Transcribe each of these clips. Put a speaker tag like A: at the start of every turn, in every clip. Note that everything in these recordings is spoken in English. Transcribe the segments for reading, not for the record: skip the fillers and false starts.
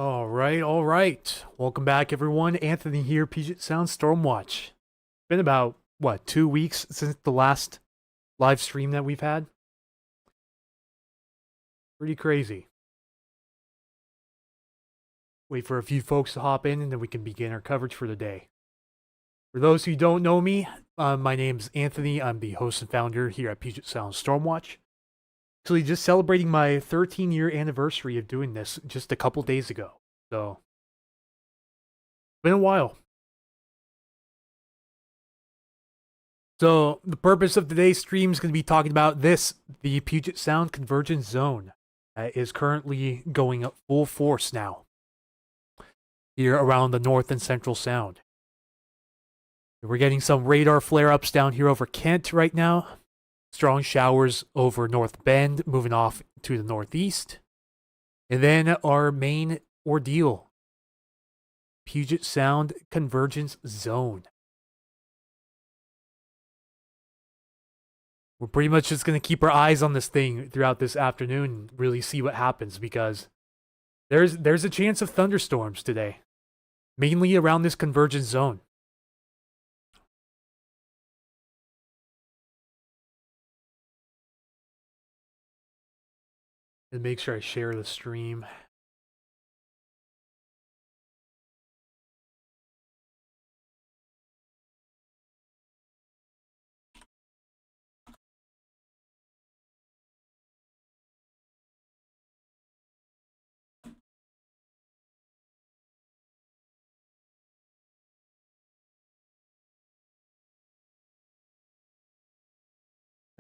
A: All right. Welcome back, everyone. Anthony here, Puget Sound Stormwatch. Been about, 2 weeks since the last live stream that we've had? Pretty crazy. Wait for a few folks to hop in, and then we can begin our coverage for the day. For those who don't know me, my name's Anthony. I'm the host and founder here at Puget Sound Stormwatch. Actually, just celebrating my 13-year anniversary of doing this just a couple days ago. So, been a while. So, the purpose of today's stream is going to be talking about this. The Puget Sound Convergence Zone is currently going at full force now here around the North and Central Sound. We're getting some radar flare-ups down here over Kent right now. Strong showers over North Bend, moving off to the northeast. And then our main ordeal, Puget Sound Convergence Zone. We're pretty much just going to keep our eyes on this thing throughout this afternoon and really see what happens, because there's a chance of thunderstorms today, mainly around this convergence zone. And make sure I share the stream.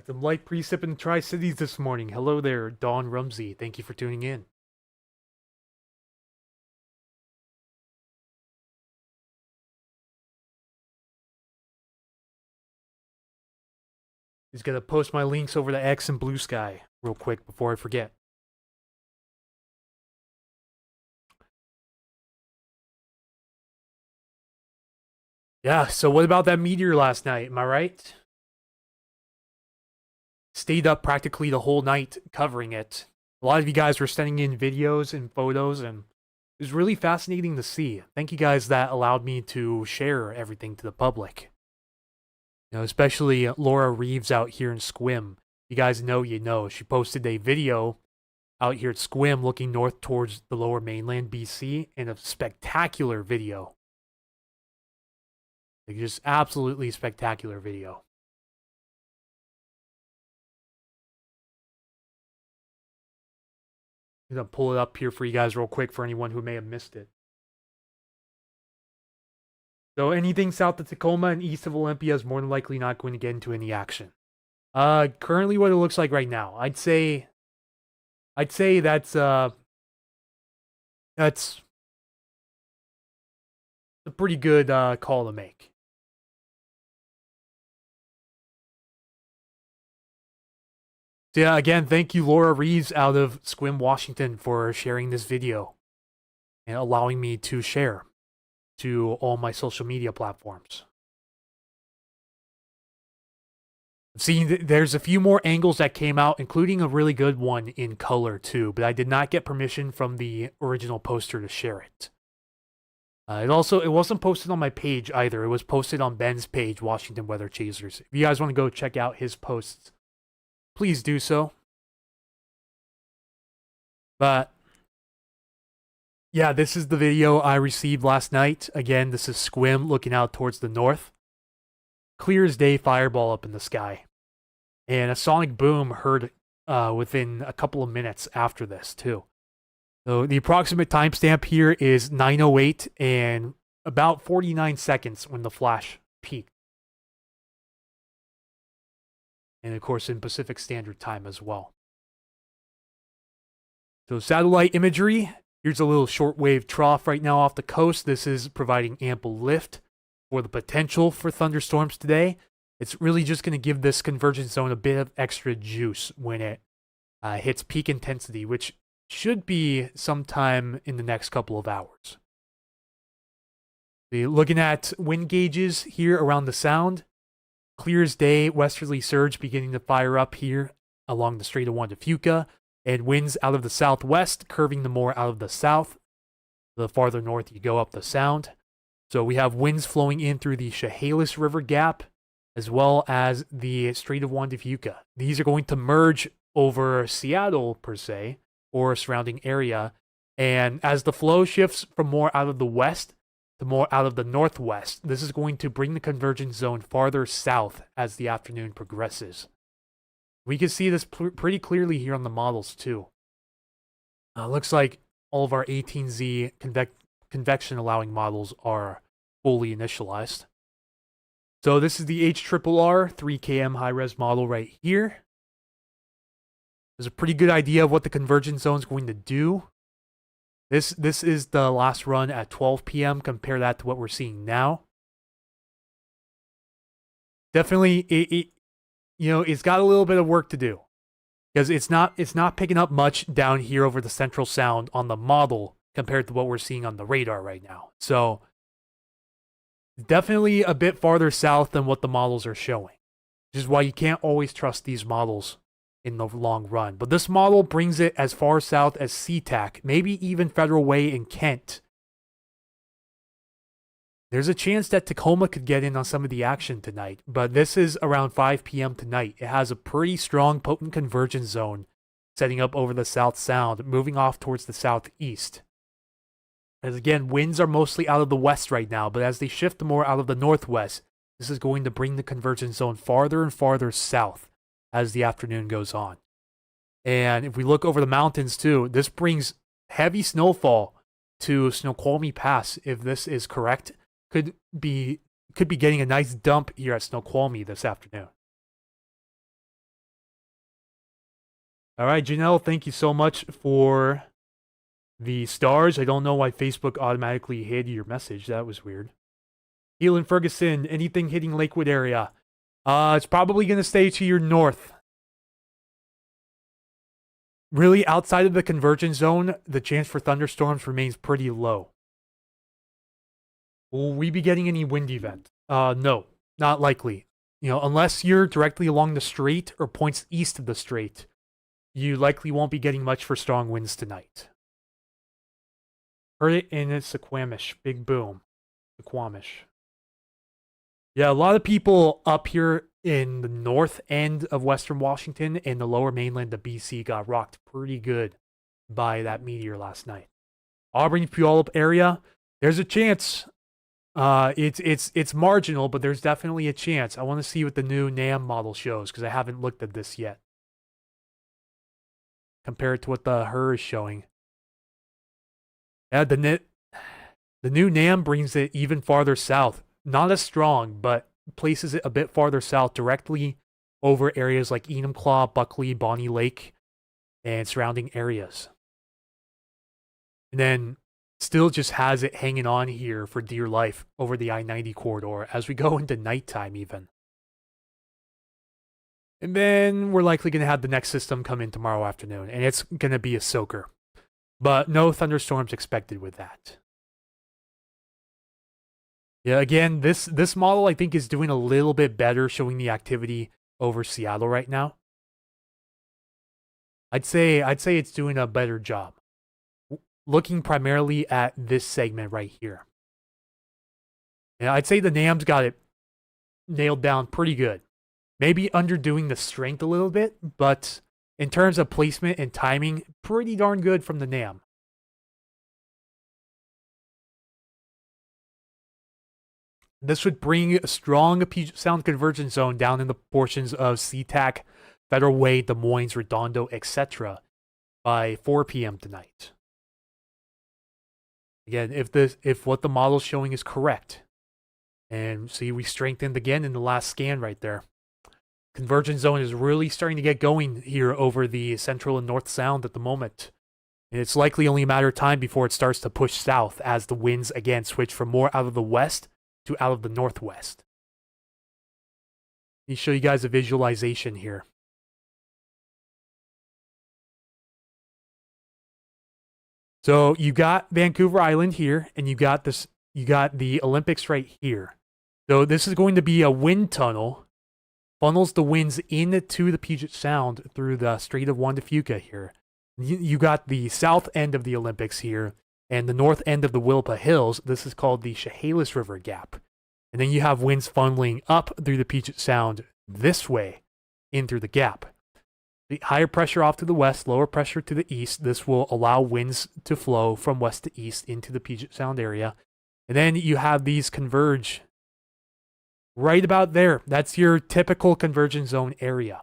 A: Some light precip in the Tri-Cities this morning. Hello there, Dawn Rumsey. Thank you for tuning in. Just gonna post my links over to X and Blue Sky real quick before I forget. Yeah, so what about that meteor last night? Am I right? Stayed up practically the whole night covering it. A lot of you guys were sending in videos and photos, and it was really fascinating to see. Thank you guys that allowed me to share everything to the public. You know, especially Laura Reeves out here in Squim. You guys know you know. She posted a video out here at Squim looking north towards the lower mainland BC, and a spectacular video. Like, just absolutely spectacular video. I'm going to pull it up here for you guys real quick for anyone who may have missed it. So anything south of Tacoma and east of Olympia is more than likely not going to get into any action. Currently what it looks like right now, I'd say that's a pretty good call to make. So yeah, again, thank you, Laura Reeves out of Squim, Washington, for sharing this video and allowing me to share to all my social media platforms. I've seen there's a few more angles that came out, including a really good one in color too, but I did not get permission from the original poster to share it. It wasn't posted on my page either. It was posted on Ben's page, Washington Weather Chasers. If you guys want to go check out his posts, please do so. But yeah, this is the video I received last night. Again, this is Squim looking out towards the north. Clear as day fireball up in the sky. And a sonic boom heard within a couple of minutes after this too. So the approximate timestamp here is 9:08 and about 49 seconds when the flash peaked. And of course in Pacific Standard Time as well. So satellite imagery, here's a little shortwave trough right now off the coast. This is providing ample lift for the potential for thunderstorms today. It's really just going to give this convergence zone a bit of extra juice when it hits peak intensity, which should be sometime in the next couple of hours. Looking at wind gauges here around the sound, clear as day, westerly surge beginning to fire up here along the Strait of Juan de Fuca, and winds out of the southwest curving the more out of the south. The farther north you go up the sound. So we have winds flowing in through the Chehalis River Gap, as well as the Strait of Juan de Fuca. These are going to merge over Seattle, per se, or surrounding area. And as the flow shifts from more out of the west to more out of the northwest, this is going to bring the convergence zone farther south as the afternoon progresses. We can see this pretty clearly here on the models, too. Looks like all of our 18Z convection allowing models are fully initialized. So this is the HRRR 3km high-res model right here. There's a pretty good idea of what the convergence zone is going to do. This is the last run at 12 p.m. Compare that to what we're seeing now. Definitely, it's got a little bit of work to do, because it's not picking up much down here over the Central Sound on the model compared to what we're seeing on the radar right now. So definitely a bit farther south than what the models are showing, which is why you can't always trust these models in the long run. But this model brings it as far south as SeaTac, maybe even Federal Way in Kent. There's a chance that Tacoma could get in on some of the action tonight, but this is around 5 p.m. tonight. It has a pretty strong, potent convergence zone setting up over the South Sound, moving off towards the southeast. As again, winds are mostly out of the west right now, but as they shift more out of the northwest, this is going to bring the convergence snow farther and farther south as the afternoon goes on. And if we look over the mountains too, this brings heavy snowfall to Snoqualmie Pass. If this is correct, could be getting a nice dump here at Snoqualmie this afternoon. All right, Janelle, thank you so much for the stars. I don't know why Facebook automatically hid your message. That was weird. Elon Ferguson, anything hitting Lakewood area? It's probably going to stay to your north. Really, outside of the convergence zone, the chance for thunderstorms remains pretty low. Will we be getting any wind event? No, not likely. Unless you're directly along the strait or points east of the strait, you likely won't be getting much for strong winds tonight. Heard it in Suquamish. Big boom. Suquamish. Yeah, a lot of people up here in the north end of Western Washington and the lower mainland of BC got rocked pretty good by that meteor last night. Auburn, Puyallup area, there's a chance. It's marginal, but there's definitely a chance. I want to see what the new NAM model shows because I haven't looked at this yet. Compared to what the HER is showing. Yeah, the new NAM brings it even farther south. Not as strong, but places it a bit farther south, directly over areas like Enumclaw, Buckley, Bonnie Lake, and surrounding areas. And then still just has it hanging on here for dear life over the I-90 corridor as we go into nighttime even. And then we're likely going to have the next system come in tomorrow afternoon, and it's going to be a soaker. But no thunderstorms expected with that. Yeah, again, this model I think is doing a little bit better, showing the activity over Seattle right now. I'd say it's doing a better job. Looking primarily at this segment right here. Yeah, I'd say the NAM's got it nailed down pretty good. Maybe underdoing the strength a little bit, but in terms of placement and timing, pretty darn good from the NAM. This would bring a strong Puget Sound convergence zone down in the portions of SeaTac, Federal Way, Des Moines, Redondo, etc. by 4 p.m. tonight. Again, if what the model's showing is correct, and see we strengthened again in the last scan right there. Convergence zone is really starting to get going here over the Central and North Sound at the moment. And it's likely only a matter of time before it starts to push south as the winds again switch from more out of the west to out of the northwest. Let me show you guys a visualization here. So you got Vancouver Island here, and you got the Olympics right here. So this is going to be a wind tunnel, funnels the winds into the Puget Sound through the Strait of Juan de Fuca here. You got the south end of the Olympics here, and the north end of the Willapa Hills. This is called the Chehalis River Gap. And then you have winds funneling up through the Puget Sound this way in through the gap. The higher pressure off to the west, lower pressure to the east. This will allow winds to flow from west to east into the Puget Sound area. And then you have these converge right about there. That's your typical convergence zone area.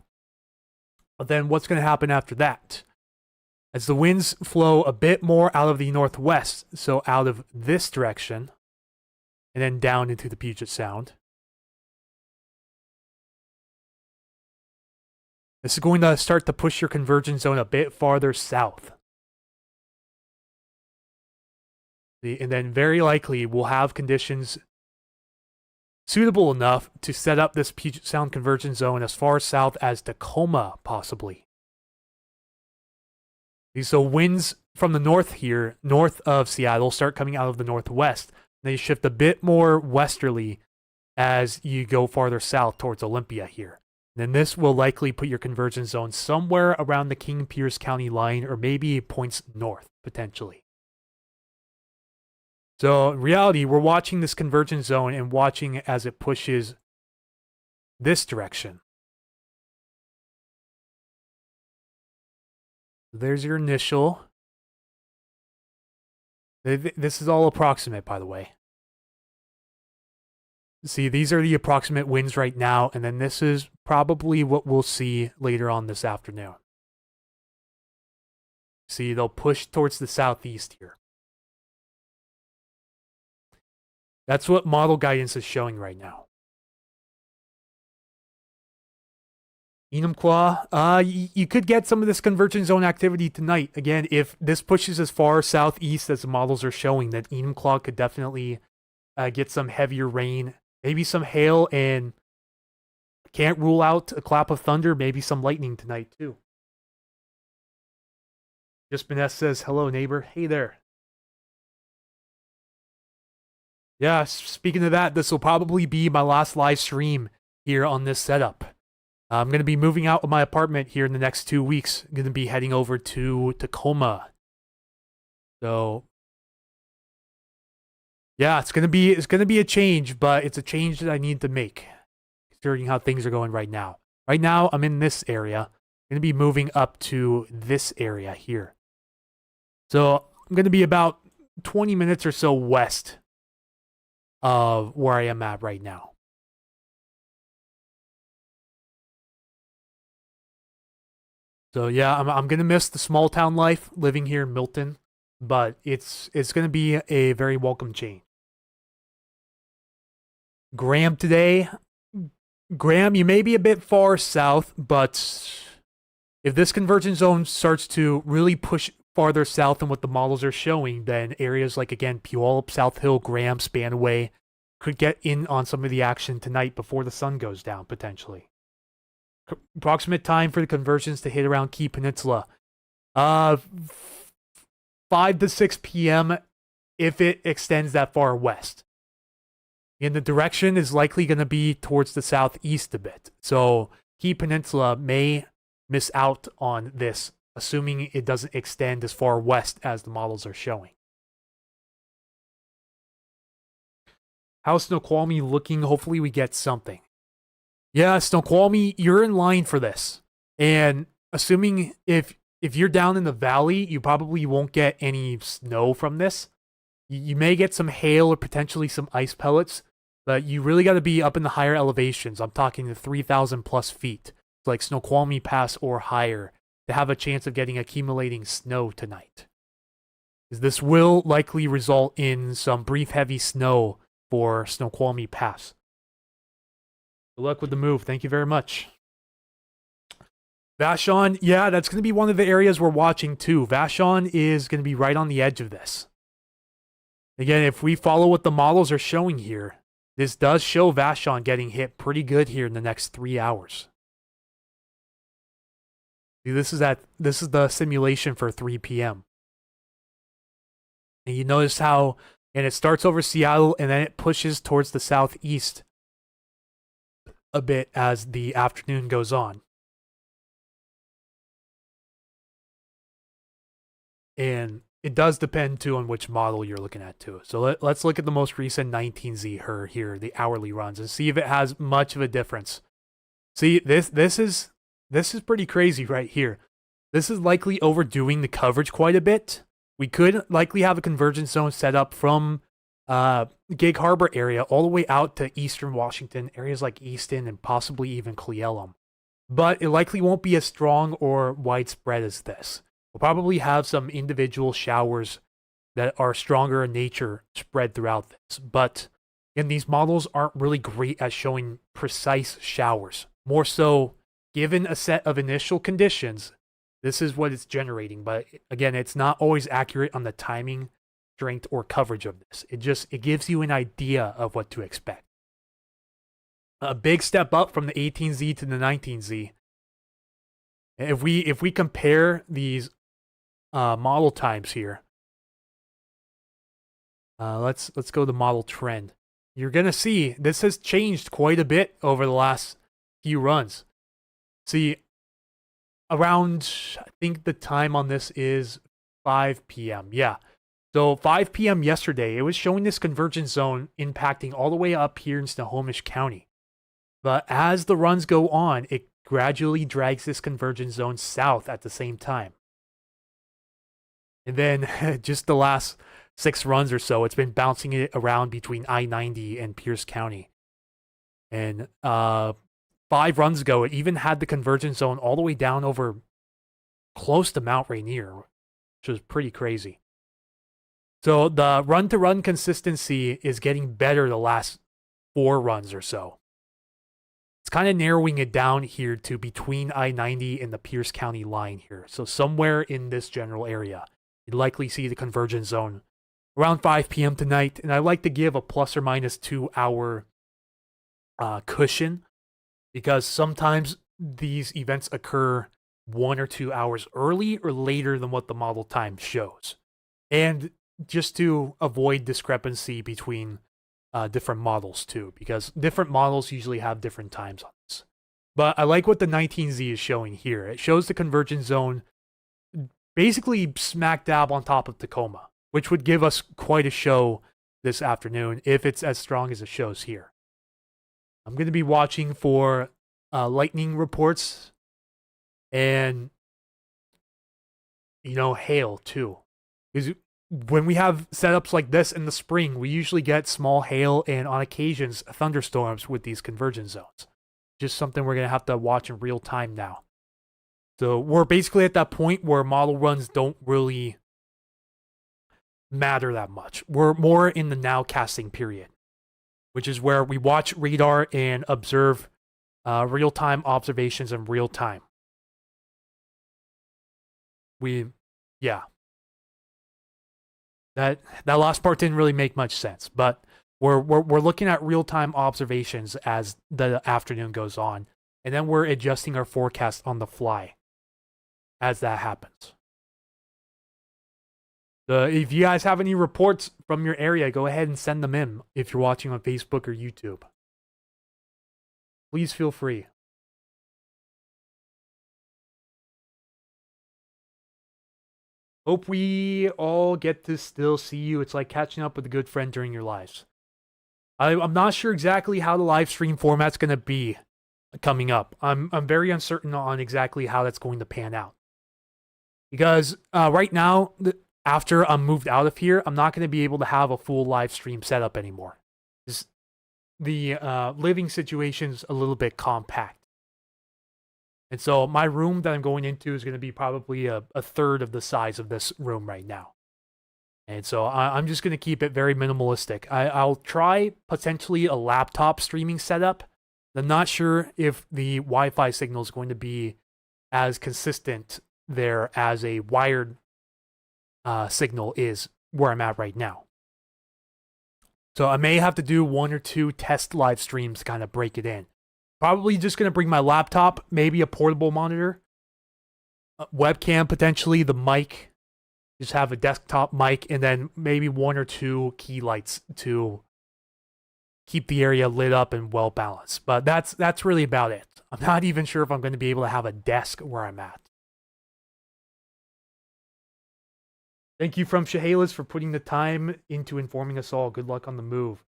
A: But then what's going to happen after that? As the winds flow a bit more out of the northwest, so out of this direction, and then down into the Puget Sound, this is going to start to push your convergence zone a bit farther south. And then very likely we'll have conditions suitable enough to set up this Puget Sound convergence zone as far south as Tacoma, possibly. So winds from the north here, north of Seattle, start coming out of the northwest. They shift a bit more westerly as you go farther south towards Olympia here. Then this will likely put your convergence zone somewhere around the King-Pierce County line, or maybe points north, potentially. So in reality, we're watching this convergence zone and watching as it pushes this direction. There's your initial. This is all approximate, by the way. See, these are the approximate winds right now, and then this is probably what we'll see later on this afternoon. See, they'll push towards the southeast here. That's what model guidance is showing right now. Enumclaw, you could get some of this convergence zone activity tonight. Again, if this pushes as far southeast as the models are showing, then Enumclaw could definitely get some heavier rain, maybe some hail, and can't rule out a clap of thunder, maybe some lightning tonight too. Just Vanessa says, hello neighbor. Hey there. Yeah, speaking of that, this will probably be my last live stream here on this setup. I'm going to be moving out of my apartment here in the next 2 weeks. I'm going to be heading over to Tacoma. So, yeah, it's going to be a change, but it's a change that I need to make, considering how things are going right now. Right now, I'm in this area. I'm going to be moving up to this area here. So, I'm going to be about 20 minutes or so west of where I am at right now. So yeah, I'm gonna miss the small town life living here in Milton, but it's gonna be a very welcome change. Graham today, Graham, you may be a bit far south, but if this convergence zone starts to really push farther south than what the models are showing, then areas like, again, Puyallup, South Hill, Graham, Spanaway could get in on some of the action tonight before the sun goes down, potentially. Approximate time for the convergence to hit around Key Peninsula. 5 to 6 p.m. if it extends that far west. And the direction is likely going to be towards the southeast a bit. So Key Peninsula may miss out on this, assuming it doesn't extend as far west as the models are showing. How's Snoqualmie looking? Hopefully we get something. Yeah, Snoqualmie, you're in line for this. And assuming if you're down in the valley, you probably won't get any snow from this. You may get some hail or potentially some ice pellets, but you really got to be up in the higher elevations. I'm talking the 3,000 plus feet, like Snoqualmie Pass or higher, to have a chance of getting accumulating snow tonight. This will likely result in some brief heavy snow for Snoqualmie Pass. Good luck with the move. Thank you very much. Vashon, yeah, that's going to be one of the areas we're watching too. Vashon is going to be right on the edge of this. Again, if we follow what the models are showing here, this does show Vashon getting hit pretty good here in the next 3 hours. See, this is the simulation for 3 p.m. And you notice how, and it starts over Seattle and then it pushes towards the southeast a bit as the afternoon goes on. And it does depend too on which model you're looking at too. So let's look at the most recent 19Z her here, the hourly runs, and see if it has much of a difference. See, this is pretty crazy right here. This is likely overdoing the coverage quite a bit. We could likely have a convergence zone set up from Gig Harbor area all the way out to eastern Washington, areas like Easton and possibly even Cle Elum. But it likely won't be as strong or widespread as this. We'll probably have some individual showers that are stronger in nature spread throughout this. But again, these models aren't really great at showing precise showers. More so, given a set of initial conditions, this is what it's generating. But again, it's not always accurate on the timing, strength, or coverage of this. It gives you an idea of what to expect. A big step up from the 18Z to the 19Z. If we compare these model times here, let's go to model trend. You're gonna see this has changed quite a bit over the last few runs. See, around, I think the time on this is 5 p.m. Yeah. So 5 p.m. yesterday, it was showing this convergence zone impacting all the way up here in Snohomish County. But as the runs go on, it gradually drags this convergence zone south at the same time. And then just the last 6 runs or so, it's been bouncing it around between I-90 and Pierce County. And 5 runs ago, it even had the convergence zone all the way down over close to Mount Rainier, which was pretty crazy. So the run-to-run consistency is getting better the last 4 runs or so. It's kind of narrowing it down here to between I-90 and the Pierce County line here. So somewhere in this general area, you'd likely see the convergence zone around 5 p.m. tonight. And I like to give a plus or minus 2 hour cushion, because sometimes these events occur 1 or 2 hours early or later than what the model time shows. And just to avoid discrepancy between different models too, because different models usually have different times on this. But I like what the 19Z is showing here. It shows the convergence zone basically smack dab on top of Tacoma, which would give us quite a show this afternoon if it's as strong as it shows here. I'm going to be watching for lightning reports and, hail too. Because when we have setups like this in the spring, we usually get small hail and on occasions thunderstorms with these convergence zones. Just something we're going to have to watch in real time now. So we're basically at that point where model runs don't really matter that much. We're more in the nowcasting period, which is where we watch radar and observe real-time observations in real time. That last part didn't really make much sense, but we're looking at real-time observations as the afternoon goes on, and then we're adjusting our forecast on the fly as that happens. If you guys have any reports from your area, go ahead and send them in if you're watching on Facebook or YouTube. Please feel free. Hope we all get to still see you. It's like catching up with a good friend during your lives. I'm not sure exactly how the live stream format's going to be coming up. I'm very uncertain on exactly how that's going to pan out. Because right now, after I'm moved out of here, I'm not going to be able to have a full live stream setup anymore. The living situation's a little bit compact. And so my room that I'm going into is going to be probably a third of the size of this room right now. And so I'm just going to keep it very minimalistic. I'll try potentially a laptop streaming setup. I'm not sure if the Wi-Fi signal is going to be as consistent there as a wired signal is where I'm at right now. So I may have to do 1 or 2 test live streams to kind of break it in. Probably just going to bring my laptop, maybe a portable monitor, a webcam potentially, the mic, just have a desktop mic, and then maybe 1 or 2 key lights to keep the area lit up and well balanced. But that's really about it. I'm not even sure if I'm going to be able to have a desk where I'm at. Thank you from Shahalis for putting the time into informing us all. Good luck on the move.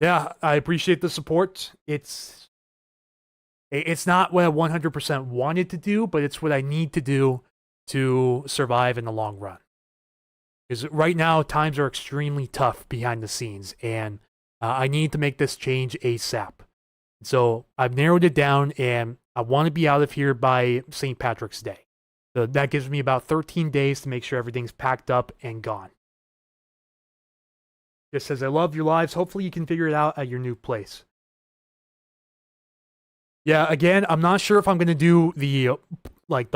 A: Yeah, I appreciate the support. It's not what I 100% wanted to do, but it's what I need to do to survive in the long run. Because right now, times are extremely tough behind the scenes, and I need to make this change ASAP. So I've narrowed it down, and I want to be out of here by St. Patrick's Day. So that gives me about 13 days to make sure everything's packed up and gone. Just says, I love your lives. Hopefully you can figure it out at your new place. Yeah, again, I'm not sure if I'm going to do the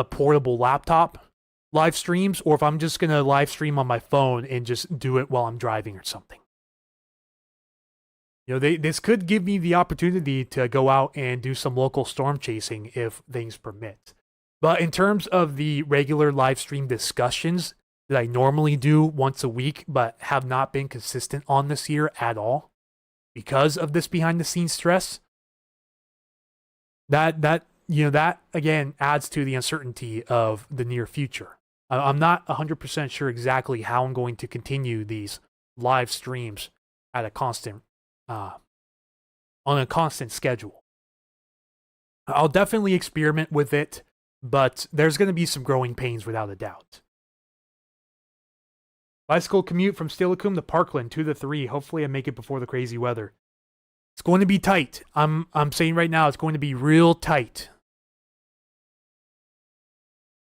A: portable laptop live streams or if I'm just going to live stream on my phone and just do it while I'm driving or something. You know, this could give me the opportunity to go out and do some local storm chasing if things permit. But in terms of the regular live stream discussions that I normally do once a week, but have not been consistent on this year at all, because of this behind the scenes stress, that again adds to the uncertainty of the near future. I'm not 100% sure exactly how I'm going to continue these live streams at a constant on a constant schedule. I'll definitely experiment with it, but there's going to be some growing pains without a doubt. Bicycle commute from Steilacoom to Parkland 2 to 3. Hopefully I make it before the crazy weather. It's going to be tight. I'm saying right now it's going to be real tight.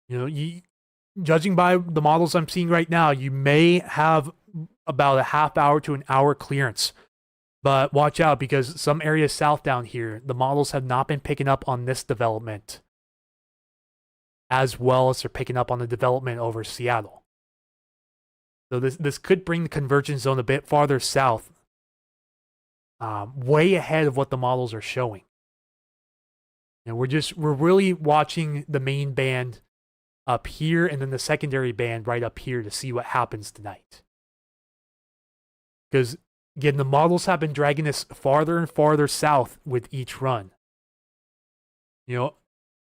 A: You know, judging by the models I'm seeing right now, you may have about a half hour to an hour clearance. But watch out, because some areas south down here, the models have not been picking up on this development as well as they're picking up on the development over Seattle. So this could bring the convergence zone a bit farther south, way ahead of what the models are showing. And we're really watching the main band up here and then the secondary band right up here to see what happens tonight. Because again, the models have been dragging us farther and farther south with each run. You know,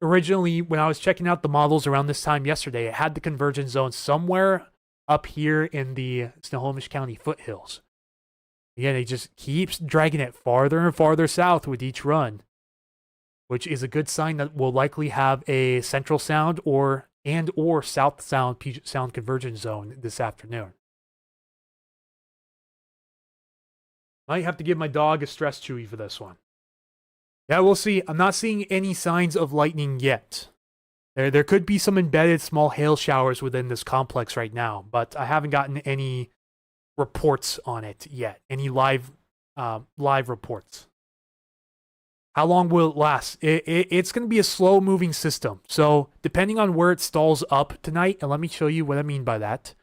A: originally when I was checking out the models around this time yesterday, it had the convergence zone somewhere up here in the Snohomish County foothills. Again, it just keeps dragging it farther and farther south with each run, which is a good sign that we'll likely have a Central Sound or South Sound Puget Sound convergence zone this afternoon. Might have to give my dog a stress chewy for this one. Yeah, we'll see. I'm not seeing any signs of lightning yet. There could be some embedded small hail showers within this complex right now, but I haven't gotten any reports on it yet. Any live reports. How long will it last? It's going to be a slow-moving system. So depending on where it stalls up tonight, and let me show you what I mean by that.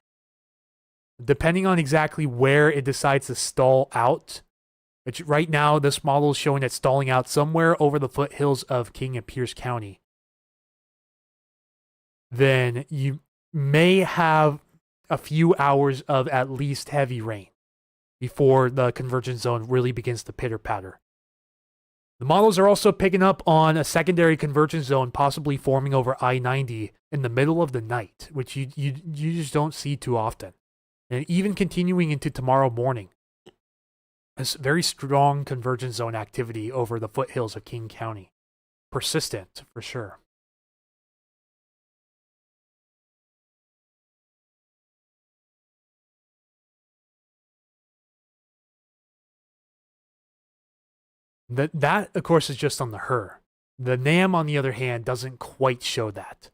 A: Depending on exactly where it decides to stall out, which right now this model is showing it stalling out somewhere over the foothills of King and Pierce County, then you may have a few hours of at least heavy rain before the convergence zone really begins to pitter-patter. The models are also picking up on a secondary convergence zone possibly forming over I-90 in the middle of the night, which you just don't see too often. And even continuing into tomorrow morning, this very strong convergence zone activity over the foothills of King County. Persistent, for sure. That, of course, is just on the HER. The NAM, on the other hand, doesn't quite show that.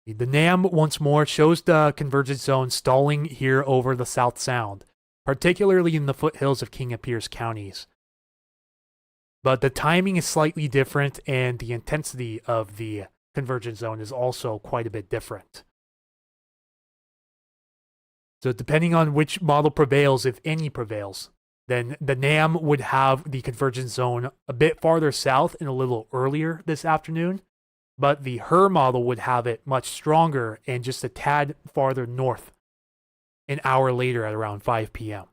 A: The NAM, once more, shows the convergence zone stalling here over the South Sound, particularly in the foothills of King and Pierce counties. But the timing is slightly different, and the intensity of the convergence zone is also quite a bit different. So depending on which model prevails, if any prevails, then the NAM would have the convergence zone a bit farther south and a little earlier this afternoon, but the HER model would have it much stronger and just a tad farther north an hour later at around 5 p.m.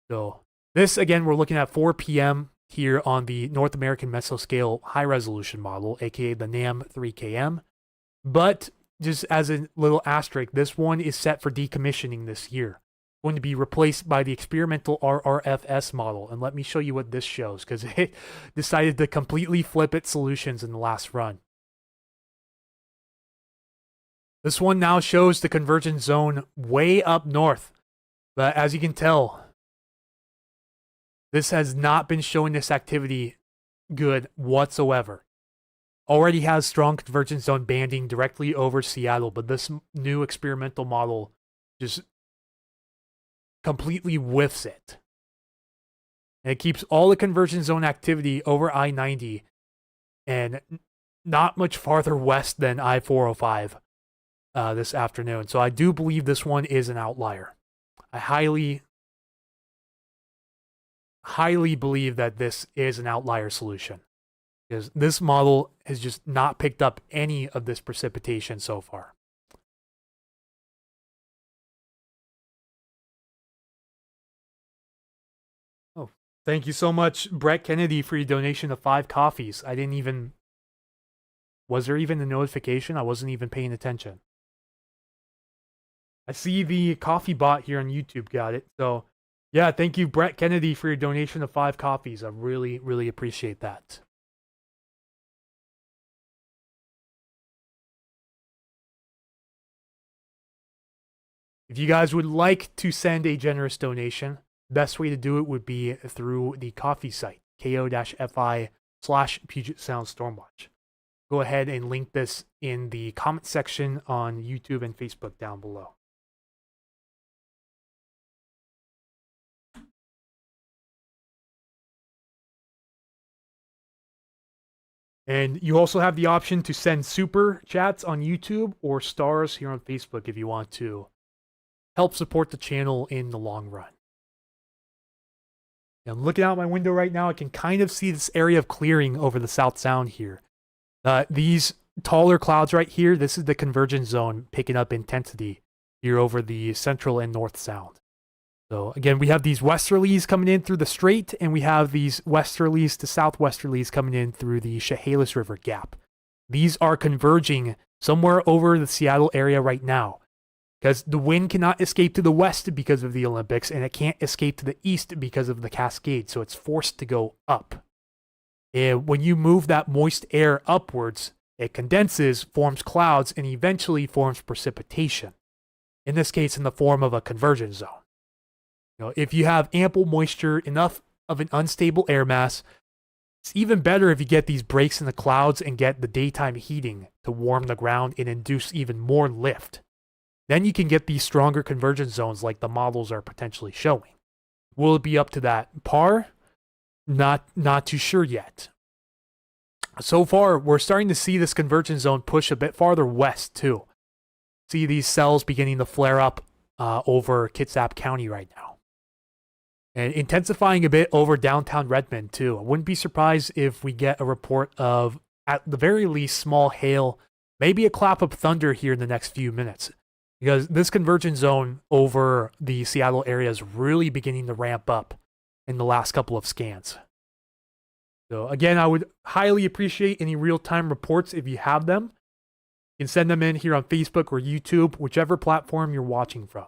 A: So this, again, we're looking at 4 p.m. here on the North American Mesoscale High Resolution model, aka the NAM 3KM. But just as a little asterisk, this one is set for decommissioning this year. Going to be replaced by the experimental RRFS model. And let me show you what this shows, because it decided to completely flip its solutions in the last run. This one now shows the convergence zone way up north. But as you can tell, this has not been showing this activity good whatsoever. Already has strong convergence zone banding directly over Seattle, but this new experimental model just completely whiffs it. And it keeps all the convergence zone activity over I-90 and not much farther west than I-405 this afternoon. So I do believe this one is an outlier. I highly believe that this is an outlier solution, because this model has just not picked up any of this precipitation so far. Oh, thank you so much, Brett Kennedy, for your donation of 5 coffees. I didn't even... Was there even a notification? I wasn't even paying attention. I see the coffee bot here on YouTube got it. So, yeah, thank you, Brett Kennedy, for your donation of 5 coffees. I really, really appreciate that. If you guys would like to send a generous donation, best way to do it would be through the coffee site, ko-fi/Puget Sound Stormwatch. Go ahead and link this in the comment section on YouTube and Facebook down below. And you also have the option to send super chats on YouTube or stars here on Facebook if you want to help support the channel in the long run. I'm looking out my window right now. I can kind of see this area of clearing over the South Sound here. These taller clouds right here, this is the convergence zone picking up intensity here over the Central and North Sound. So again, we have these westerlies coming in through the strait, and we have these westerlies to southwesterlies coming in through the Chehalis River Gap. These are converging somewhere over the Seattle area right now, because the wind cannot escape to the west because of the Olympics, and it can't escape to the east because of the Cascade, so it's forced to go up. And when you move that moist air upwards, it condenses, forms clouds, and eventually forms precipitation. In this case, in the form of a convergence zone. You know, if you have ample moisture, enough of an unstable air mass, it's even better if you get these breaks in the clouds and get the daytime heating to warm the ground and induce even more lift. Then you can get these stronger convergence zones like the models are potentially showing. Will it be up to that par? Not too sure yet. So far, we're starting to see this convergence zone push a bit farther west too. See these cells beginning to flare up over Kitsap County right now. And intensifying a bit over downtown Redmond too. I wouldn't be surprised if we get a report of, at the very least, small hail, maybe a clap of thunder here in the next few minutes. Because this convergence zone over the Seattle area is really beginning to ramp up in the last couple of scans. So again, I would highly appreciate any real-time reports if you have them. You can send them in here on Facebook or YouTube, whichever platform you're watching from.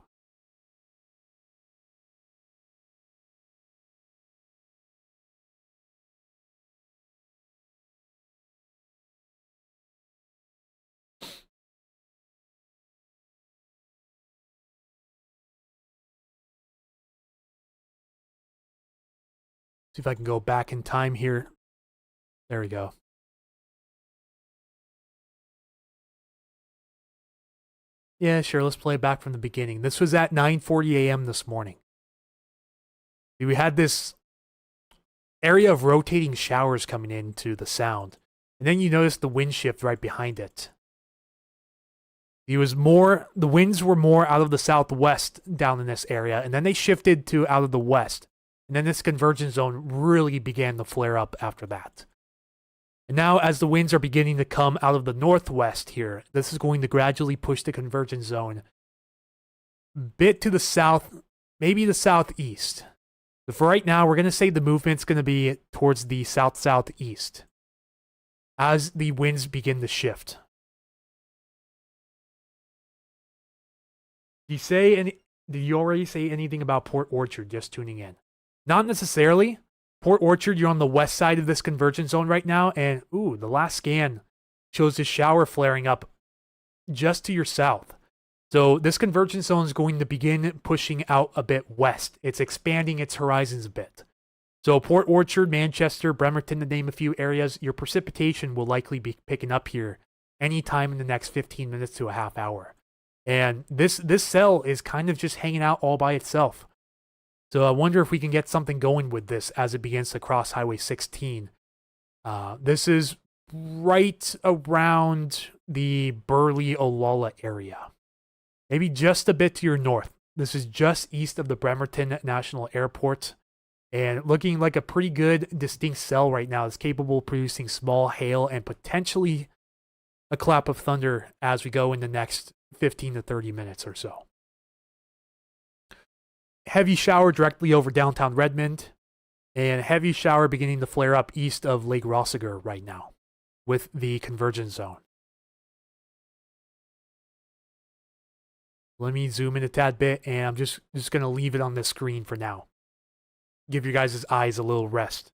A: See if I can go back in time here. There we go. Yeah, sure, let's play back from the beginning. This was at 9:40 a.m. this morning. We had this area of rotating showers coming into the sound. And then you notice the wind shift right behind it. The winds were more out of the southwest down in this area, and then they shifted to out of the west. And then this convergence zone really began to flare up after that. And now as the winds are beginning to come out of the northwest here, this is going to gradually push the convergence zone a bit to the south, maybe the southeast. But for right now, we're going to say the movement's going to be towards the south-southeast as the winds begin to shift. Did you already say anything about Port Orchard just tuning in? Not necessarily. Port Orchard, you're on the west side of this convergence zone right now, and ooh, the last scan shows a shower flaring up just to your south. So this convergence zone is going to begin pushing out a bit west. It's expanding its horizons a bit. So Port Orchard, Manchester, Bremerton, to name a few areas, your precipitation will likely be picking up here anytime in the next 15 minutes to a half hour. And this cell is kind of just hanging out all by itself. So I wonder if we can get something going with this as it begins to cross Highway 16. This is right around the Burley-Olalla area. Maybe just a bit to your north. This is just east of the Bremerton National Airport. And looking like a pretty good distinct cell right now. It's capable of producing small hail and potentially a clap of thunder as we go in the next 15 to 30 minutes or so. Heavy shower directly over downtown Redmond, and heavy shower beginning to flare up east of Lake Rossiter right now with the convergence zone. Let me zoom in a tad bit, and I'm just going to leave it on this screen for now. Give your guys' eyes a little rest.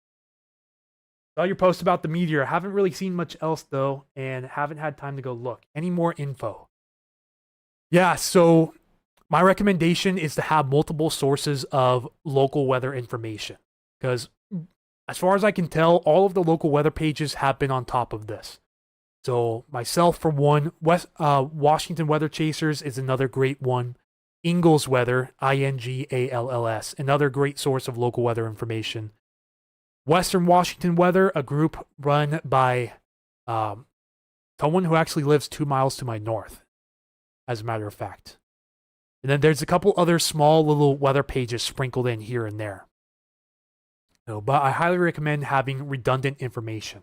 A: Saw your post about the Meteor. Haven't really seen much else, though, and haven't had time to go look. Any more info? Yeah, so my recommendation is to have multiple sources of local weather information. Because as far as I can tell, all of the local weather pages have been on top of this. So myself, for one, Washington Weather Chasers is another great one. Ingalls Weather, INGALLS, another great source of local weather information. Western Washington Weather, a group run by someone who actually lives 2 miles to my north, as a matter of fact. And then there's a couple other small little weather pages sprinkled in here and there. So, but I highly recommend having redundant information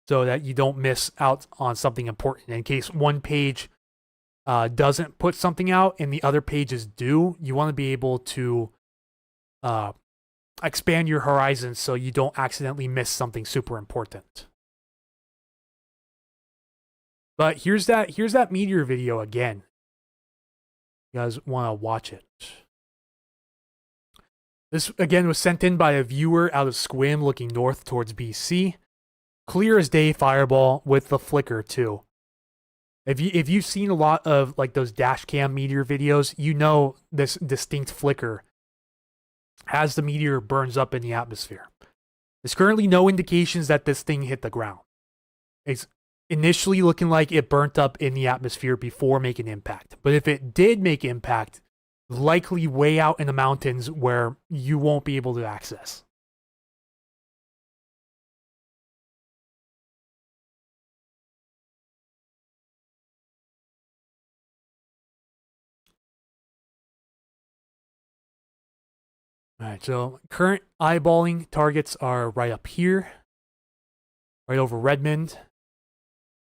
A: so that you don't miss out on something important. In case one page doesn't put something out and the other pages do, you want to be able to expand your horizons so you don't accidentally miss something super important. But here's that Meteor video again. You guys want to watch it. This again was sent in by a viewer out of Squim looking north towards BC. Clear as day fireball with the flicker too. If you've seen a lot of like those dash cam Meteor videos, you know this distinct flicker as the meteor burns up in the atmosphere. There's currently no indications that this thing hit the ground. It's initially looking like it burnt up in the atmosphere before making impact. But if it did make impact, likely way out in the mountains where you won't be able to access. All right, so current eyeballing targets are right up here, right over Redmond,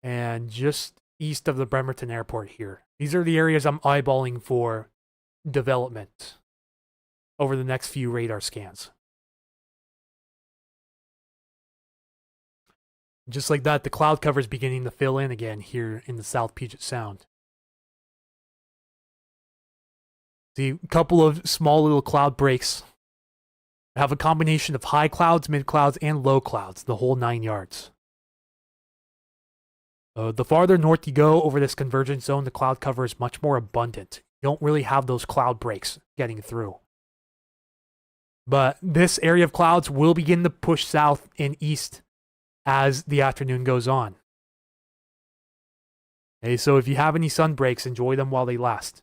A: and just east of the Bremerton Airport here. These are the areas I'm eyeballing for development over the next few radar scans. Just like that, the cloud cover is beginning to fill in again here in the South Puget Sound. See a couple of small little cloud breaks. Have a combination of high clouds, mid clouds, and low clouds, the whole 9 yards. The farther north you go over this convergence zone, the cloud cover is much more abundant. You don't really have those cloud breaks getting through. But this area of clouds will begin to push south and east as the afternoon goes on. Okay, so if you have any sun breaks, enjoy them while they last.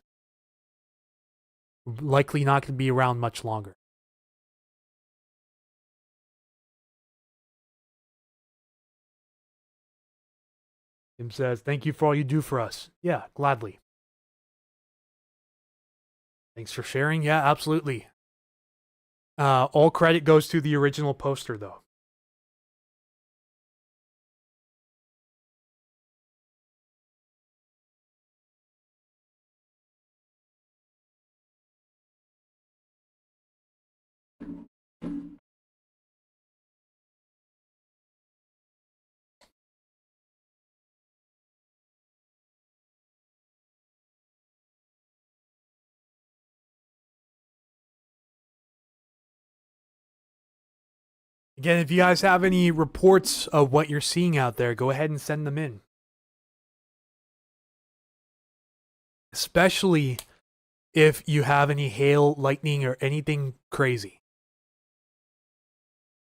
A: Likely not going to be around much longer. Tim says, thank you for all you do for us. Yeah, gladly. Thanks for sharing. Yeah, absolutely. All credit goes to the original poster, though. Again, if you guys have any reports of what you're seeing out there, go ahead and send them in. Especially if you have any hail, lightning, or anything crazy.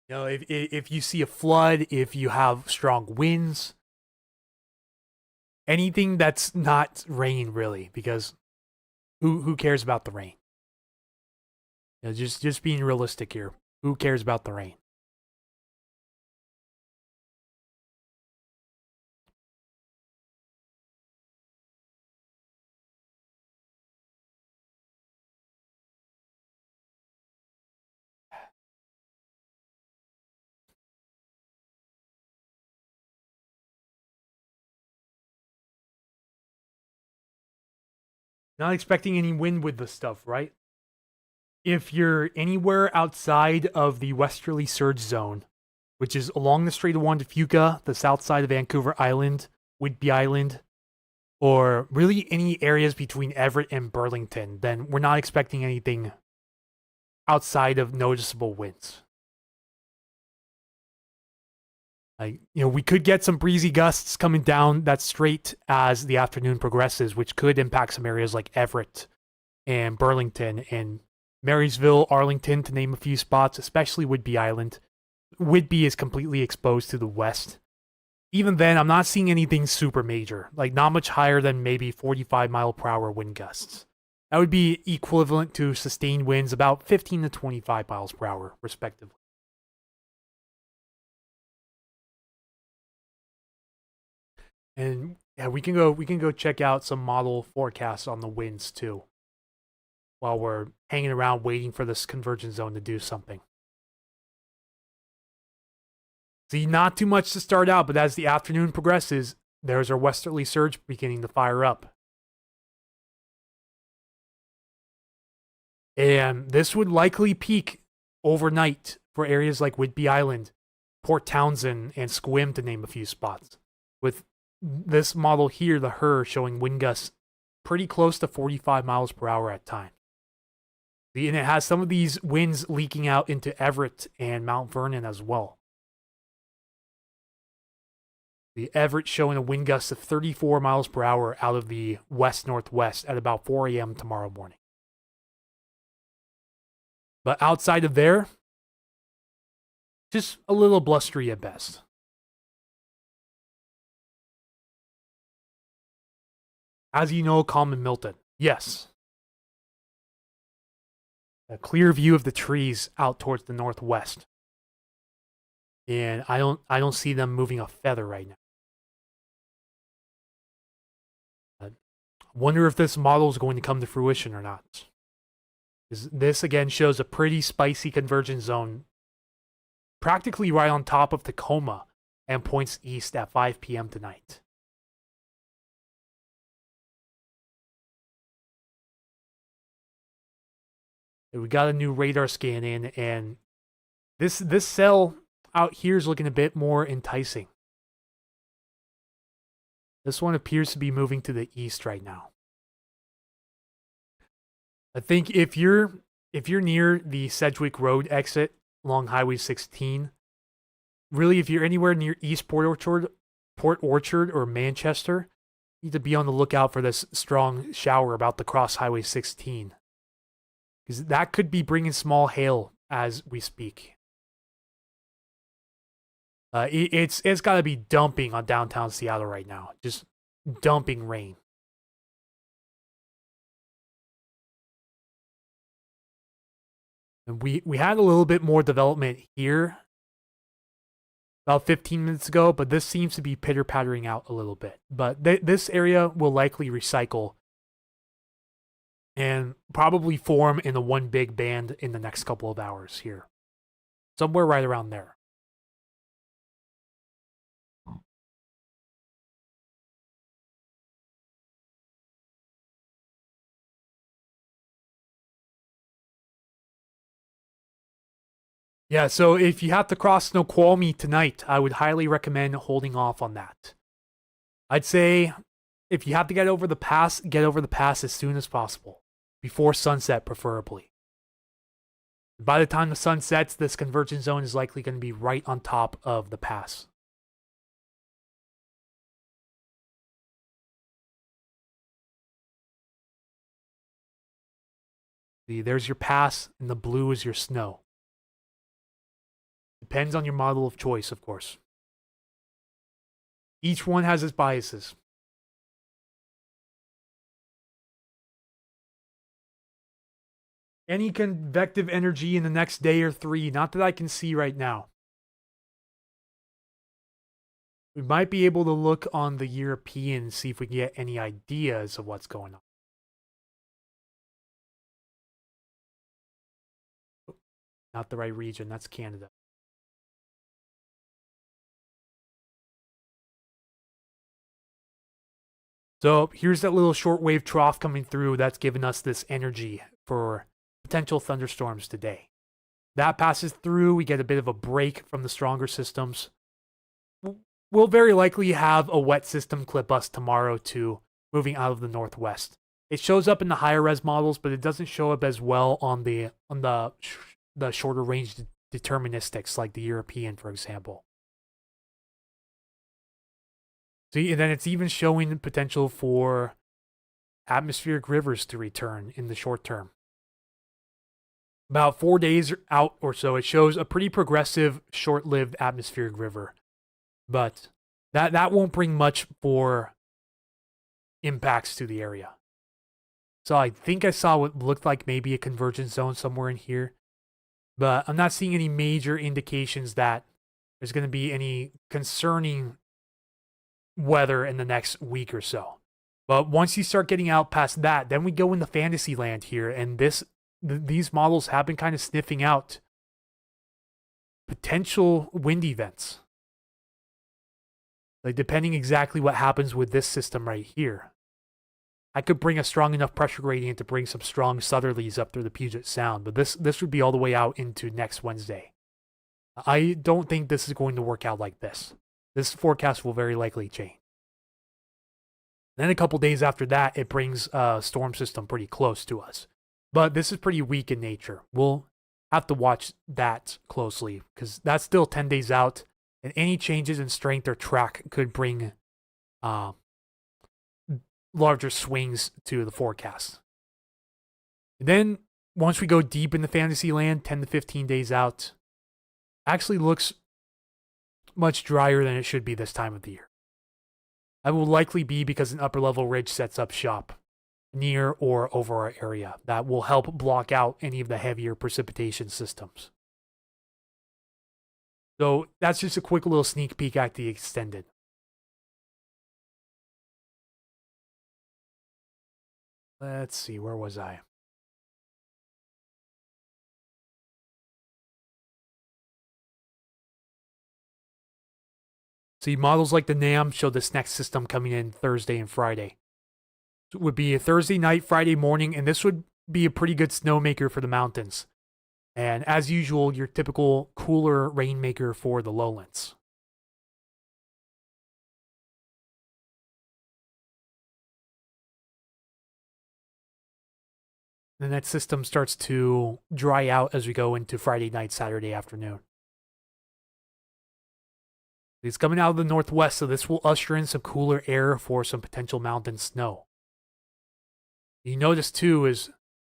A: You know, if you see a flood, if you have strong winds, anything that's not rain, really, because who cares about the rain? You know, just being realistic here. Who cares about the rain? Not expecting any wind with this stuff, right? If you're anywhere outside of the westerly surge zone, which is along the Strait of Juan de Fuca, the south side of Vancouver Island, Whidbey Island, or really any areas between Everett and Burlington, then we're not expecting anything outside of noticeable winds. Like, you know, we could get some breezy gusts coming down that strait as the afternoon progresses, which could impact some areas like Everett and Burlington and Marysville, Arlington, to name a few spots, especially Whidbey Island. Whidbey is completely exposed to the west. Even then, I'm not seeing anything super major, like not much higher than maybe 45 mile per hour wind gusts. That would be equivalent to sustained winds about 15 to 25 miles per hour, respectively. And yeah, we can go check out some model forecasts on the winds too, while we're hanging around waiting for this convergence zone to do something. See, not too much to start out, but as the afternoon progresses, there's our westerly surge beginning to fire up. And this would likely peak overnight for areas like Whidbey Island, Port Townsend, and Sequim, to name a few spots. With this model here, the HER, showing wind gusts pretty close to 45 miles per hour at times. And it has some of these winds leaking out into Everett and Mount Vernon as well. The Everett showing a wind gust of 34 miles per hour out of the west-northwest at about 4 a.m. tomorrow morning. But outside of there, just a little blustery at best. As you know, Common Milton. Yes. A clear view of the trees out towards the northwest. And I don't see them moving a feather right now. I wonder if this model is going to come to fruition or not. This again shows a pretty spicy convergence zone practically right on top of Tacoma and points east at 5 p.m. tonight. We got a new radar scan in, and this cell out here is looking a bit more enticing. This one appears to be moving to the east right now. I think if you're near the Sedgwick Road exit along Highway 16, really if you're anywhere near East Port Orchard or Manchester, you need to be on the lookout for this strong shower about to cross Highway 16. Because that could be bringing small hail as we speak. It's got to be dumping on downtown Seattle right now. Just dumping rain. And we had a little bit more development here about 15 minutes ago, but this seems to be pitter-pattering out a little bit. But this area will likely recycle and probably form in a one big band in the next couple of hours here. Somewhere right around there. Yeah, so if you have to cross Snoqualmie tonight, I would highly recommend holding off on that. I'd say if you have to get over the pass as soon as possible. Before sunset, preferably. By the time the sun sets, this convergence zone is likely going to be right on top of the pass. See, there's your pass, and the blue is your snow. Depends on your model of choice, of course. Each one has its biases. Any convective energy in the next day or 3, not that I can see right now. We might be able to look on the European and see if we can get any ideas of what's going on. Not the right region, that's Canada. So here's that little shortwave trough coming through that's given us this energy for potential thunderstorms today. That passes through, we get a bit of a break from the stronger systems. We'll very likely have a wet system clip us tomorrow too, moving out of the northwest. It shows up in the higher res models, but it doesn't show up as well on the shorter range deterministics like the European, for example. See, and then it's even showing the potential for atmospheric rivers to return in the short term. About 4 days out or so, it shows a pretty progressive, short-lived atmospheric river. But that won't bring much for impacts to the area. So I think I saw what looked like maybe a convergence zone somewhere in here. But I'm not seeing any major indications that there's going to be any concerning weather in the next week or so. But once you start getting out past that, then we go into fantasy land here, and these models have been kind of sniffing out potential wind events. Like, depending exactly what happens with this system right here. I could bring a strong enough pressure gradient to bring some strong southerlies up through the Puget Sound, but this would be all the way out into next Wednesday. I don't think this is going to work out like this. This forecast will very likely change. Then a couple days after that, it brings a storm system pretty close to us. But this is pretty weak in nature. We'll have to watch that closely because that's still 10 days out, and any changes in strength or track could bring larger swings to the forecast. And then once we go deep in the fantasy land, 10 to 15 days out, actually looks much drier than it should be this time of the year. That will likely be because an upper level ridge sets up shop near or over our area. That will help block out any of the heavier precipitation systems. So that's just a quick little sneak peek at the extended. Let's see, where was I? See, models like the NAM show this next system coming in Thursday and Friday. So it would be a Thursday night, Friday morning, and this would be a pretty good snowmaker for the mountains. And as usual, your typical cooler rainmaker for the lowlands. Then that system starts to dry out as we go into Friday night, Saturday afternoon. It's coming out of the northwest, so this will usher in some cooler air for some potential mountain snow. You notice too is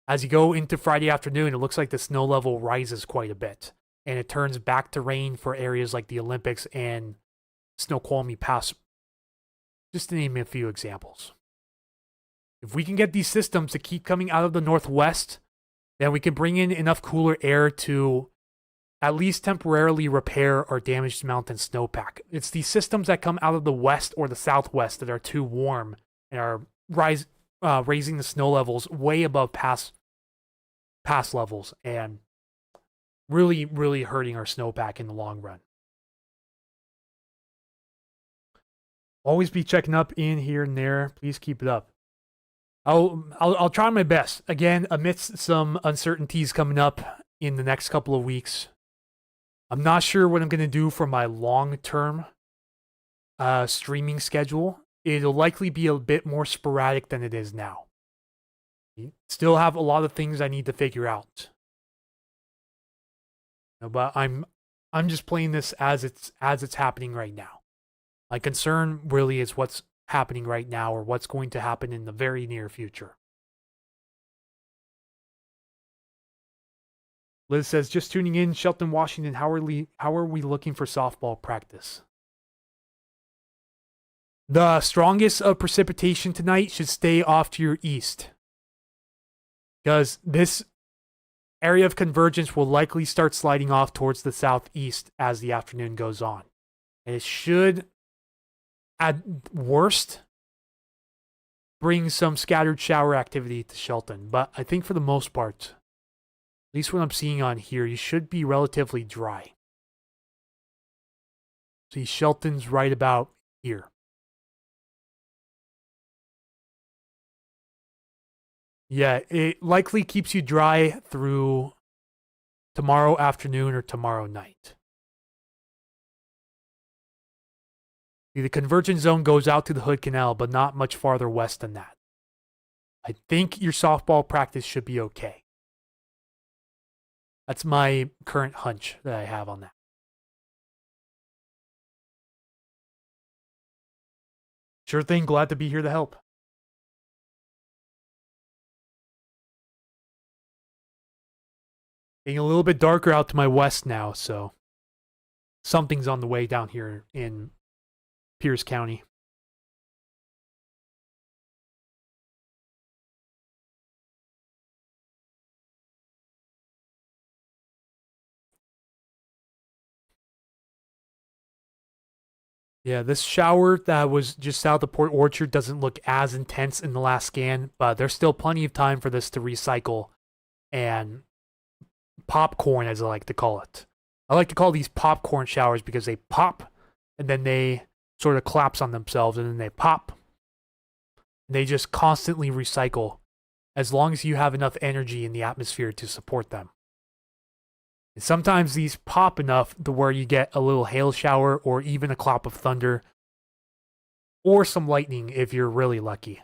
A: as you go into Friday afternoon, it looks like the snow level rises quite a bit. And it turns back to rain for areas like the Olympics and Snoqualmie Pass, just to name a few examples. If we can get these systems to keep coming out of the northwest, then we can bring in enough cooler air to at least temporarily repair our damaged mountain snowpack. It's these systems that come out of the west or the southwest that are too warm and are raising the snow levels way above pass levels and really, really hurting our snowpack in the long run. Always be checking up in here and there. Please keep it up. I'll try my best. Again, amidst some uncertainties coming up in the next couple of weeks. I'm not sure what I'm going to do for my long-term streaming schedule. It'll likely be a bit more sporadic than it is now. Still have a lot of things I need to figure out. But I'm just playing this as it's happening right now. My concern really is what's happening right now or what's going to happen in the very near future. Liz says, just tuning in, Shelton, Washington, how are we looking for softball practice? The strongest of precipitation tonight should stay off to your east, because this area of convergence will likely start sliding off towards the southeast as the afternoon goes on. And it should, at worst, bring some scattered shower activity to Shelton. But I think for the most part, at least what I'm seeing on here, you should be relatively dry. See, Shelton's right about here. Yeah, it likely keeps you dry through tomorrow afternoon or tomorrow night. The convergence zone goes out to the Hood Canal, but not much farther west than that. I think your softball practice should be okay. That's my current hunch that I have on that. Sure thing, glad to be here to help. Getting a little bit darker out to my west now, so something's on the way down here in Pierce County. Yeah, this shower that was just south of Port Orchard doesn't look as intense in the last scan, but there's still plenty of time for this to recycle and popcorn, as I like to call it. I like to call these popcorn showers because they pop and then they sort of collapse on themselves and then they pop. They just constantly recycle as long as you have enough energy in the atmosphere to support them. And sometimes these pop enough to where you get a little hail shower or even a clap of thunder or some lightning if you're really lucky.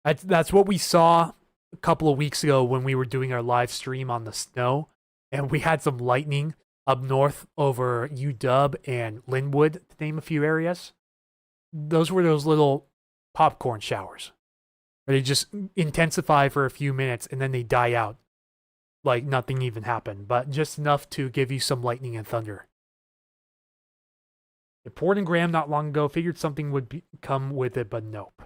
A: That's what we saw a couple of weeks ago when we were doing our live stream on the snow, and we had some lightning up north over UW and Linwood, to name a few areas. Those were those little popcorn showers where they just intensify for a few minutes and then they die out like nothing even happened, but just enough to give you some lightning and thunder. It poured in Graham not long ago, figured something would come with it, but nope.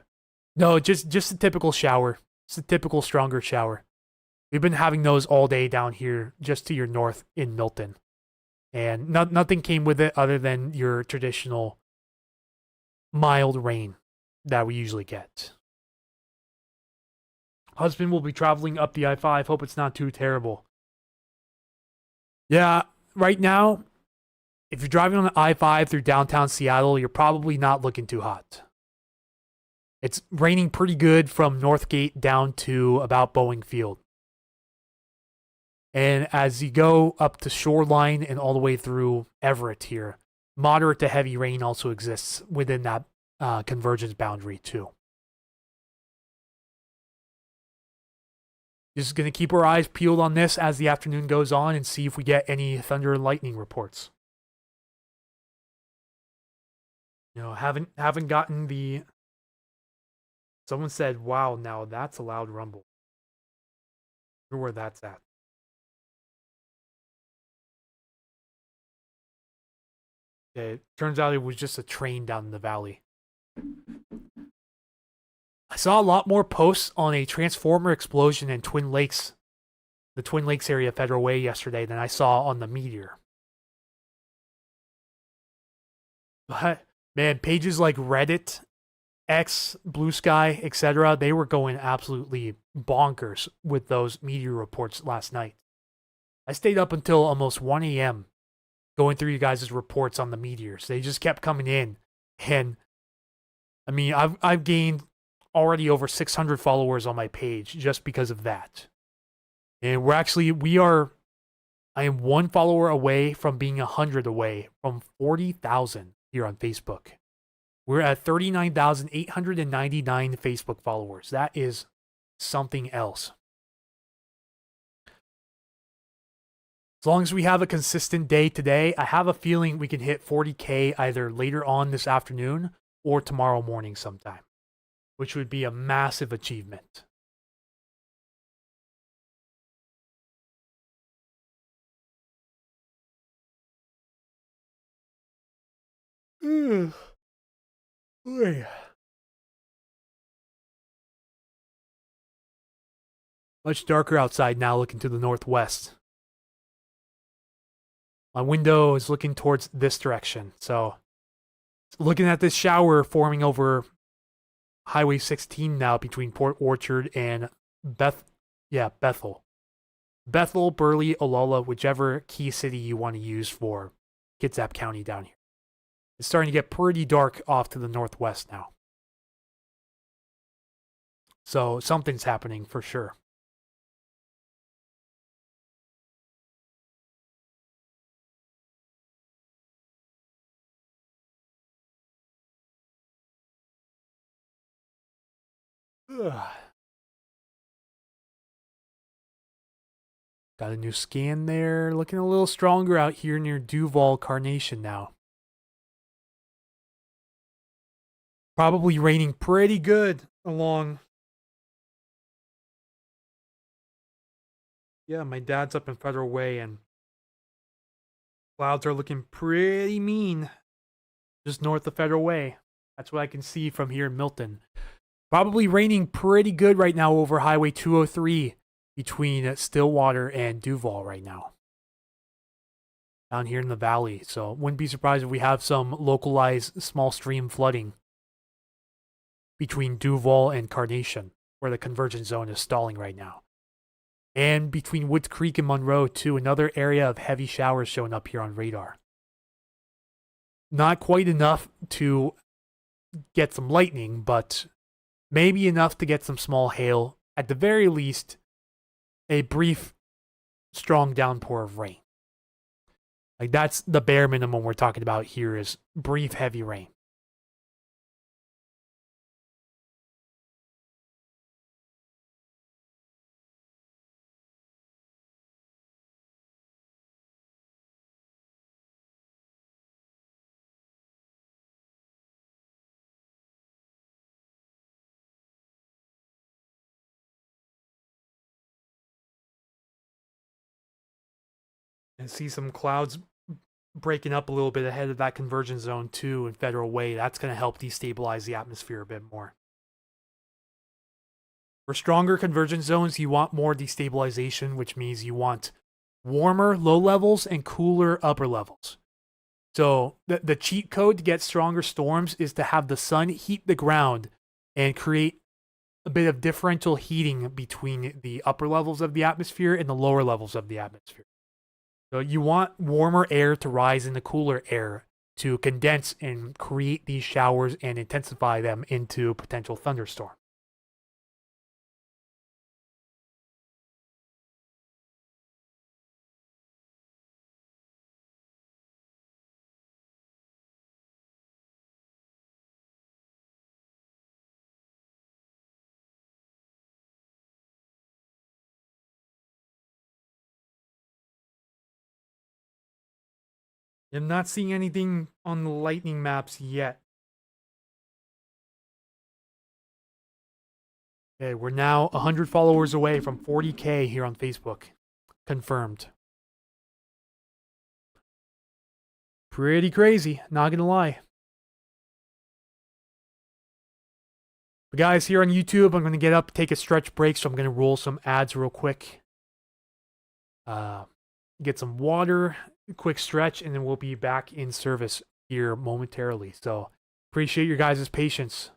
A: No, just a typical shower. It's a typical stronger shower. We've been having those all day down here, just to your north in Milton. And nothing came with it other than your traditional mild rain that we usually get. Husband will be traveling up the I-5. Hope it's not too terrible. Yeah, right now, if you're driving on the I-5 through downtown Seattle, you're probably not looking too hot. It's raining pretty good from Northgate down to about Boeing Field. And as you go up to Shoreline and all the way through Everett here, moderate to heavy rain also exists within that convergence boundary too. Just going to keep our eyes peeled on this as the afternoon goes on and see if we get any thunder and lightning reports. You know, haven't gotten the... Someone said, wow, now that's a loud rumble. I wonder where that's at. Okay, it turns out it was just a train down in the valley. I saw a lot more posts on a transformer explosion in Twin Lakes, the Twin Lakes area of Federal Way yesterday than I saw on the Meteor. But, man, pages like Reddit, X, Blue Sky, etc., they were going absolutely bonkers with those Meteor reports last night. I stayed up until almost 1 a.m. going through you guys' reports on the meteors. They just kept coming in. And, I mean, I've gained already over 600 followers on my page just because of that. And I am one follower away from being 100 away from 40,000 here on Facebook. We're at 39,899 Facebook followers. That is something else. As long as we have a consistent day today, I have a feeling we can hit 40K either later on this afternoon or tomorrow morning sometime, which would be a massive achievement. Much darker outside now, looking to the northwest. My window is looking towards this direction, so looking at this shower forming over Highway 16 now between Port Orchard and Bethel. Bethel, Burley, Olalla, whichever key city you want to use for Kitsap County down here. It's starting to get pretty dark off to the northwest now. So something's happening for sure. Ugh. Got a new scan there. Looking a little stronger out here near Duval Carnation now. Probably raining pretty good along. Yeah, my dad's up in Federal Way and clouds are looking pretty mean just north of Federal Way. That's what I can see from here in Milton. Probably raining pretty good right now over Highway 203 between Stillwater and Duval right now. Down here in the valley. So wouldn't be surprised if we have some localized small stream flooding between Duval and Carnation, where the convergence zone is stalling right now. And between Woods Creek and Monroe, too, another area of heavy showers showing up here on radar. Not quite enough to get some lightning, but maybe enough to get some small hail. At the very least, a brief, strong downpour of rain. Like, that's the bare minimum we're talking about here is brief, heavy rain. And see some clouds breaking up a little bit ahead of that convergence zone too in Federal Way. That's going to help destabilize the atmosphere a bit more. For stronger convergence zones, you want more destabilization, which means you want warmer low levels and cooler upper levels. So the cheat code to get stronger storms is to have the sun heat the ground and create a bit of differential heating between the upper levels of the atmosphere and the lower levels of the atmosphere. So you want warmer air to rise in the cooler air to condense and create these showers and intensify them into potential thunderstorm. I'm not seeing anything on the lightning maps yet. Okay, we're now 100 followers away from 40K here on Facebook. Confirmed. Pretty crazy, not gonna lie. But guys, here on YouTube, I'm gonna get up, take a stretch break, so I'm gonna roll some ads real quick. Get some water, quick stretch, and then we'll be back in service here momentarily. So appreciate your guys' patience.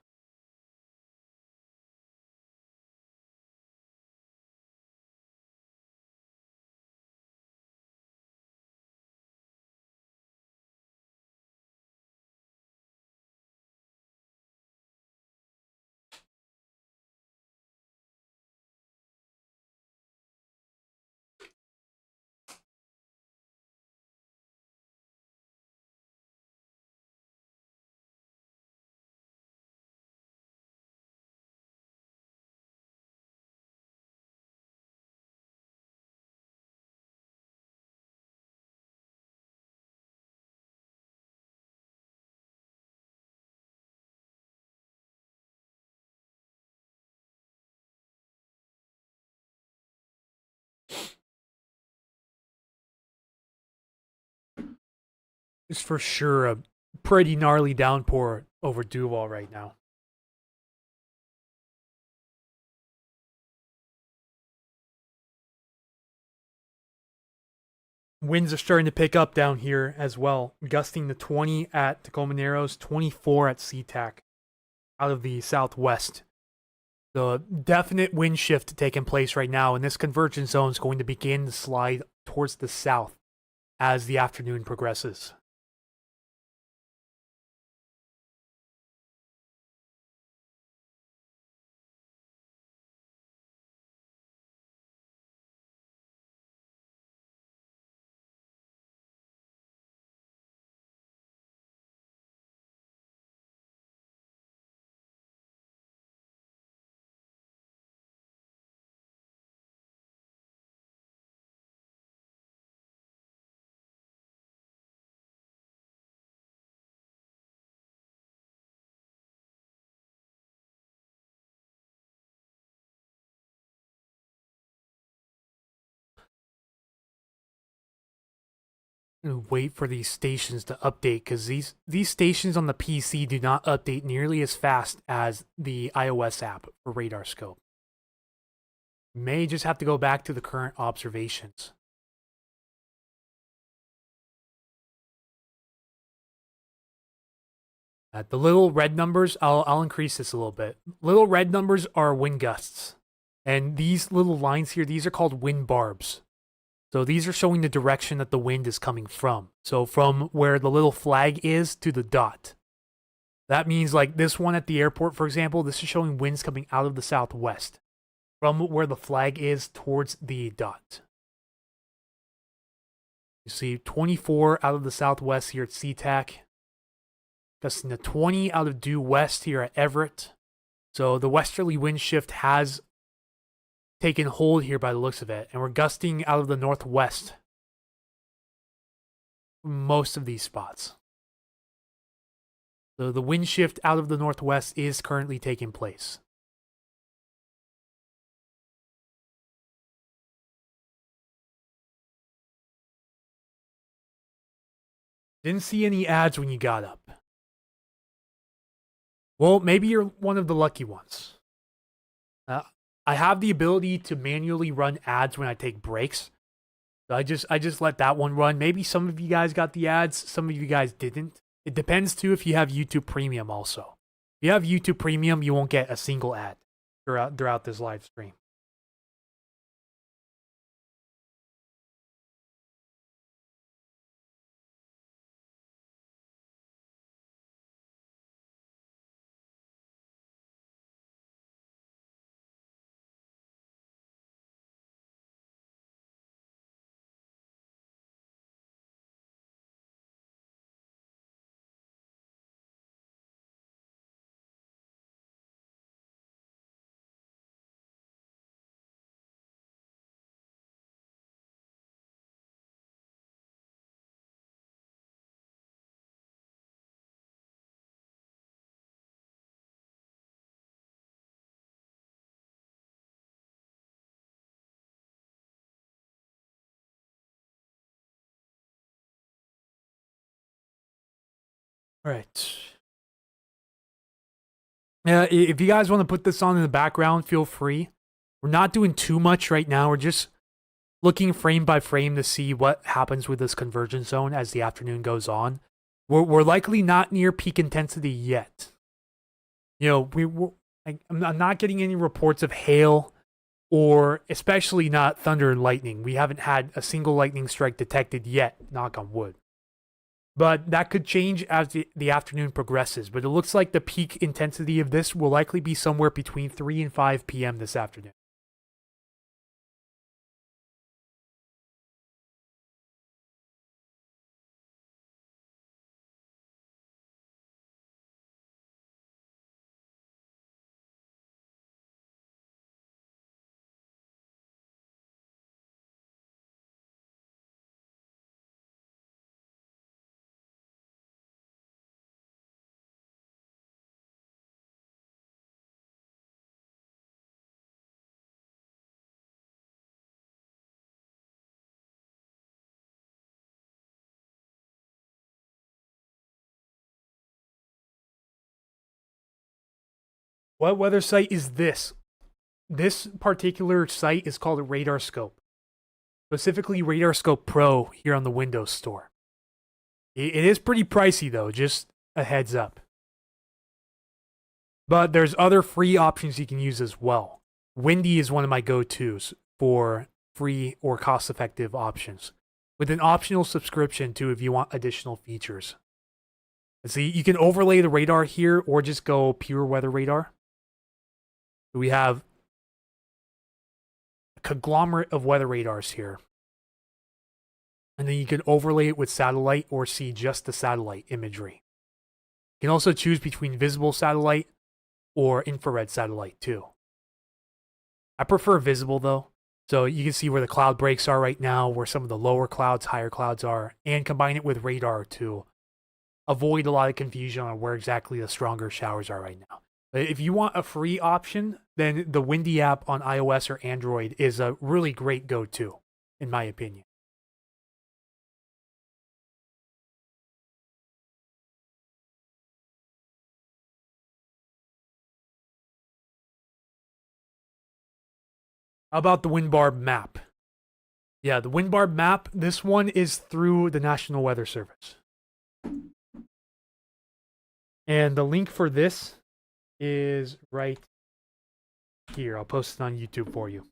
A: It's for sure a pretty gnarly downpour over Duval right now. Winds are starting to pick up down here as well, gusting to 20 at Tacoma Narrows, 24 at SeaTac out of the southwest. The definite wind shift taking place right now, and this convergence zone is going to begin to slide towards the south as the afternoon progresses. Wait for these stations to update because these stations on the PC do not update nearly as fast as the iOS app for radar scope. May just have to go back to the current observations. The little red numbers, I'll increase this a little bit. Little red numbers are wind gusts, and these little lines here, these are called wind barbs. So these are showing the direction that the wind is coming from. So from where the little flag is to the dot. That means like this one at the airport, for example, this is showing winds coming out of the southwest from where the flag is towards the dot. You see 24 out of the southwest here at SeaTac. Gusting to 20 out of due west here at Everett. So the westerly wind shift has taken hold here by the looks of it, and we're gusting out of the northwest most of these spots. So the wind shift out of the northwest is currently taking place. Didn't see any ads when you got up. Well, maybe you're one of the lucky ones. I have the ability to manually run ads when I take breaks. So I just let that one run. Maybe some of you guys got the ads, some of you guys didn't. It depends too if you have YouTube Premium also. If you have YouTube Premium, you won't get a single ad throughout this live stream. All right. Yeah, if you guys want to put this on in the background, feel free. We're not doing too much right now. We're just looking frame by frame to see what happens with this convergence zone as the afternoon goes on. We're likely not near peak intensity yet. You know, I'm not getting any reports of hail or especially not thunder and lightning. We haven't had a single lightning strike detected yet, knock on wood. But that could change as the afternoon progresses. But it looks like the peak intensity of this will likely be somewhere between 3 and 5 p.m. this afternoon. What weather site is this? This particular site is called a Radar Scope. Specifically Radar Scope Pro here on the Windows Store. It is pretty pricey though, just a heads up. But there's other free options you can use as well. Windy is one of my go-tos for free or cost-effective options, with an optional subscription too if you want additional features. See, you can overlay the radar here or just go pure weather radar. We have a conglomerate of weather radars here. And then you can overlay it with satellite or see just the satellite imagery. You can also choose between visible satellite or infrared satellite too. I prefer visible though. So you can see where the cloud breaks are right now, where some of the lower clouds, higher clouds are, and combine it with radar to avoid a lot of confusion on where exactly the stronger showers are right now. But if you want a free option, then the Windy app on iOS or Android is a really great go-to, in my opinion. How about the WindBarb map? Yeah, the WindBarb map, this one is through the National Weather Service. And the link for this is right here. I'll post it on YouTube for you.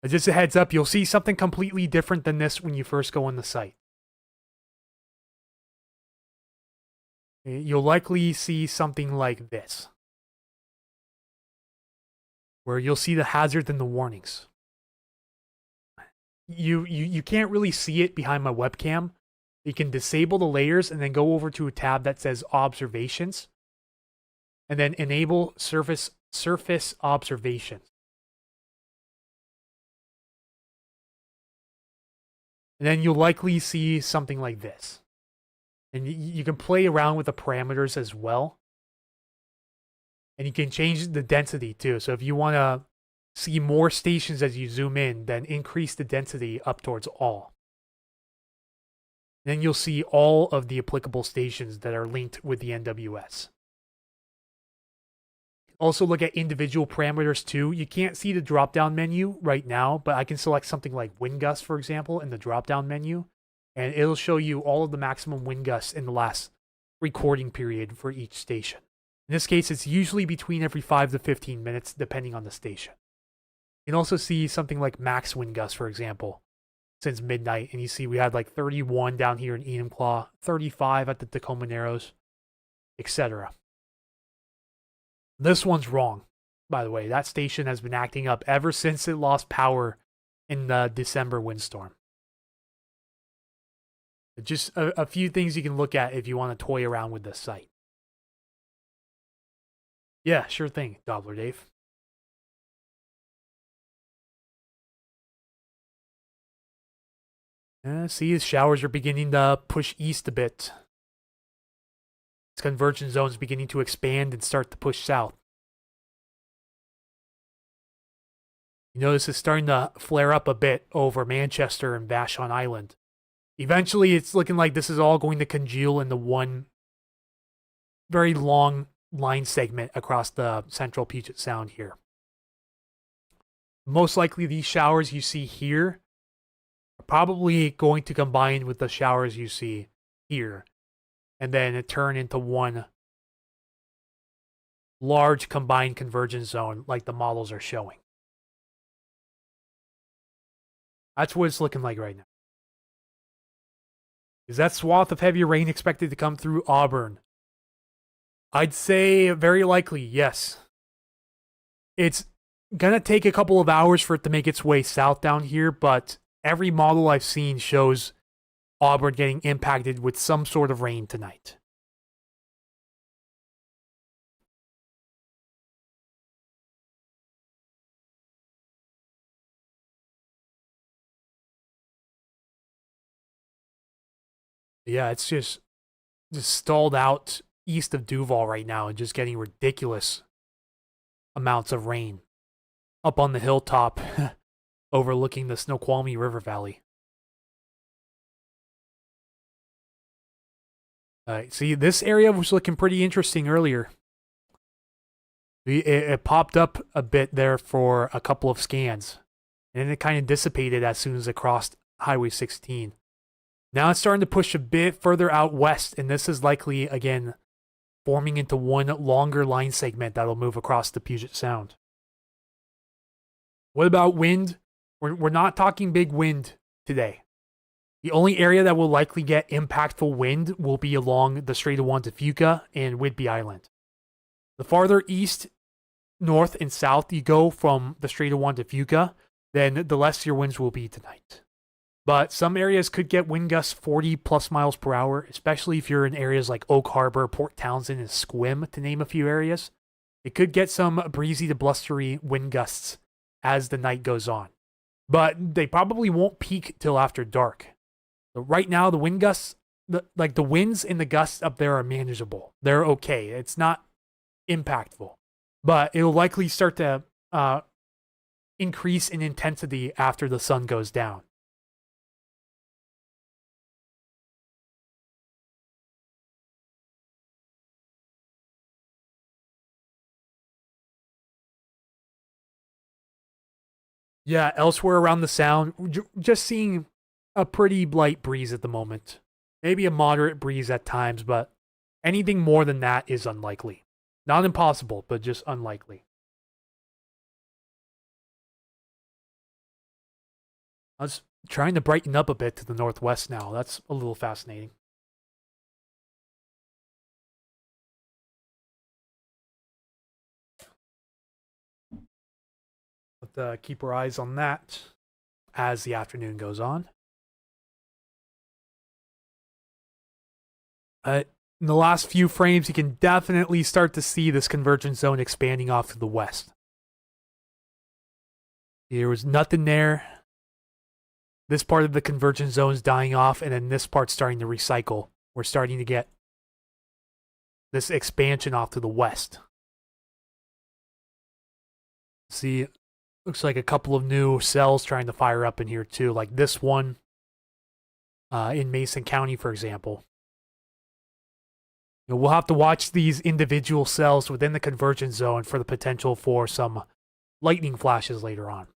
A: Just a heads up, you'll see something completely different than this when you first go on the site. You'll likely see something like this, where you'll see the hazards and the warnings. You can't really see it behind my webcam. You can disable the layers and then go over to a tab that says observations and then enable surface observations. And then you'll likely see something like this. And you can play around with the parameters as well. And you can change the density too. So if you want to see more stations as you zoom in, then increase the density up towards all. Then you'll see all of the applicable stations that are linked with the NWS. Also look at individual parameters too. You can't see the drop-down menu right now, but I can select something like wind gusts, for example, in the drop-down menu. And it'll show you all of the maximum wind gusts in the last recording period for each station. In this case, it's usually between every 5 to 15 minutes, depending on the station. You can also see something like max wind gusts, for example, since midnight. And you see we had like 31 down here in Enumclaw, 35 at the Tacoma Narrows, etc. This one's wrong, by the way. That station has been acting up ever since it lost power in the December windstorm. Just a few things you can look at if you want to toy around with this site. Yeah, sure thing, Dobbler Dave. See, the showers are beginning to push east a bit. This convergence zone is beginning to expand and start to push south. You notice it's starting to flare up a bit over Manchester and Vashon Island. Eventually, it's looking like this is all going to congeal into one very long line segment across the central Puget Sound here. Most likely, these showers you see here are probably going to combine with the showers you see here, and then it turn into one large combined convergence zone like the models are showing. That's what it's looking like right now. Is that swath of heavier rain expected to come through Auburn? I'd say very likely, yes. It's gonna take a couple of hours for it to make its way south down here, but every model I've seen shows Auburn getting impacted with some sort of rain tonight. Yeah, it's just stalled out east of Duval right now and just getting ridiculous amounts of rain up on the hilltop overlooking the Snoqualmie River Valley. See, this area was looking pretty interesting earlier. It popped up a bit there for a couple of scans, and then it kind of dissipated as soon as it crossed Highway 16. Now it's starting to push a bit further out west, and this is likely, again, forming into one longer line segment that'll move across the Puget Sound. What about wind? We're not talking big wind today. The only area that will likely get impactful wind will be along the Strait of Juan de Fuca and Whidbey Island. The farther east, north, and south you go from the Strait of Juan de Fuca, then the less your winds will be tonight. But some areas could get wind gusts 40 plus miles per hour, especially if you're in areas like Oak Harbor, Port Townsend, and Sequim, to name a few areas. It could get some breezy to blustery wind gusts as the night goes on. But they probably won't peak till after dark. So right now, the wind gusts, the winds and the gusts up there are manageable. They're okay. It's not impactful. But it'll likely start to increase in intensity after the sun goes down. Yeah, elsewhere around the sound, just seeing a pretty light breeze at the moment. Maybe a moderate breeze at times, but anything more than that is unlikely. Not impossible, but just unlikely. I was trying to brighten up a bit to the northwest now. That's a little fascinating. But keep our eyes on that as the afternoon goes on. In the last few frames, you can definitely start to see this convergence zone expanding off to the west. There was nothing there. This part of the convergence zone is dying off, and then this part's starting to recycle. We're starting to get this expansion off to the west. See, looks like a couple of new cells trying to fire up in here too, like this one in Mason County, for example. We'll have to watch these individual cells within the convergence zone for the potential for some lightning flashes later on.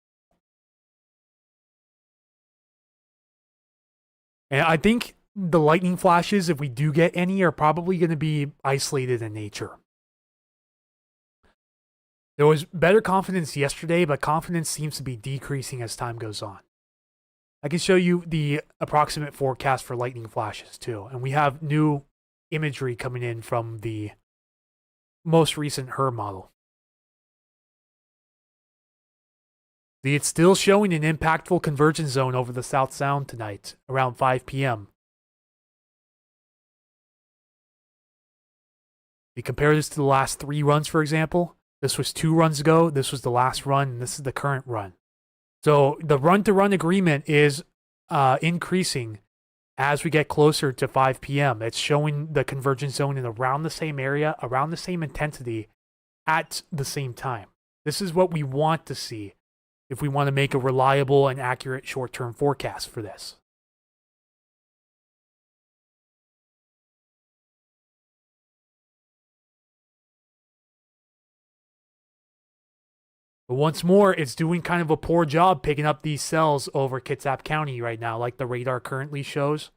A: And I think the lightning flashes, if we do get any, are probably going to be isolated in nature. There was better confidence yesterday, but confidence seems to be decreasing as time goes on. I can show you the approximate forecast for lightning flashes too. And we have new imagery coming in from the most recent HER model. It's still showing an impactful convergence zone over the South Sound tonight, around 5 p.m. You compare this to the last 3 runs, for example. This was 2 runs ago. This was the last run, and this is the current run. So the run-to-run agreement is increasing as we get closer to 5 p.m. It's showing the convergence zone in around the same area, around the same intensity, at the same time. This is what we want to see if we want to make a reliable and accurate short-term forecast for this. But once more, it's doing kind of a poor job picking up these cells over Kitsap County right now, like the radar currently shows.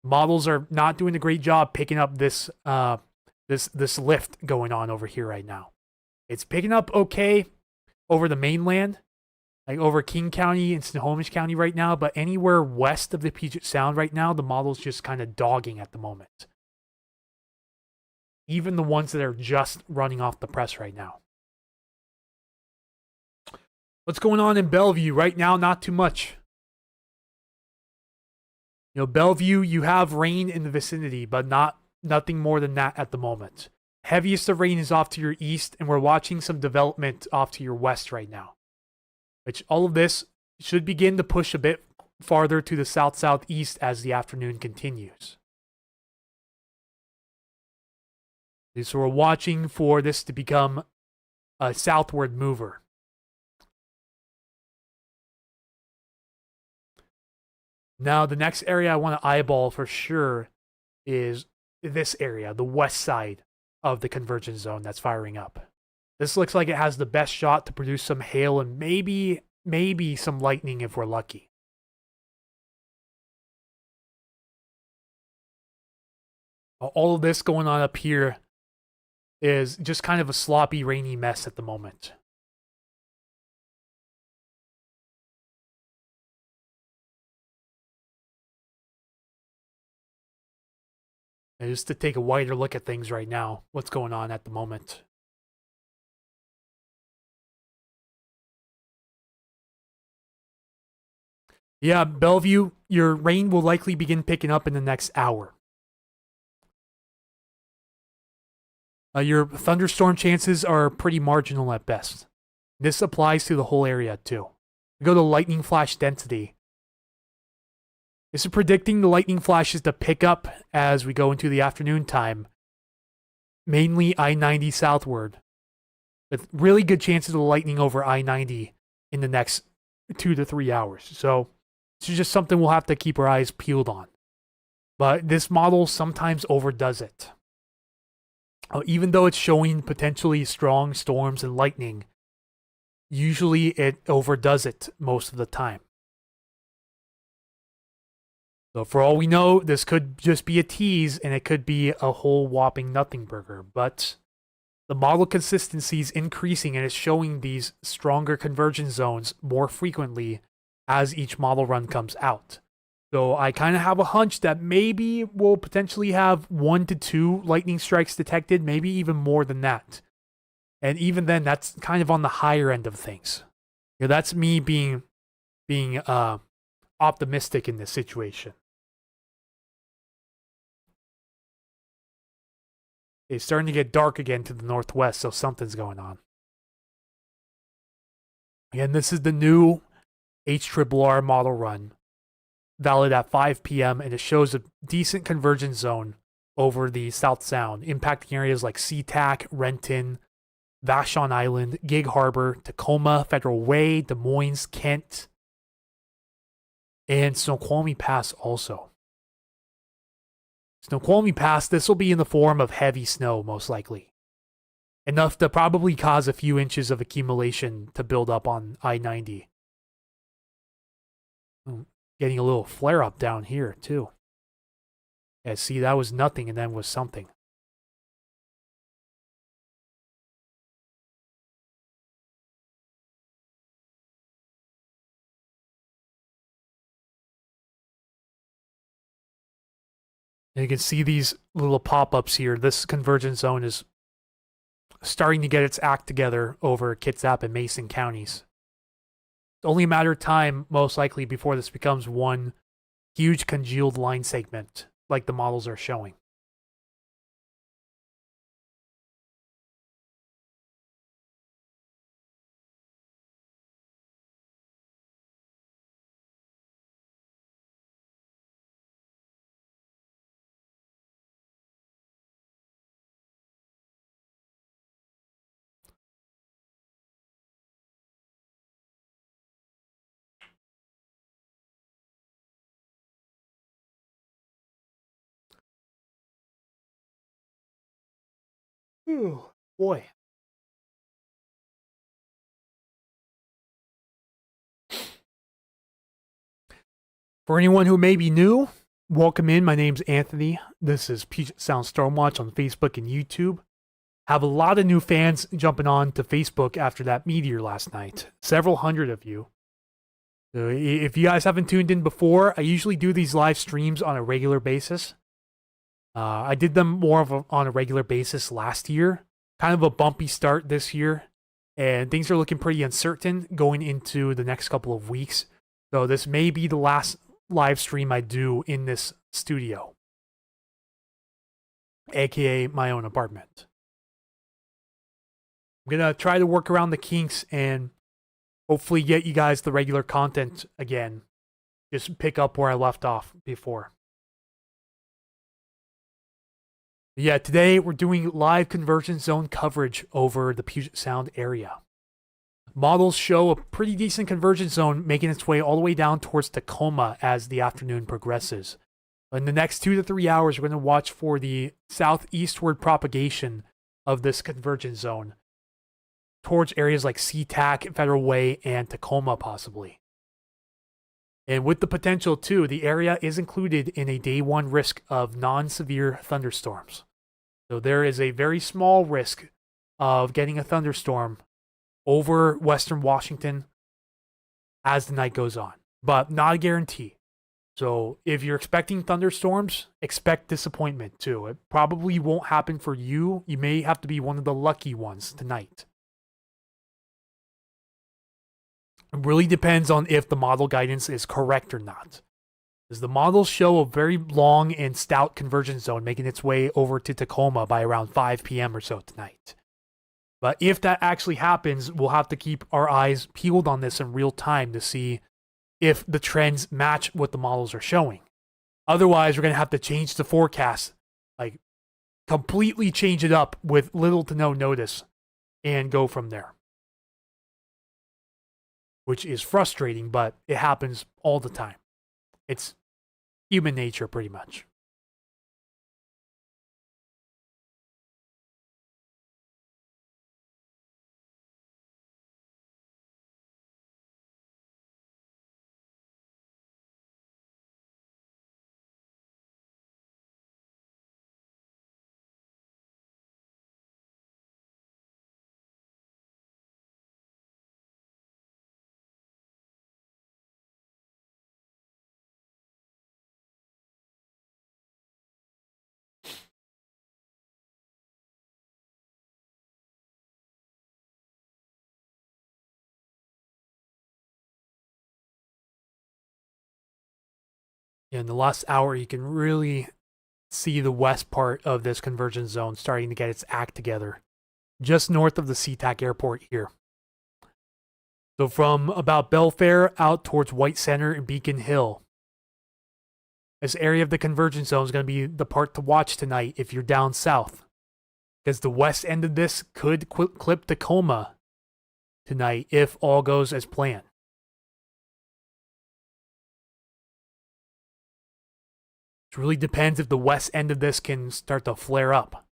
A: Models are not doing a great job picking up this this lift going on over here right now. It's picking up okay over the mainland, like over King County and Snohomish County right now, but anywhere west of the Puget Sound right now, the model's just kind of dogging at the moment. Even the ones that are just running off the press right now. What's going on in Bellevue right now? Not too much. Bellevue, you have rain in the vicinity, but nothing more than that at the moment. Heaviest of rain is off to your east, and we're watching some development off to your west right now. Which all of this should begin to push a bit farther to the south-southeast as the afternoon continues. So we're watching for this to become a southward mover. Now, the next area I want to eyeball for sure is this area, the west side of the convergence zone that's firing up. This looks like it has the best shot to produce some hail and maybe some lightning if we're lucky. All of this going on up here is just kind of a sloppy, rainy mess at the moment. And just to take a wider look at things right now, what's going on at the moment. Yeah, Bellevue, your rain will likely begin picking up in the next hour. Your thunderstorm chances are pretty marginal at best. This applies to the whole area too. We go to lightning flash density. This is predicting the lightning flashes to pick up as we go into the afternoon time, mainly I-90 southward, with really good chances of lightning over I-90 in the next 2 to 3 hours. So this is just something we'll have to keep our eyes peeled on. But this model sometimes overdoes it. Even though it's showing potentially strong storms and lightning, usually it overdoes it most of the time. So for all we know, this could just be a tease and it could be a whole whopping nothing burger. But the model consistency is increasing and it's showing these stronger convergence zones more frequently as each model run comes out. So I kind of have a hunch that maybe we'll potentially have 1 to 2 lightning strikes detected, maybe even more than that. And even then, that's kind of on the higher end of things. You know, that's me being optimistic in this situation. It's starting to get dark again to the northwest, so something's going on. Again, this is the new HRRR model run, valid at 5 p.m., and it shows a decent convergence zone over the South Sound, impacting areas like SeaTac, Renton, Vashon Island, Gig Harbor, Tacoma, Federal Way, Des Moines, Kent, and Snoqualmie Pass also. Snoqualmie Pass, this will be in the form of heavy snow, most likely. Enough to probably cause a few inches of accumulation to build up on I-90. Getting a little flare-up down here, too. Yeah, see, that was nothing and then was something. And you can see these little pop-ups here. This convergence zone is starting to get its act together over Kitsap and Mason counties. It's only a matter of time, most likely, before this becomes one huge congealed line segment, like the models are showing. Ooh, boy. For anyone who may be new, welcome in. My name's Anthony. This is Puget Sound Stormwatch on Facebook and YouTube. Have a lot of new fans jumping on to Facebook after that Meteor last night. Several hundred of you. So if you guys haven't tuned in before, I usually do these live streams on a regular basis. I did them more on a regular basis last year. Kind of a bumpy start this year. And things are looking pretty uncertain going into the next couple of weeks. So this may be the last live stream I do in this studio, aka my own apartment. I'm gonna try to work around the kinks and hopefully get you guys the regular content again. Just pick up where I left off before. Yeah, today we're doing live convergence zone coverage over the Puget Sound area. Models show a pretty decent convergence zone making its way all the way down towards Tacoma as the afternoon progresses. In the next 2 to 3 hours, we're going to watch for the southeastward propagation of this convergence zone towards areas like SeaTac, Federal Way, and Tacoma, possibly. And with the potential, too, the area is included in a day 1 risk of non-severe thunderstorms. So there is a very small risk of getting a thunderstorm over western Washington as the night goes on, but not a guarantee. So if you're expecting thunderstorms, expect disappointment too. It probably won't happen for you. You may have to be one of the lucky ones tonight. It really depends on if the model guidance is correct or not. As the models show a very long and stout convergence zone making its way over to Tacoma by around 5 p.m. or so tonight. But if that actually happens, we'll have to keep our eyes peeled on this in real time to see if the trends match what the models are showing. Otherwise, we're going to have to change the forecast, like completely change it up with little to no notice and go from there. Which is frustrating, but it happens all the time. It's human nature, pretty much. In the last hour, you can really see the west part of this convergence zone starting to get its act together, just north of the SeaTac airport here. So from about Belfair out towards White Center and Beacon Hill, this area of the convergence zone is going to be the part to watch tonight if you're down south, because the west end of this could clip Tacoma tonight if all goes as planned. It really depends if the west end of this can start to flare up.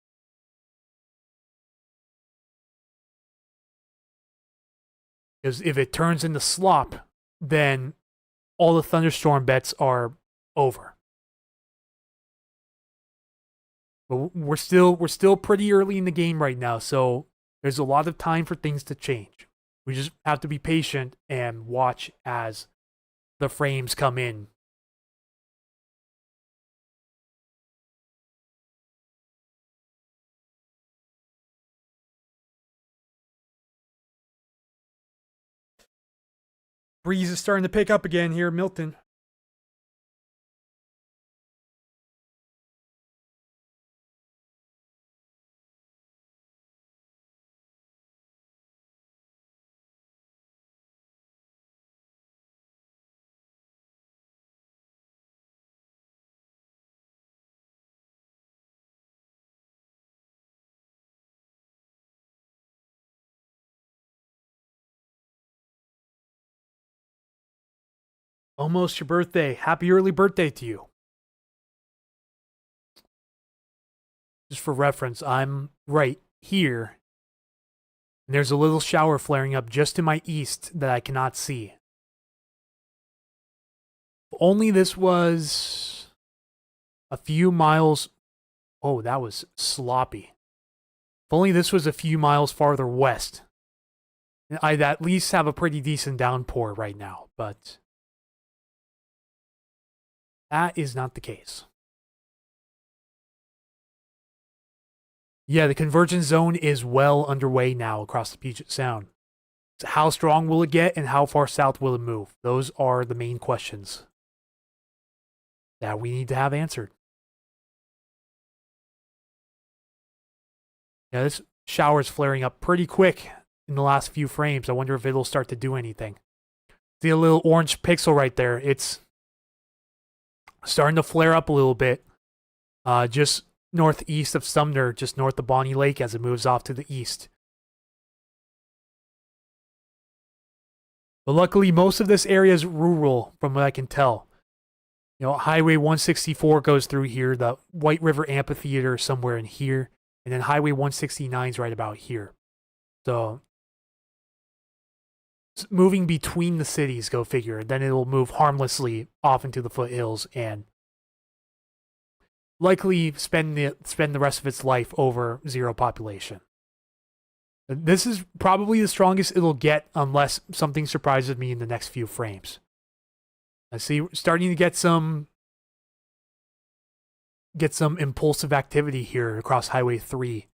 A: Because if it turns into slop, then all the thunderstorm bets are over. But we're still pretty early in the game right now, so there's a lot of time for things to change. We just have to be patient and watch as the frames come in. Breeze is starting to pick up again here, Milton. Almost your birthday. Happy early birthday to you. Just for reference, I'm right here. And there's a little shower flaring up just to my east that I cannot see. If only this was a few miles. Oh, that was sloppy. If only this was a few miles farther west, I'd at least have a pretty decent downpour right now, but that is not the case. Yeah, the convergence zone is well underway now across the Puget Sound. So how strong will it get and how far south will it move? Those are the main questions that we need to have answered. Yeah, this shower is flaring up pretty quick in the last few frames. I wonder if it'll start to do anything. See a little orange pixel right there. It's starting to flare up a little bit. Just northeast of Sumner, just north of Bonnie Lake as it moves off to the east. But luckily, most of this area is rural, from what I can tell. Highway 164 goes through here, the White River Amphitheater somewhere in here, and then Highway 169 is right about here. So moving between the cities, go figure. Then it will move harmlessly off into the foothills and likely spend the rest of its life over zero population. This is probably the strongest it'll get unless something surprises me in the next few frames. I see we're starting to get some impulsive activity here across Highway 3,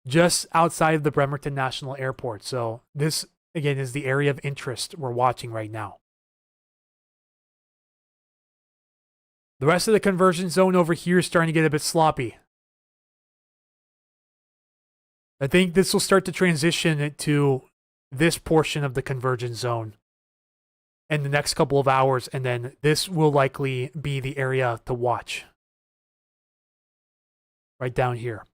A: just outside of the Bremerton National Airport. So this, again, is the area of interest we're watching right now. The rest of the convergence zone over here is starting to get a bit sloppy. I think this will start to transition to this portion of the convergence zone in the next couple of hours, and then this will likely be the area to watch. Right down here.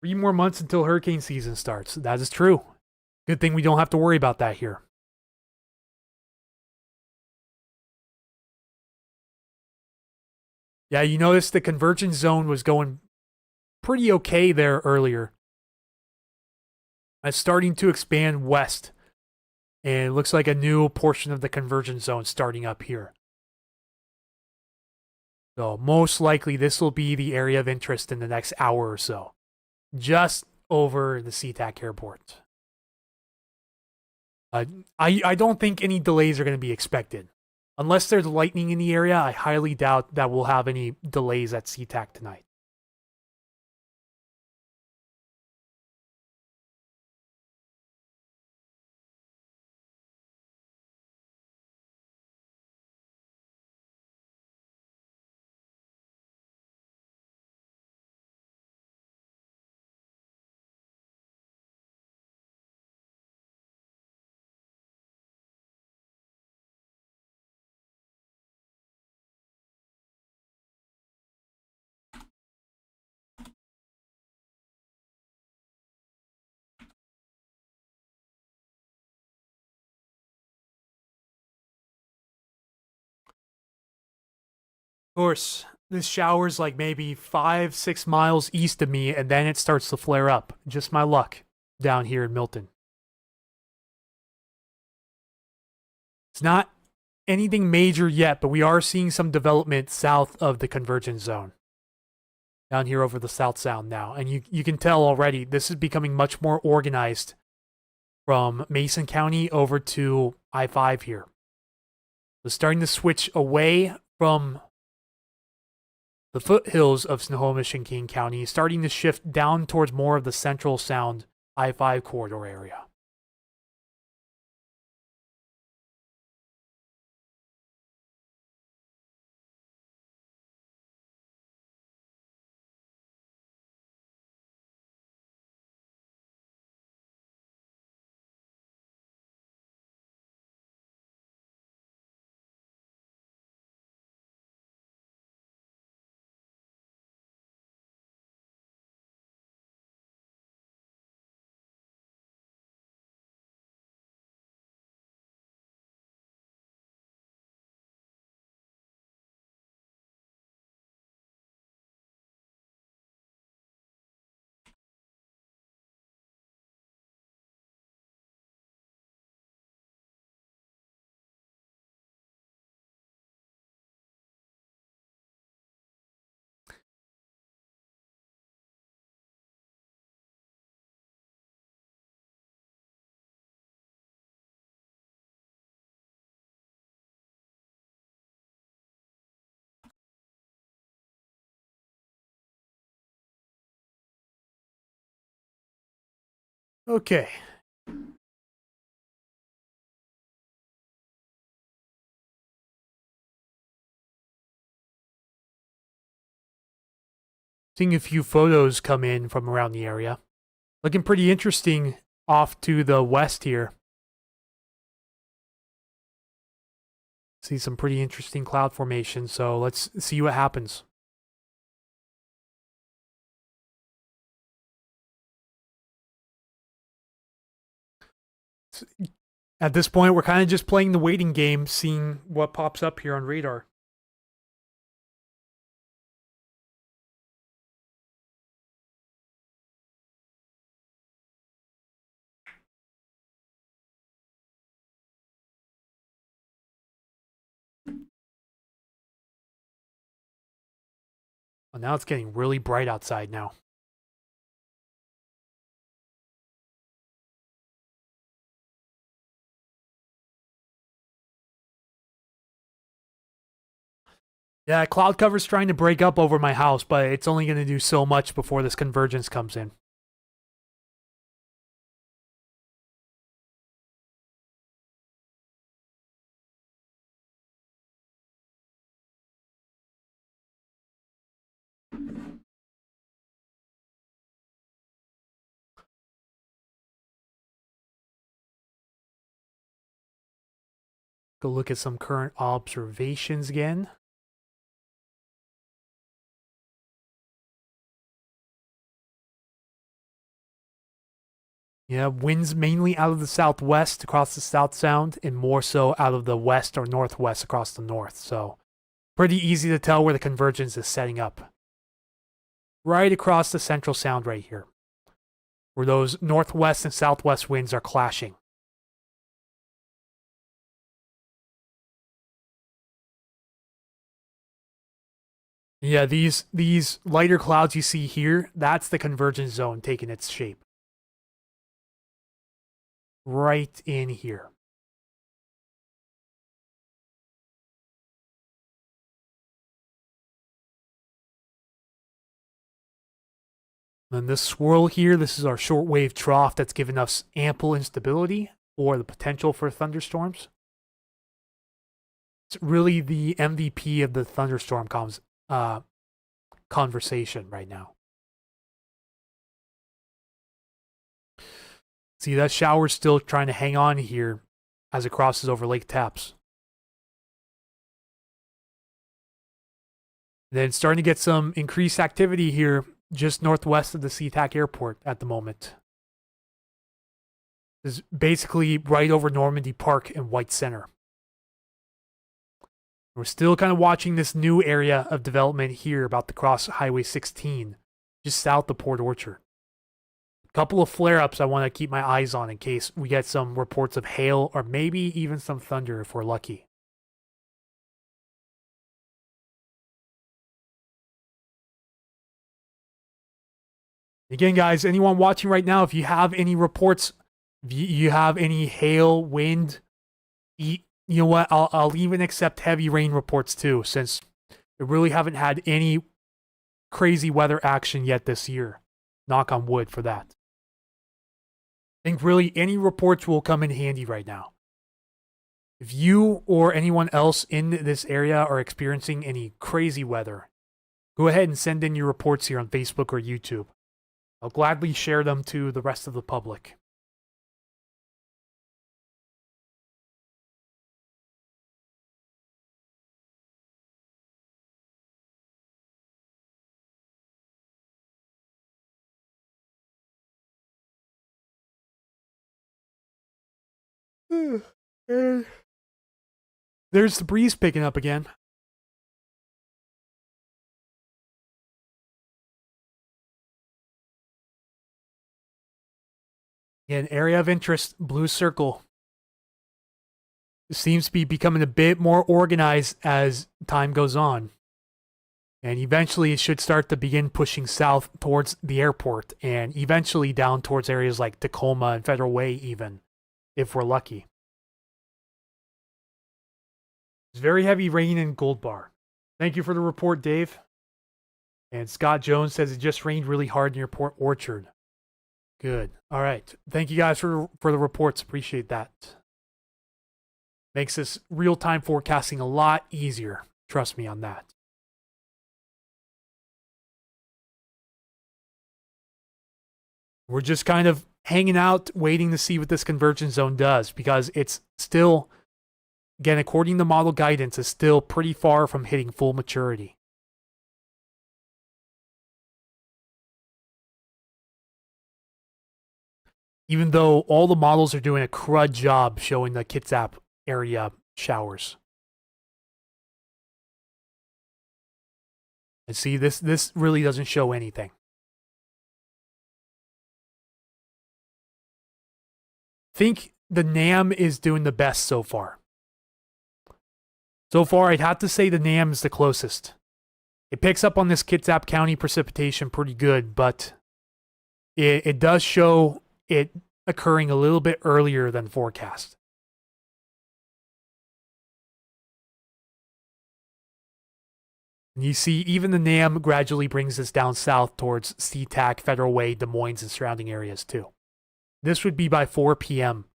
A: Three more months until hurricane season starts. That is true. Good thing we don't have to worry about that here. Yeah, you notice the convergence zone was going pretty okay there earlier. It's starting to expand west. And it looks like a new portion of the convergence zone starting up here. So most likely this will be the area of interest in the next hour or so. Just over the SeaTac airport. I don't think any delays are going to be expected. Unless there's lightning in the area, I highly doubt that we'll have any delays at SeaTac tonight. Of course, this shower's like maybe 5-6 miles east of me, and then it starts to flare up. Just my luck down here in Milton. It's not anything major yet, but we are seeing some development south of the convergence zone. Down here over the South Sound now. And you can tell already, this is becoming much more organized from Mason County over to I-5 here. So starting to switch away from the foothills of Snohomish and King County, starting to shift down towards more of the Central Sound I-5 corridor area. Okay. Seeing a few photos come in from around the area. Looking pretty interesting off to the west here. See some pretty interesting cloud formation, so let's see what happens. At this point, we're kind of just playing the waiting game, seeing what pops up here on radar. Well, now it's getting really bright outside now. Yeah, cloud cover's trying to break up over my house, but it's only going to do so much before this convergence comes in. Go look at some current observations again. Yeah, winds mainly out of the southwest across the South Sound and more so out of the west or northwest across the north. So pretty easy to tell where the convergence is setting up. Right across the Central Sound right here, where those northwest and southwest winds are clashing. Yeah, these lighter clouds you see here, that's the convergence zone taking its shape. Right in here. Then this swirl here, this is our shortwave trough that's given us ample instability or the potential for thunderstorms. It's really the MVP of the thunderstorm conversation right now. See, that shower's still trying to hang on here as it crosses over Lake Tapps. Then starting to get some increased activity here just northwest of the SeaTac airport at the moment. This is basically right over Normandy Park and White Center. We're still kind of watching this new area of development here about to cross Highway 16, just south of Port Orchard. A couple of flare-ups I want to keep my eyes on in case we get some reports of hail or maybe even some thunder if we're lucky. Again, guys, anyone watching right now, if you have any reports, if you have any hail, wind, you know what, I'll even accept heavy rain reports too, since we really haven't had any crazy weather action yet this year. Knock on wood for that. I think really any reports will come in handy right now. If you or anyone else in this area are experiencing any crazy weather, go ahead and send in your reports here on Facebook or YouTube. I'll gladly share them to the rest of the public. There's the breeze picking up again. An area of interest, blue circle. It seems to be becoming a bit more organized as time goes on. And eventually it should start to begin pushing south towards the airport and eventually down towards areas like Tacoma and Federal Way even, if we're lucky. It's very heavy rain in Gold Bar. Thank you for the report, Dave. And Scott Jones says it just rained really hard near Port Orchard. Good. All right. Thank you guys for the reports. Appreciate that. Makes this real-time forecasting a lot easier. Trust me on that. We're just kind of hanging out, waiting to see what this convergence zone does, because it's still, again, according to model guidance, is still pretty far from hitting full maturity. even though all the models are doing a crud job showing the Kitsap area showers. And see, this really doesn't show anything. I think the NAM is doing the best so far. So far, I'd have to say the NAM is the closest. It picks up on this Kitsap County precipitation pretty good, but it does show it occurring a little bit earlier than forecast. And you see, even the NAM gradually brings us down south towards SeaTac, Federal Way, Des Moines, and surrounding areas too. This would be by 4 p.m.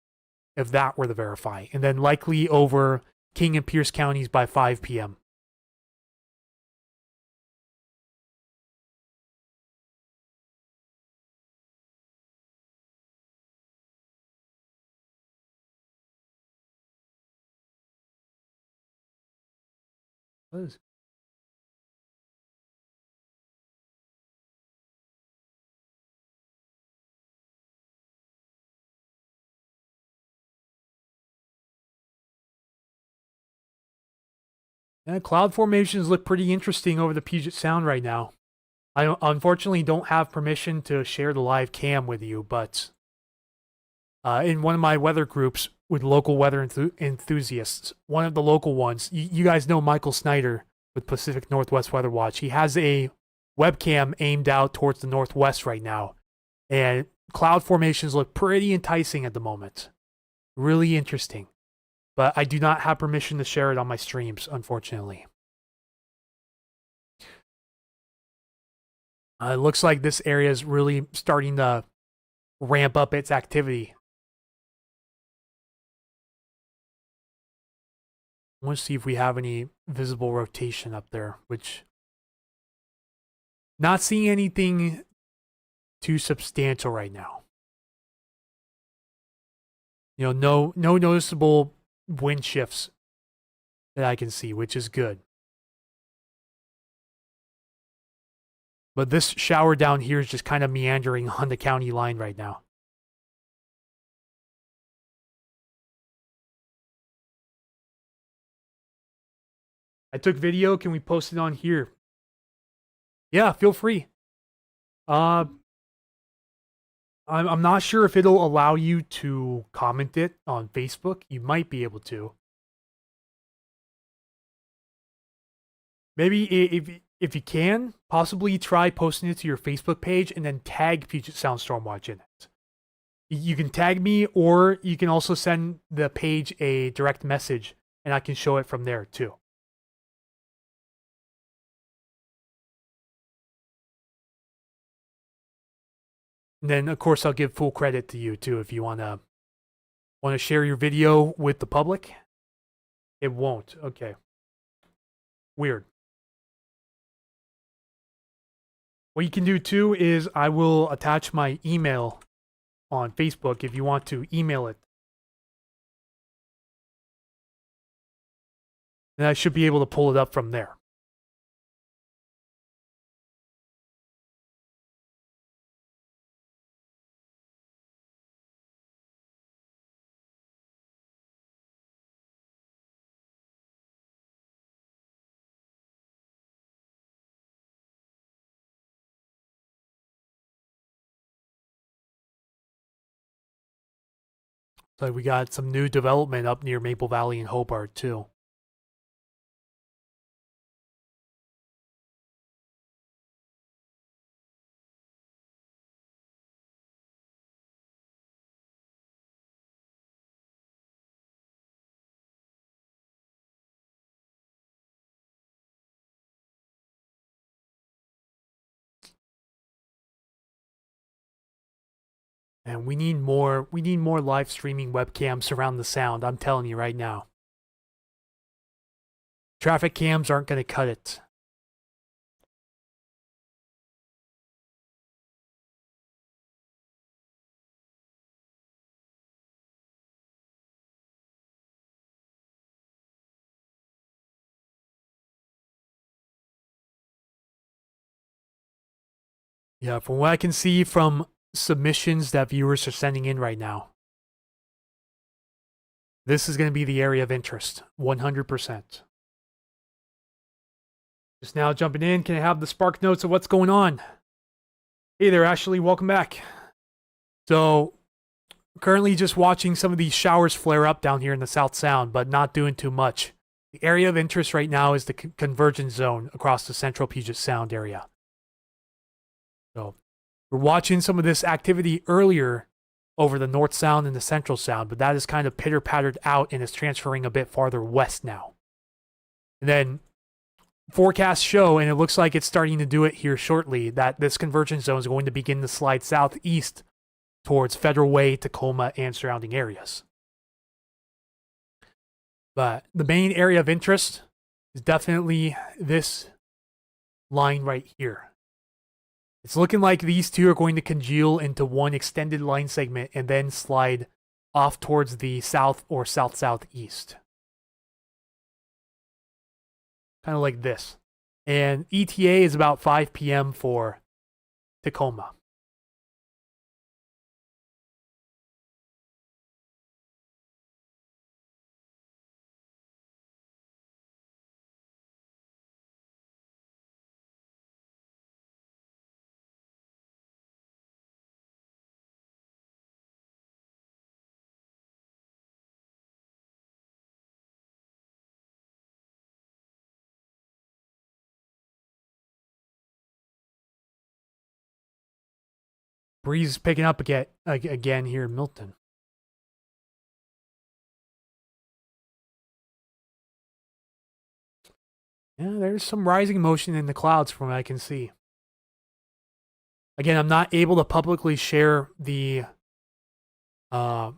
A: if that were the verify, and then likely over King and Pierce counties by 5 p.m. What is cloud formations look pretty interesting over the Puget Sound right now. I unfortunately don't have permission to share the live cam with you, but in one of my weather groups with local weather enthusiasts, one of the local ones, you guys know Michael Snyder with Pacific Northwest Weather Watch. He has a webcam aimed out towards the northwest right now, and cloud formations look pretty enticing at the moment. Really interesting. But I do not have permission to share it on my streams, unfortunately. It looks like this area is really starting to ramp up its activity. I want to see if we have any visible rotation up there, which... Not seeing anything too substantial right now. You know, no noticeable wind shifts that I can see, which is good. But this shower down here is just kind of meandering on the county line right now. I took video. Can we post it on here? Yeah, feel free. I'm not sure if it'll allow you to comment it on Facebook. You might be able to. Maybe if you can, possibly try posting it to your Facebook page and then tag Puget Sound Stormwatch in it. You can tag me, or you can also send the page a direct message, and I can show it from there too. And then, of course, I'll give full credit to you too if you want to share your video with the public. It won't. Okay. Weird. What you can do too is I will attach my email on Facebook if you want to email it. And I should be able to pull it up from there. So we got some new development up near Maple Valley and Hobart too. And we need more live streaming webcams around the sound, I'm telling you right now. Traffic cams aren't going to cut it. Yeah, from what I can see from submissions that viewers are sending in right now. This is going to be the area of interest, 100%. Just now jumping in, can I have the spark notes of what's going on? Hey there, Ashley, welcome back. So, currently just watching some of these showers flare up down here in the South Sound, but not doing too much. The area of interest right now is the convergence zone across the central Puget Sound area. So, we're watching some of this activity earlier over the North Sound and the Central Sound, but that is kind of pitter-pattered out and is transferring a bit farther west now. And then forecasts show, and it looks like it's starting to do it here shortly, that this convergence zone is going to begin to slide southeast towards Federal Way, Tacoma, and surrounding areas. But the main area of interest is definitely this line right here. It's looking like these two are going to congeal into one extended line segment and then slide off towards the south or south-southeast. Kind of like this. And ETA is about 5 p.m. for Tacoma. Breeze is picking up again here in Milton. Yeah, there's some rising motion in the clouds from what I can see. Again, I'm not able to publicly share the live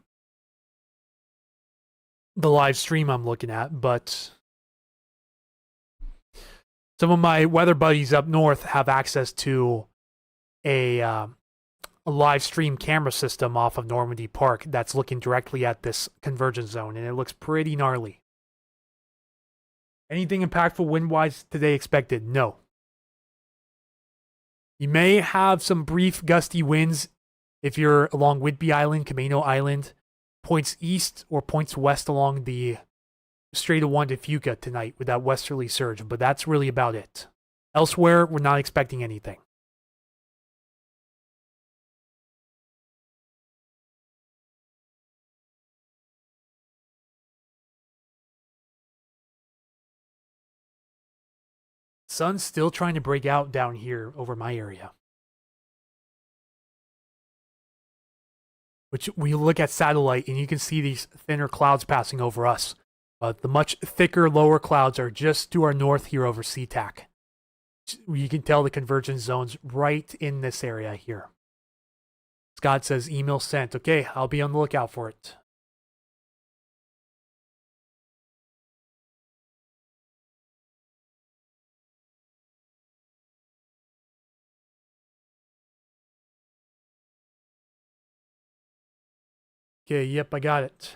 A: stream I'm looking at, but some of my weather buddies up north have access to a live stream camera system off of Normandy Park that's looking directly at this convergence zone, and it looks pretty gnarly. Anything impactful wind-wise today expected? No. You may have some brief gusty winds if you're along Whidbey Island, Camino Island, points east or points west along the Strait of Juan de Fuca tonight with that westerly surge, but that's really about it. Elsewhere, we're not expecting anything. Sun's still trying to break out down here over my area. Which we look at satellite and you can see these thinner clouds passing over us. But the much thicker lower clouds are just to our north here over SeaTac. You can tell the convergence zone's right in this area here. Scott says email sent. Okay, I'll be on the lookout for it. Okay, yep, I got it.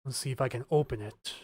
A: Let's see if I can open it.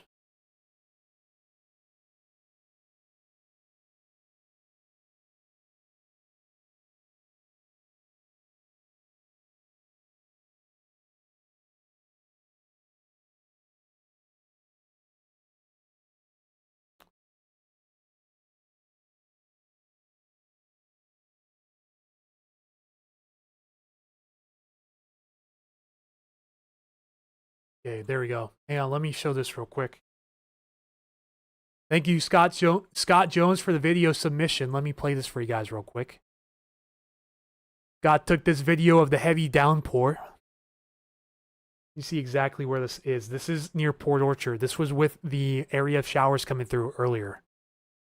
A: Okay, there we go. Hang on, let me show this real quick. Thank you, Scott Jones, for the video submission. Let me play this for you guys real quick. Scott took this video of the heavy downpour. You see exactly where this is. This is near Port Orchard. This was with the area of showers coming through earlier.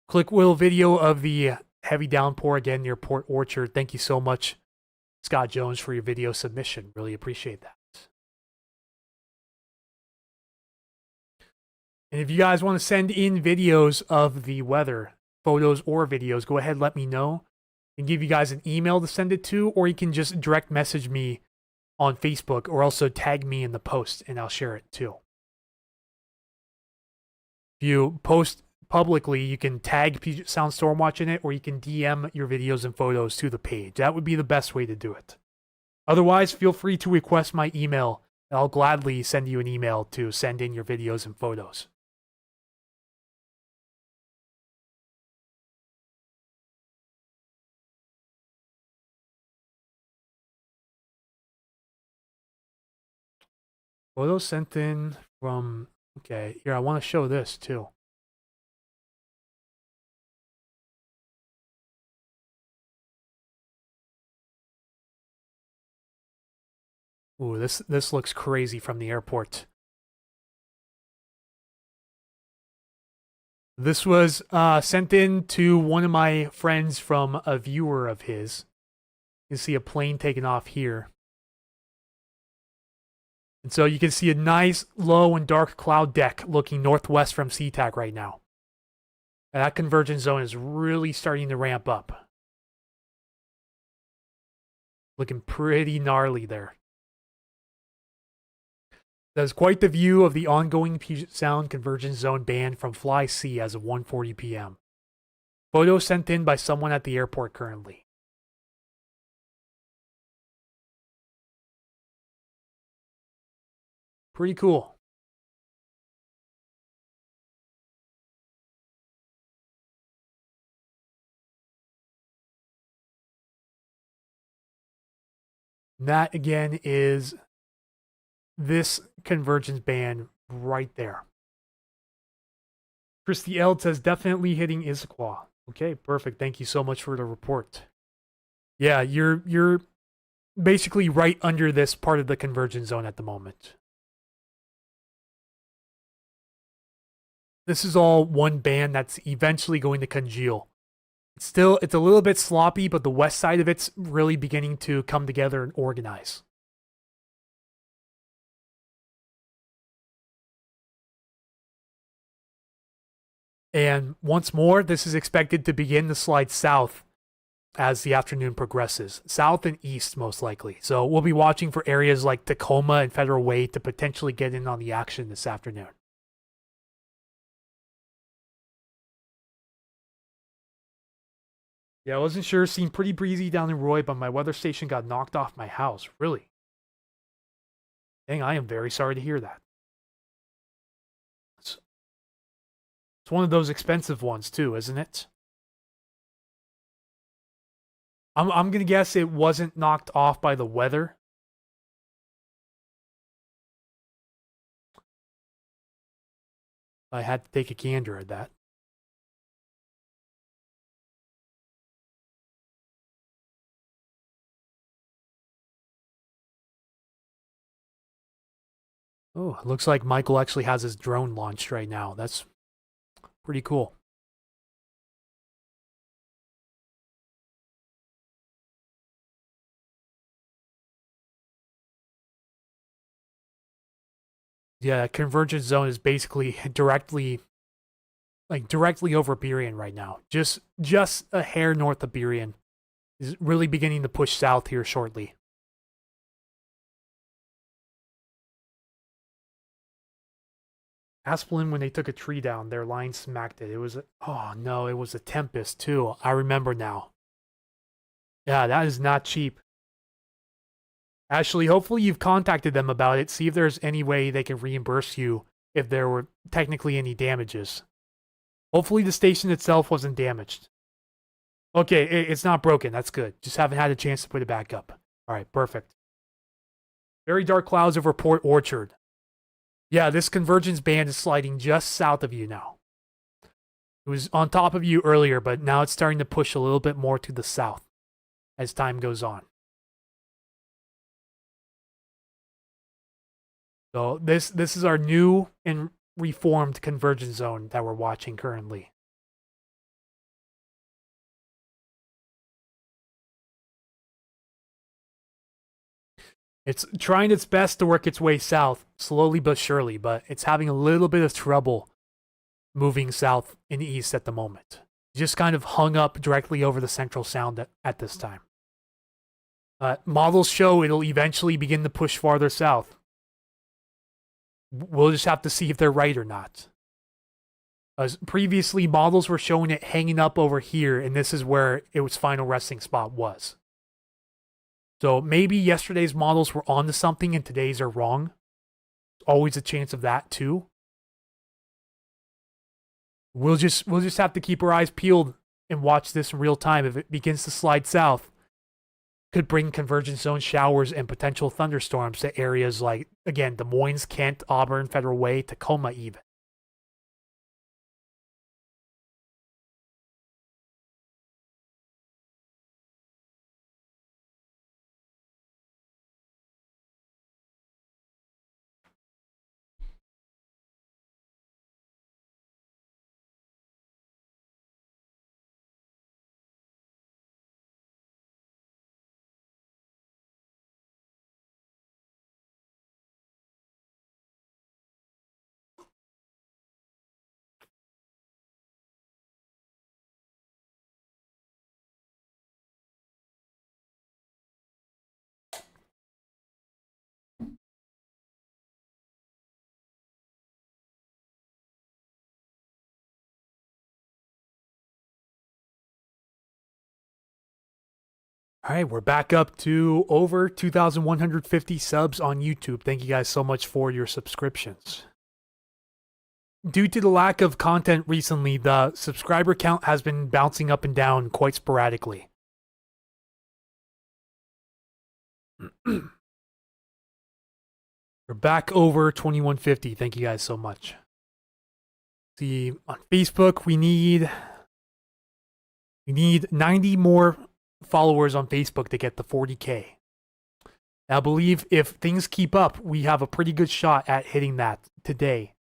A: Click wheel video of the heavy downpour again near Port Orchard. Thank you so much, Scott Jones, for your video submission. Really appreciate that. And if you guys want to send in videos of the weather, photos or videos, go ahead, let me know. And give you guys an email to send it to, or you can just direct message me on Facebook, or also tag me in the post and I'll share it too. If you post publicly, you can tag Puget Sound Stormwatch in it, or you can DM your videos and photos to the page. That would be the best way to do it. Otherwise, feel free to request my email, and I'll gladly send you an email to send in your videos and photos. Photos sent in from... Okay, here, I want to show this too. Ooh, this looks crazy from the airport. This was sent in to one of my friends from a viewer of his. You can see a plane taking off here. And so you can see a nice low and dark cloud deck looking northwest from SeaTac right now. And that convergence zone is really starting to ramp up. Looking pretty gnarly there. That's quite the view of the ongoing Puget Sound Convergence Zone band from Fly C as of 1:40 p.m. Photo sent in by someone at the airport currently. Pretty cool. And that again is this convergence band right there. Christy Eld says definitely hitting Issaquah. Okay, perfect. Thank you so much for the report. Yeah, you're basically right under this part of the convergence zone at the moment. This is all one band that's eventually going to congeal. It's a little bit sloppy, but the west side of it's really beginning to come together and organize. And once more, this is expected to begin to slide south as the afternoon progresses. South and east, most likely. So we'll be watching for areas like Tacoma and Federal Way to potentially get in on the action this afternoon. Yeah, I wasn't sure. Seemed pretty breezy down in Roy, but my weather station got knocked off my house. Really? Dang, I am very sorry to hear that. It's one of those expensive ones too, isn't it? I'm gonna guess it wasn't knocked off by the weather. I had to take a gander at that. Oh, it looks like Michael actually has his drone launched right now. That's pretty cool. Yeah, convergence zone is basically directly over Burien right now. Just a hair north of Burien. Is really beginning to push south here shortly. Asplin, when they took a tree down, their line smacked it. It was oh no, it was a tempest too. I remember now. Yeah, that is not cheap. Ashley, hopefully you've contacted them about it. See if there's any way they can reimburse you if there were technically any damages. Hopefully the station itself wasn't damaged. Okay, it's not broken. That's good. Just haven't had a chance to put it back up. All right, perfect. Very dark clouds over Port Orchard. Yeah, this convergence band is sliding just south of you now. It was on top of you earlier, but now it's starting to push a little bit more to the south as time goes on. So this is our new and reformed convergence zone that we're watching currently. It's trying its best to work its way south, slowly but surely, but it's having a little bit of trouble moving south and east at the moment. Just kind of hung up directly over the Central Sound at this time. Models show it'll eventually begin to push farther south. We'll just have to see if they're right or not. As previously, models were showing it hanging up over here, and this is where its final resting spot was. So maybe yesterday's models were onto something and today's are wrong. Always a chance of that too. We'll just have to keep our eyes peeled and watch this in real time. If it begins to slide south, could bring convergence zone showers and potential thunderstorms to areas like, again, Des Moines, Kent, Auburn, Federal Way, Tacoma even. All right, we're back up to over 2,150 subs on YouTube. Thank you guys so much for your subscriptions. Due to the lack of content recently, the subscriber count has been bouncing up and down quite sporadically. We're back over 2,150. Thank you guys so much. See, on Facebook, we need 90 more followers on Facebook to get the 40K. I believe if things keep up, we have a pretty good shot at hitting that today.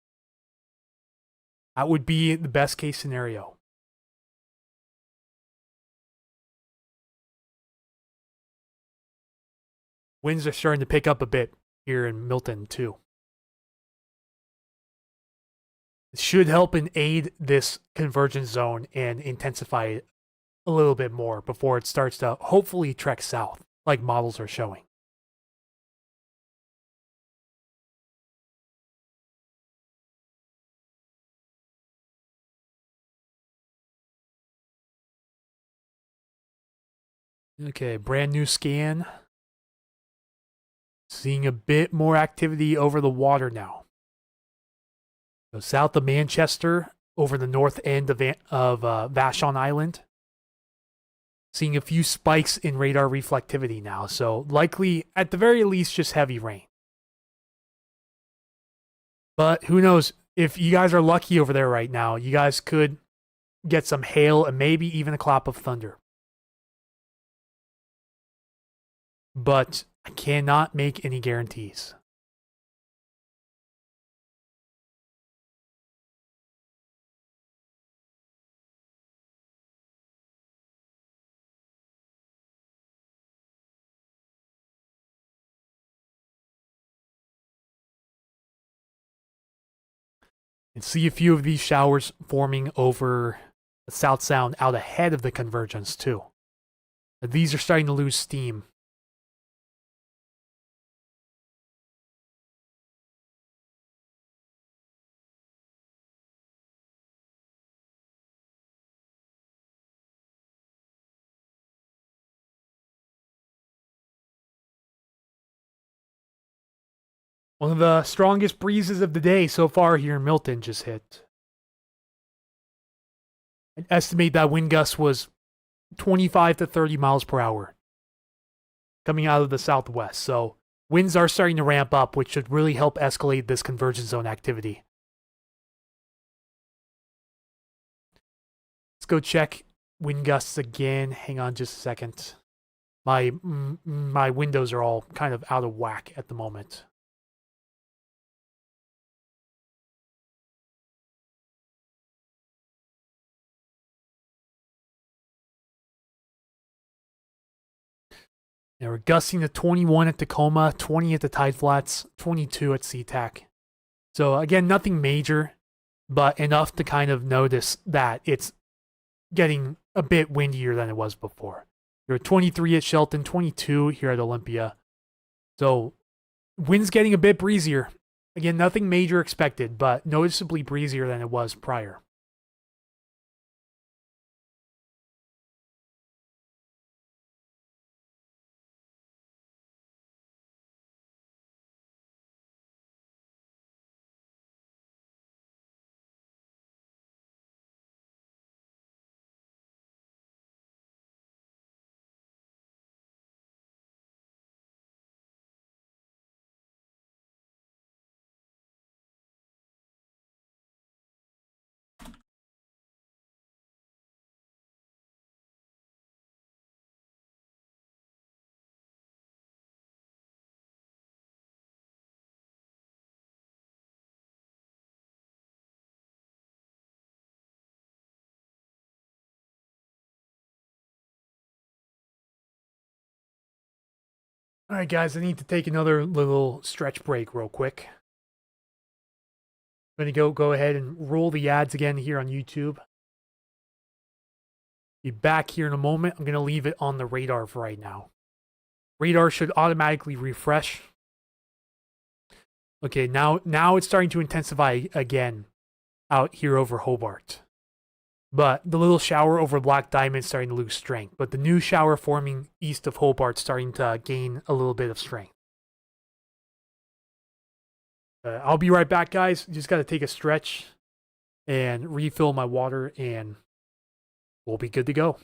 A: That would be the best case scenario. Winds are starting to pick up a bit here in Milton too. It should help and aid this convergence zone and intensify it a little bit more before it starts to hopefully trek south, like models are showing. Okay, brand new scan. Seeing a bit more activity over the water now. So south of Manchester, over the north end of Vashon Island. Seeing a few spikes in radar reflectivity now, so likely, at the very least, just heavy rain. But who knows, if you guys are lucky over there right now, you guys could get some hail and maybe even a clap of thunder. But I cannot make any guarantees. And see a few of these showers forming over the South Sound out ahead of the convergence too. These are starting to lose steam. One of the strongest breezes of the day so far here in Milton just hit. I'd estimate that wind gust was 25 to 30 miles per hour coming out of the southwest. So winds are starting to ramp up, which should really help escalate this convergence zone activity. Let's go check wind gusts again. Hang on just a second. My windows are all kind of out of whack at the moment. Now we're gusting to 21 at Tacoma, 20 at the Tide Flats, 22 at SeaTac. So again, nothing major, but enough to kind of notice that it's getting a bit windier than it was before. You're 23 at Shelton, 22 here at Olympia. So wind's getting a bit breezier. Again, nothing major expected, but noticeably breezier than it was prior. All right, guys, I need to take another little stretch break real quick. I'm going to go ahead and roll the ads again here on YouTube. Be back here in a moment. I'm going to leave it on the radar for right now. Radar should automatically refresh. Okay, now it's starting to intensify again out here over Hobart. But the little shower over Black Diamond is starting to lose strength. But the new shower forming east of Hobart starting to gain a little bit of strength. I'll be right back, guys. Just got to take a stretch and refill my water, and we'll be good to go.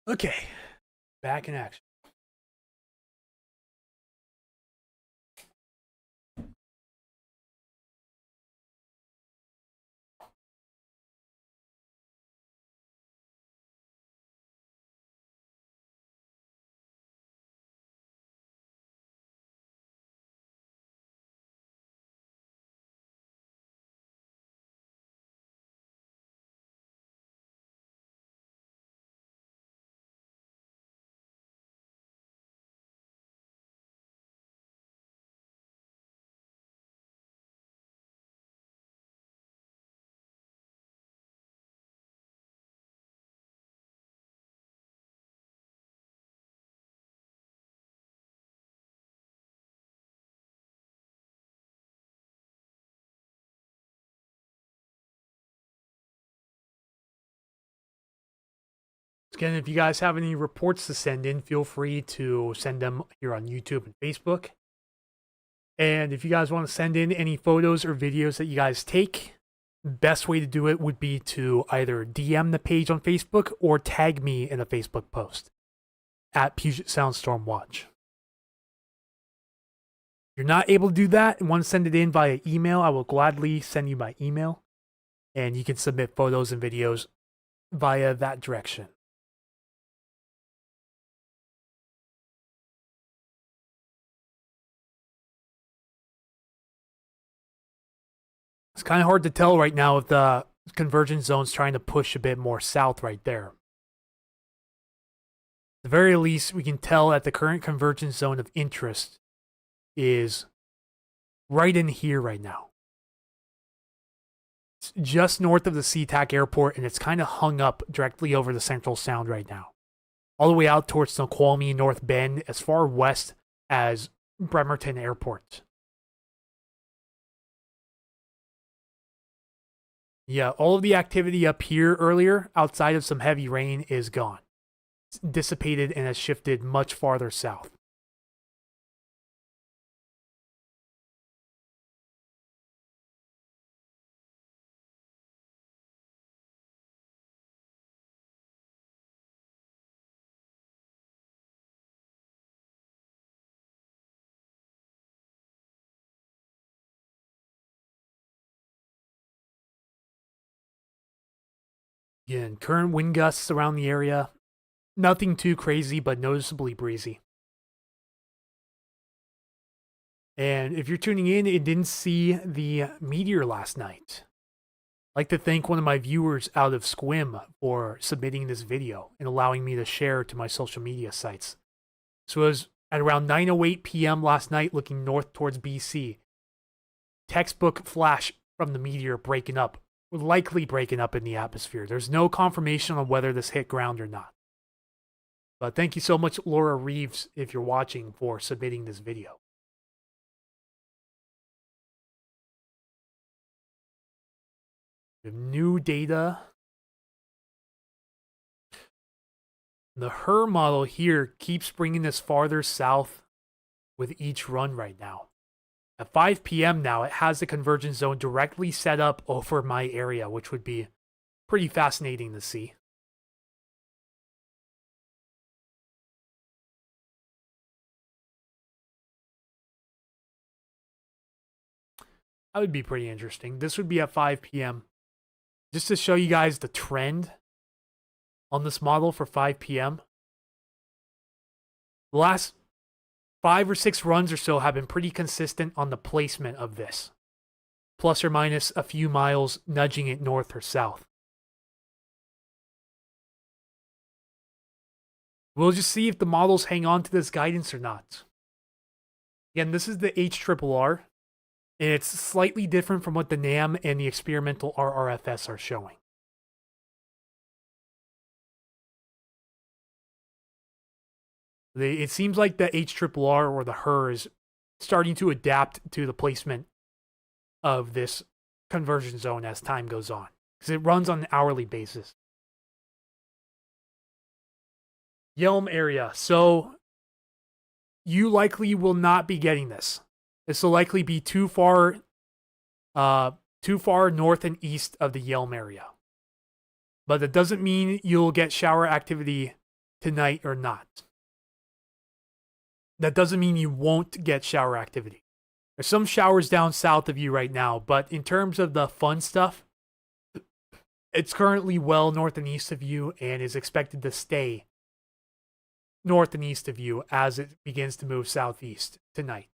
A: Okay, back in action. Again, if you guys have any reports to send in, feel free to send them here on YouTube and Facebook. And if you guys want to send in any photos or videos that you guys take, best way to do it would be to either DM the page on Facebook or tag me in a Facebook post at Puget Sound Storm Watch. If you're not able to do that and want to send it in via email, I will gladly send you my email, and you can submit photos and videos via that direction. It's kind of hard to tell right now if the convergence zone's trying to push a bit more south right there. At the very least, we can tell that the current convergence zone of interest is right in here right now. It's just north of the SeaTac airport, and it's kind of hung up directly over the Central Sound right now. All the way out towards Snoqualmie, North Bend, as far west as Bremerton Airport. Yeah, all of the activity up here earlier, outside of some heavy rain, is gone. It's dissipated and has shifted much farther south. Again, current wind gusts around the area. Nothing too crazy, but noticeably breezy. And if you're tuning in and didn't see the Meteor last night, I'd like to thank one of my viewers out of Squim for submitting this video and allowing me to share to my social media sites. This was at around 9:08 p.m. last night, looking north towards BC. Textbook flash from the meteor breaking up, likely breaking up in the atmosphere. There's no confirmation on whether this hit ground or not. But thank you so much, Laura Reeves, if you're watching, for submitting this video. We have new data. The HER model here keeps bringing us farther south with each run right now. At 5 p.m. now, it has the convergence zone directly set up over my area, which would be pretty fascinating to see. That would be pretty interesting. This would be at 5 p.m. Just to show you guys the trend on this model for 5 p.m. The last 5 or 6 runs or so have been pretty consistent on the placement of this. Plus or minus a few miles, nudging it north or south. We'll just see if the models hang on to this guidance or not. Again, this is the HRRR, and it's slightly different from what the NAM and the experimental RRFS are showing. It seems like the HRRR or the HER is starting to adapt to the placement of this conversion zone as time goes on, because it runs on an hourly basis. Yelm area. So you likely will not be getting this. This will likely be too far north and east of the Yelm area. But that doesn't mean you'll get shower activity tonight or not. That doesn't mean you won't get shower activity. There's some showers down south of you right now, but in terms of the fun stuff, it's currently well north and east of you and is expected to stay north and east of you as it begins to move southeast tonight.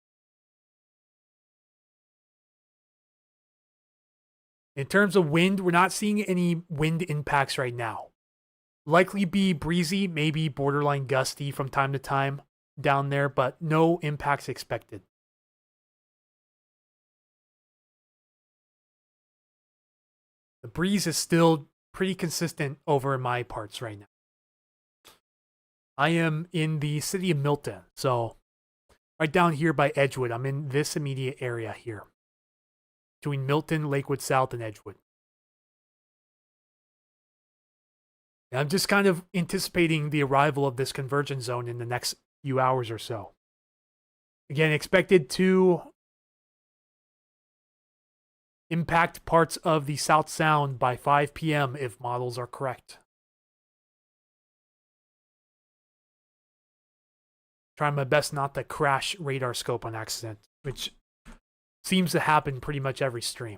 A: In terms of wind, we're not seeing any wind impacts right now. Likely be breezy, maybe borderline gusty from time to time down there, but no impacts expected. The breeze is still pretty consistent over my parts right now. I am in the city of Milton, so right down here by Edgewood. I'm in this immediate area here, between Milton, Lakewood South, and Edgewood. And I'm just kind of anticipating the arrival of this convergence zone in the next few hours or so. Again, expected to impact parts of the South Sound by 5 p.m. if models are correct. Trying my best not to crash radar scope on accident, which seems to happen pretty much every stream.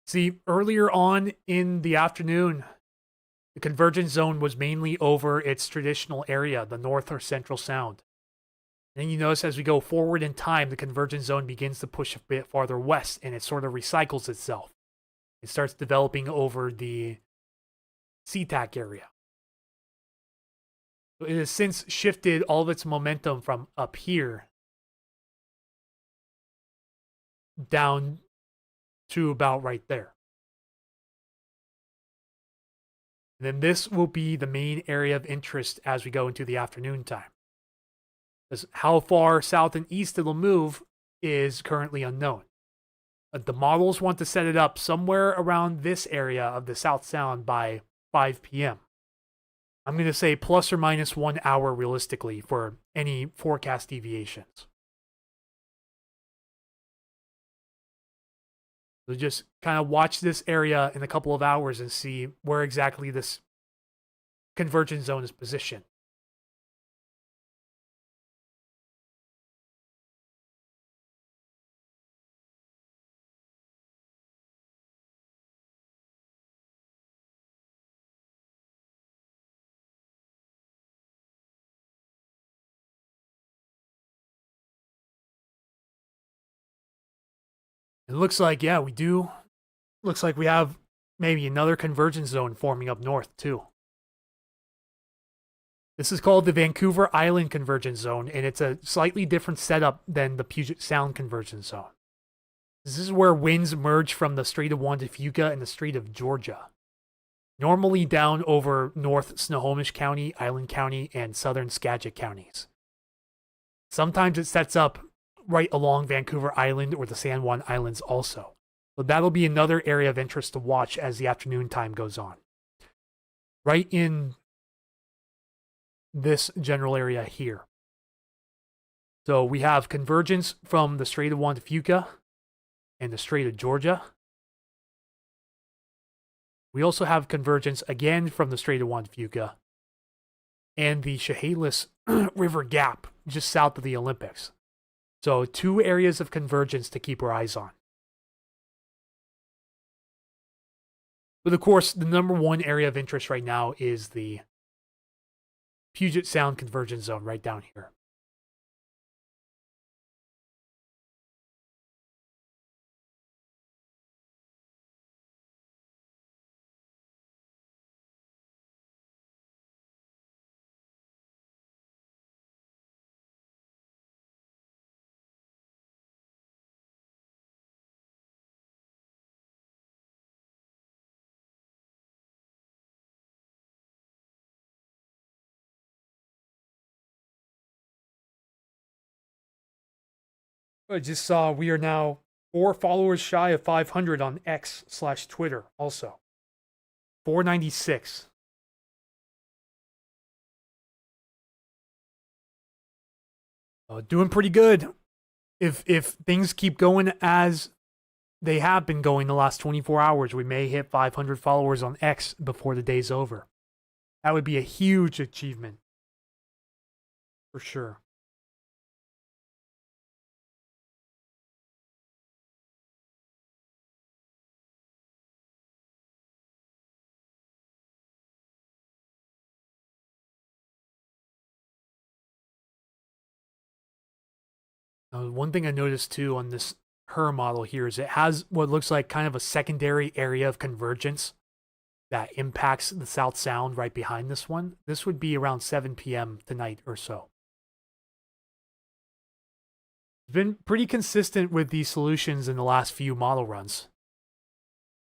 A: See, earlier on in the afternoon, the convergence zone was mainly over its traditional area, the North or Central Sound. And then you notice as we go forward in time, the convergence zone begins to push a bit farther west, and it sort of recycles itself. It starts developing over the SeaTac area. So it has since shifted all of its momentum from up here down to about right there. And then this will be the main area of interest as we go into the afternoon time. Because how far south and east it'll move is currently unknown. But the models want to set it up somewhere around this area of the South Sound by 5 p.m. I'm going to say plus or minus 1 hour realistically for any forecast deviations. So just kind of watch this area in a couple of hours and see where exactly this convergence zone is positioned. It looks like, yeah, we do. Looks like we have maybe another convergence zone forming up north, too. This is called the Vancouver Island Convergence Zone, and it's a slightly different setup than the Puget Sound Convergence Zone. This is where winds merge from the Strait of Juan de Fuca and the Strait of Georgia. Normally down over North Snohomish County, Island County, and Southern Skagit counties. Sometimes it sets up right along Vancouver Island or the San Juan Islands also. So that'll be another area of interest to watch as the afternoon time goes on. Right in this general area here. So we have convergence from the Strait of Juan de Fuca and the Strait of Georgia. We also have convergence again from the Strait of Juan de Fuca and the Chehalis River Gap just south of the Olympics. So 2 areas of convergence to keep our eyes on. But of course, the number one area of interest right now is the Puget Sound Convergence Zone right down here. I just saw we are now 4 followers shy of 500 on X/Twitter also. 496. Doing pretty good. If things keep going as they have been going the last 24 hours, we may hit 500 followers on X before the day's over. That would be a huge achievement. For sure. One thing I noticed too on this HER model here is it has what looks like kind of a secondary area of convergence that impacts the South Sound right behind this one. This would be around 7 p.m. tonight or so. It's been pretty consistent with these solutions in the last few model runs.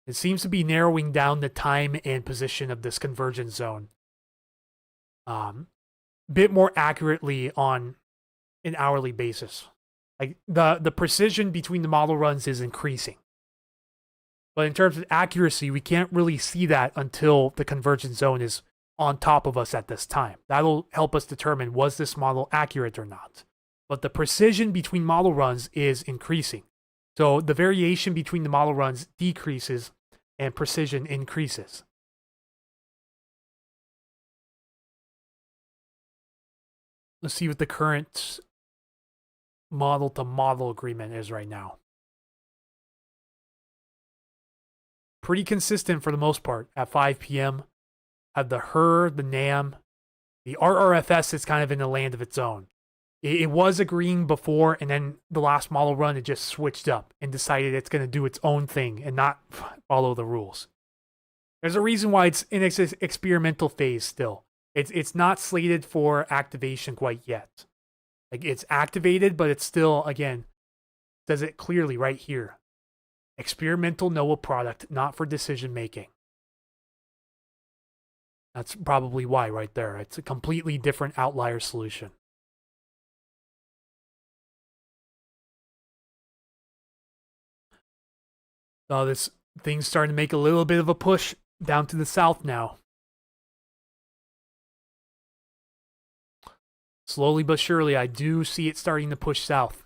A: It seems to be narrowing down the time and position of this convergence zone bit more accurately on an hourly basis. Like the precision between the model runs is increasing. But in terms of accuracy, we can't really see that until the convergence zone is on top of us at this time. That'll help us determine was this model accurate or not. But the precision between model runs is increasing. So the variation between the model runs decreases and precision increases. Let's see what the current model to model agreement is right now. Pretty consistent for the most part at 5 p.m. Have the HER, the NAM, the RRFS is kind of in a land of its own. It was agreeing before, and then the last model run, it just switched up and decided it's going to do its own thing and not follow the rules. There's a reason why it's in its experimental phase still. It's not slated for activation quite yet. Like, it's activated, but it's still, again, says it clearly right here. Experimental NOAA product, not for decision making. That's probably why right there. It's a completely different outlier solution. So this thing's starting to make a little bit of a push down to the south now. Slowly but surely, I do see it starting to push south.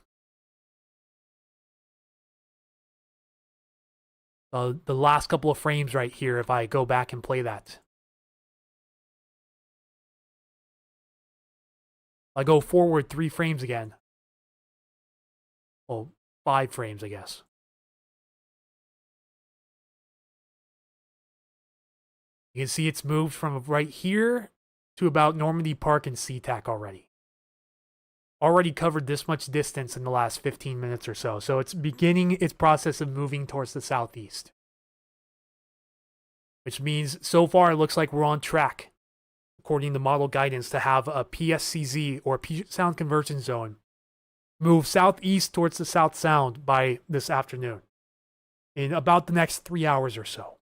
A: The last couple of frames right here, if I go back and play that. I go forward 3 frames again. Well, 5 frames, I guess. You can see it's moved from right here to about Normandy Park and SeaTac already. Already covered this much distance in the last 15 minutes or so. So it's beginning its process of moving towards the southeast. Which means so far it looks like we're on track, according to model guidance, to have a PSCZ or Puget Sound Convergence Zone move southeast towards the South Sound by this afternoon in about the next 3 hours or so.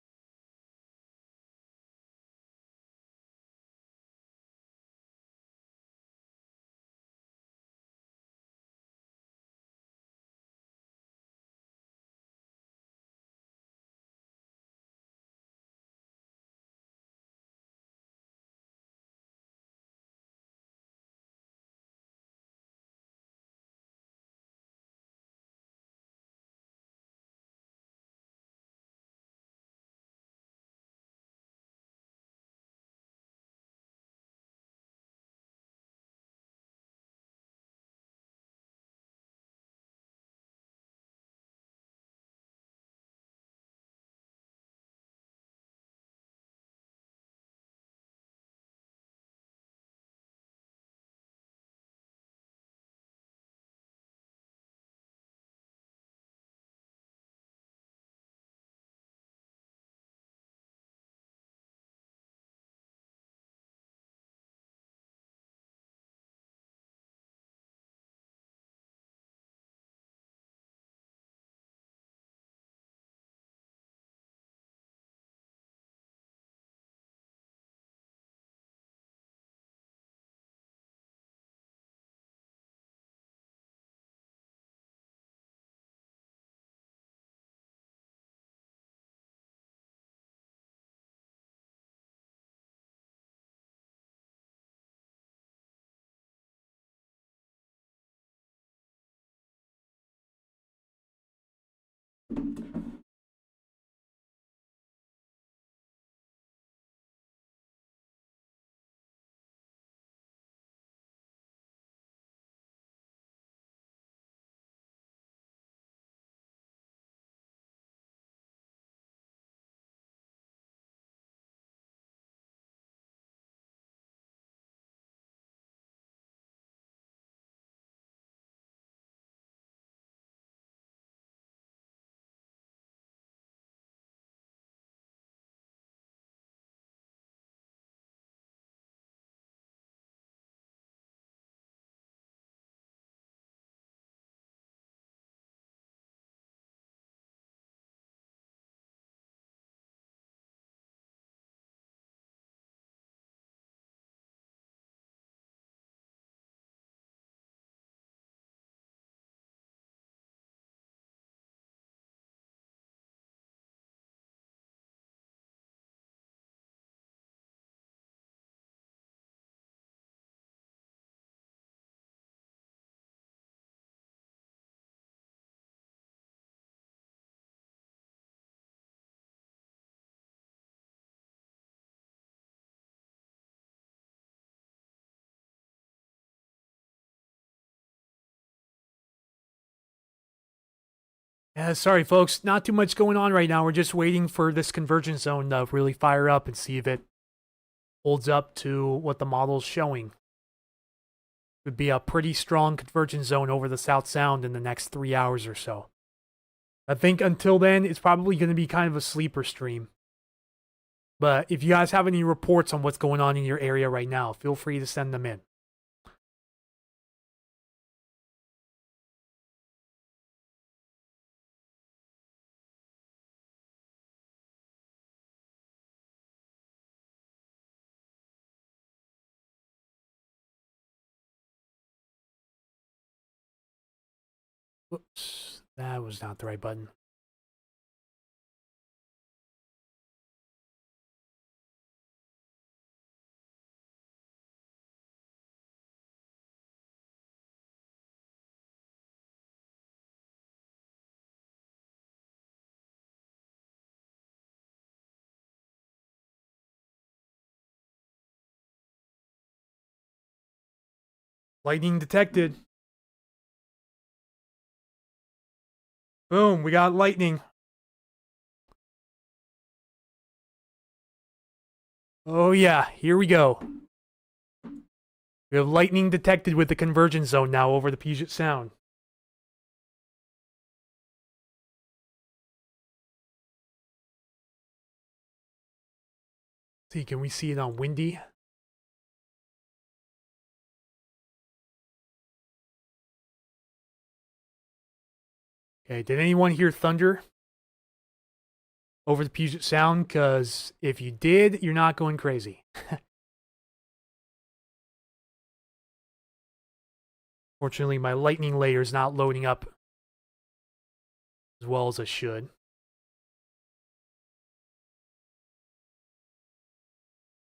A: Yeah, sorry, folks. Not too much going on right now. We're just waiting for this convergence zone to really fire up and see if it holds up to what the model's showing. Would be a pretty strong convergence zone over the South Sound in the next 3 hours or so. I think until then, it's probably going to be kind of a sleeper stream. But if you guys have any reports on what's going on in your area right now, feel free to send them in. Whoops, that was not the right button. Lightning detected. Boom, we got lightning. Oh yeah, here we go. We have lightning detected with the convergence zone now over the Puget Sound. See, can we see it on windy? Okay, did anyone hear thunder over the Puget Sound? Because if you did, you're not going crazy. Fortunately, my lightning layer is not loading up as well as it should.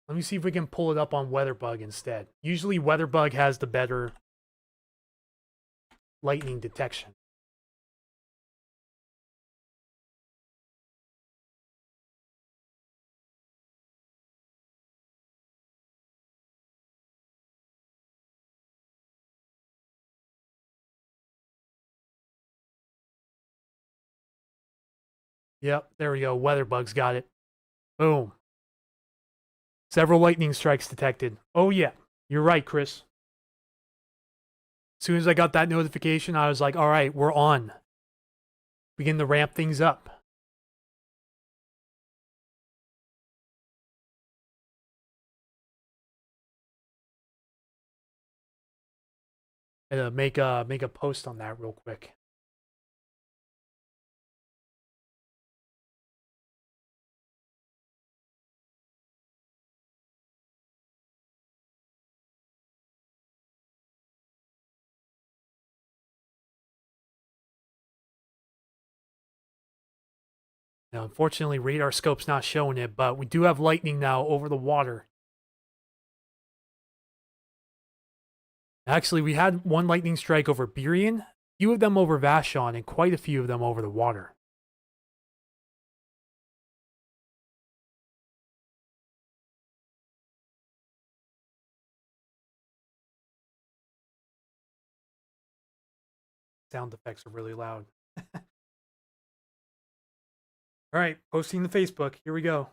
A: Let me see if we can pull it up on WeatherBug instead. Usually WeatherBug has the better lightning detection. Yep, there we go. WeatherBug's got it. Boom. Several lightning strikes detected. Oh yeah, you're right, Chris. As soon as I got that notification, I was like, all right, we're on. Begin to ramp things up. And make a post on that real quick. Now, unfortunately, radar scope's not showing it, but we do have lightning now over the water. Actually, we had one lightning strike over Burien, a few of them over Vashon, and quite a few of them over the water. Sound effects are really loud. All right, posting to Facebook. Here we go.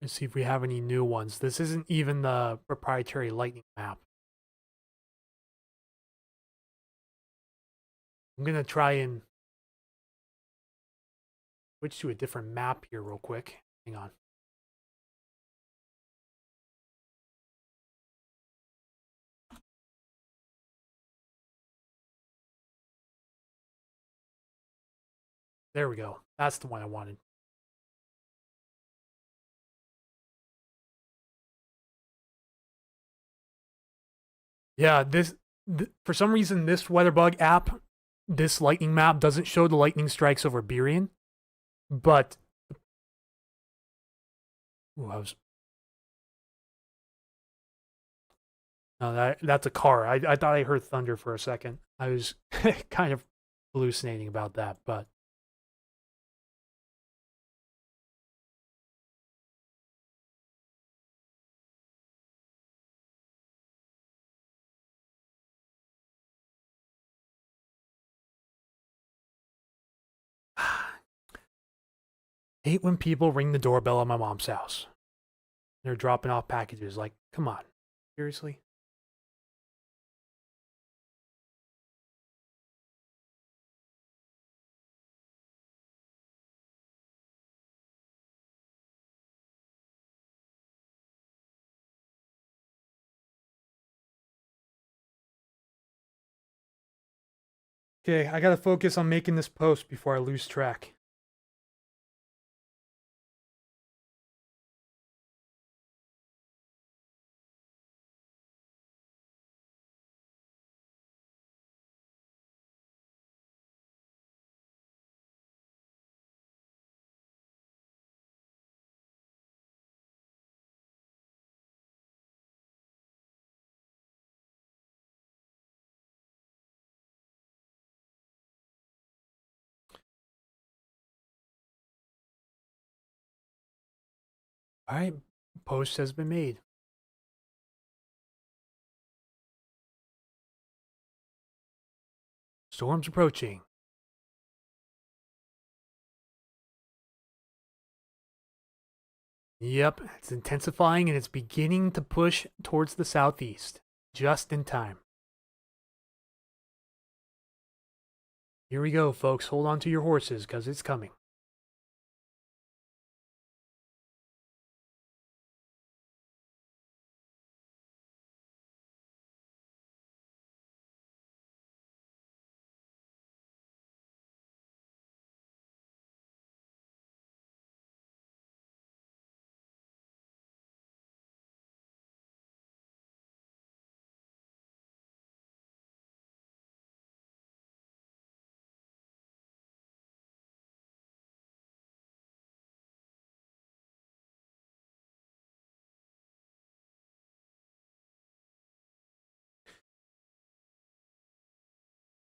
A: Let's see if we have any new ones. This isn't even the proprietary lightning map. I'm going to try and switch to a different map here real quick. Hang on. There we go. That's the one I wanted. Yeah, for some reason, this WeatherBug app, this lightning map doesn't show the lightning strikes over Burien, but ooh, no, that's a car. I thought I heard thunder for a second. I was kind of hallucinating about that, but hate when people ring the doorbell at my mom's house. They're dropping off packages. Like, come on, seriously? Okay, I gotta focus on making this post before I lose track. All right, post has been made. Storms approaching. Yep, it's intensifying and it's beginning to push towards the southeast. Just in time. Here we go, folks. Hold on to your horses because it's coming.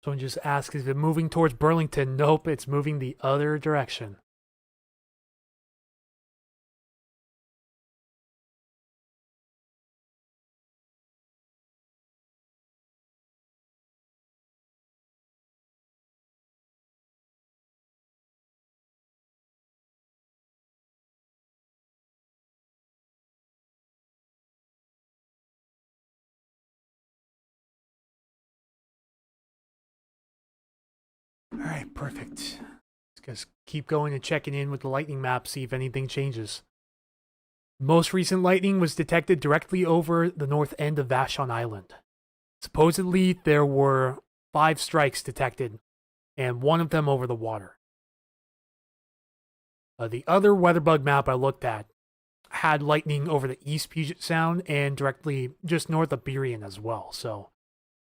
A: Someone just asked, is it moving towards Burlington? Nope, it's moving the other direction. All right, perfect. Let's just keep going and checking in with the lightning map, see if anything changes. Most recent lightning was detected directly over the north end of Vashon Island. Supposedly, there were 5 strikes detected, and one of them over the water. The other WeatherBug map I looked at had lightning over the East Puget Sound and directly just north of Burien as well. So,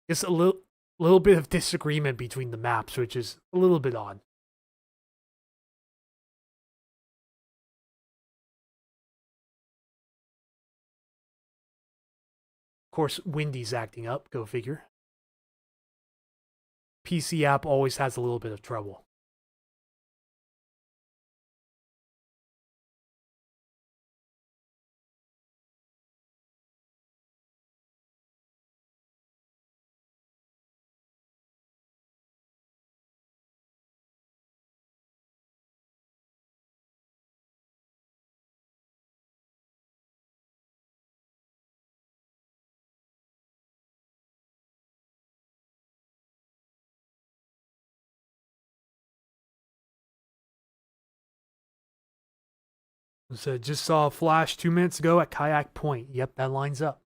A: just a little bit of disagreement between the maps, which is a little bit odd. Of course, Windy's acting up, go figure. PC app always has a little bit of trouble. So just saw a flash 2 minutes ago at Kayak Point. Yep, that lines up.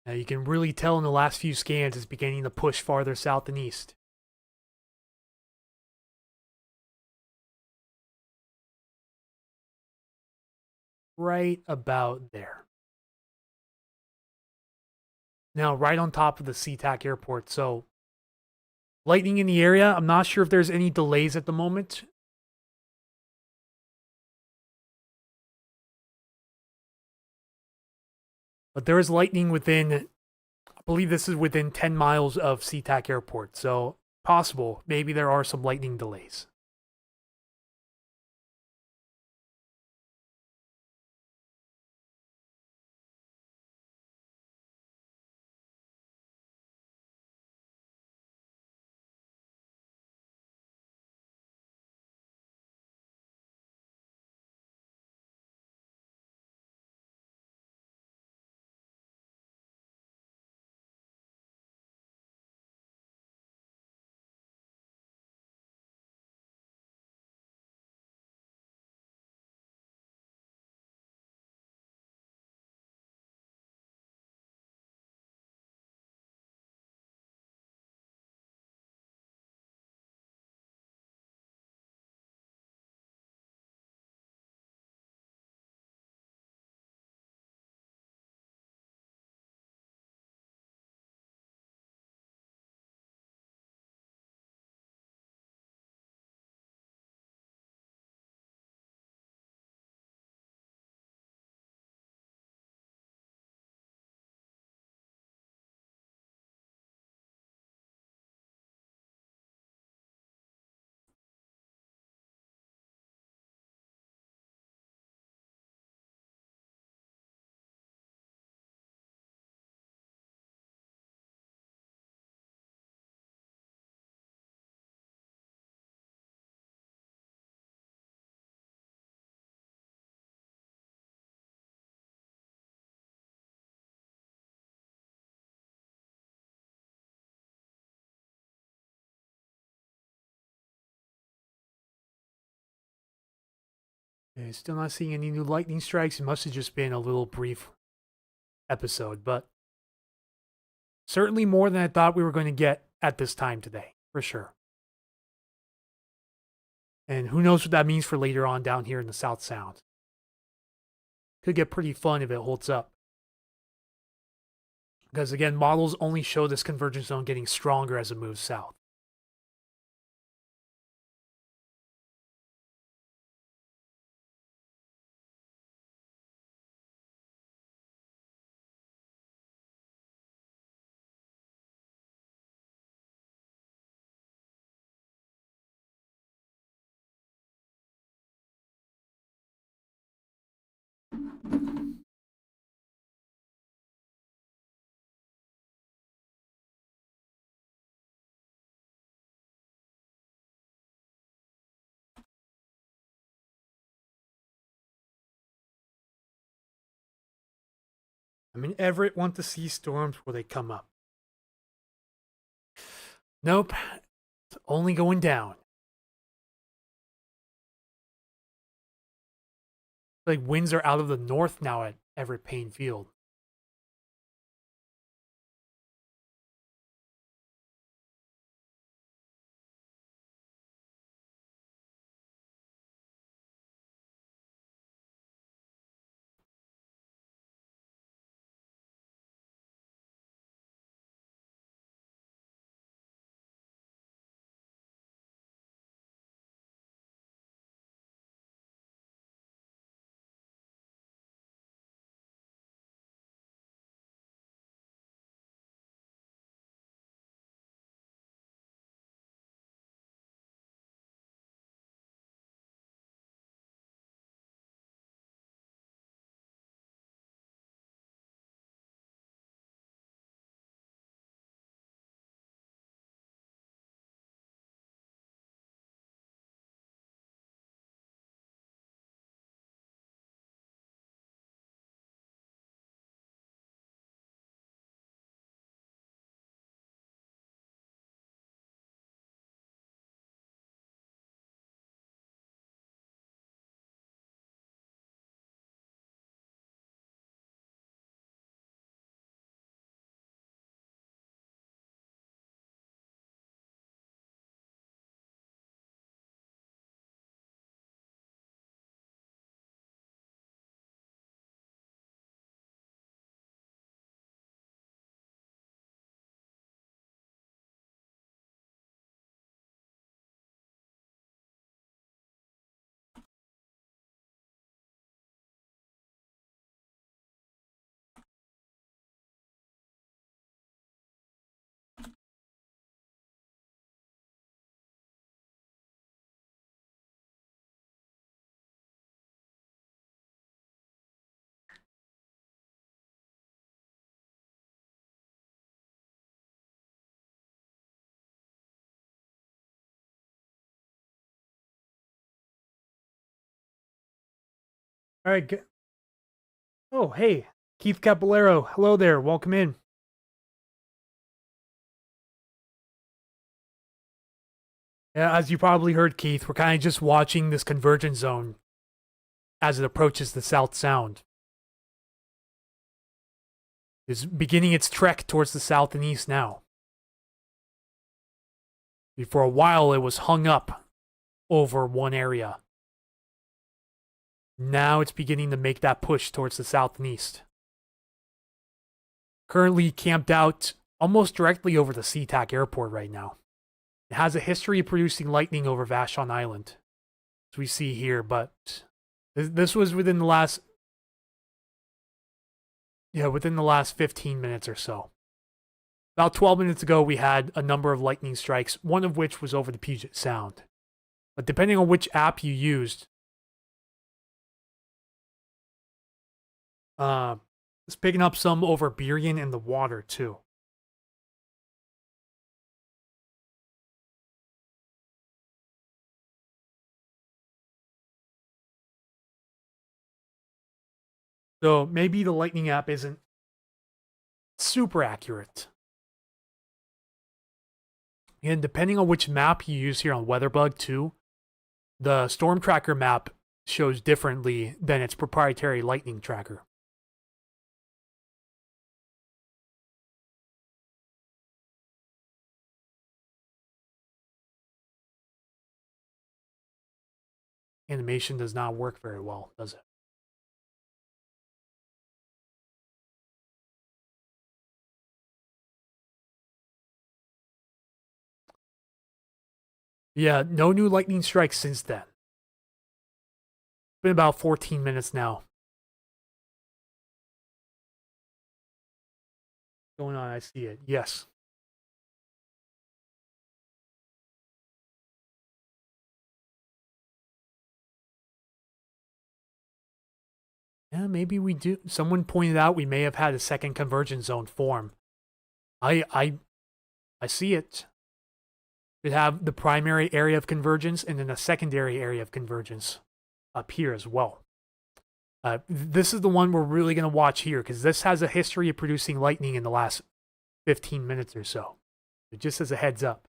A: Now you can really tell in the last few scans it's beginning to push farther south and east. Right about there. Now, right on top of the SeaTac airport. So, lightning in the area. I'm not sure if there's any delays at the moment. But there is lightning within, I believe this is within 10 miles of SeaTac airport. So, possible. Maybe there are some lightning delays. Okay, still not seeing any new lightning strikes. It must have just been a little brief episode, but certainly more than I thought we were going to get at this time today, for sure. And who knows what that means for later on down here in the South Sound. Could get pretty fun if it holds up. Because again, models only show this convergence zone getting stronger as it moves south. I mean, Everett want to see storms before they come up. Nope, it's only going down. Like winds are out of the north now at Everett Payne Field. All right. Oh, hey, Keith Capillero. Hello there. Welcome in. Yeah, as you probably heard, Keith, we're kind of just watching this convergence zone as it approaches the South Sound. It's beginning its trek towards the south and east now. For a while, it was hung up over one area. Now it's beginning to make that push towards the south and east. Currently camped out almost directly over the SeaTac airport right now. It has a history of producing lightning over Vashon Island, as we see here, but this was within the last 15 minutes or so. About 12 minutes ago, we had a number of lightning strikes, one of which was over the Puget Sound. But depending on which app you used, it's picking up some over Burien and the water, too. So maybe the lightning app isn't super accurate. And depending on which map you use here on WeatherBug too, the Storm Tracker map shows differently than its proprietary lightning tracker. Animation does not work very well, does it? Yeah, no new lightning strikes since then. It's been about 14 minutes now. Going on, I see it. Yes. Yeah, maybe we do. Someone pointed out we may have had a second convergence zone form. I see it. We have the primary area of convergence and then a secondary area of convergence up here as well. This is the one we're really going to watch here because this has a history of producing lightning in the last 15 minutes or so. Just as a heads up.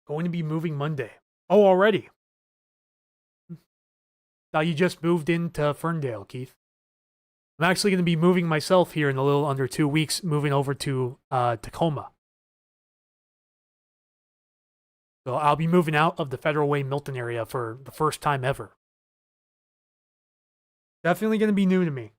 A: Going to be moving Monday. Oh, already. Now you just moved into Ferndale, Keith. I'm actually going to be moving myself here in a little under 2 weeks, moving over to Tacoma. So I'll be moving out of the Federal Way Milton area for the first time ever. Definitely going to be new to me.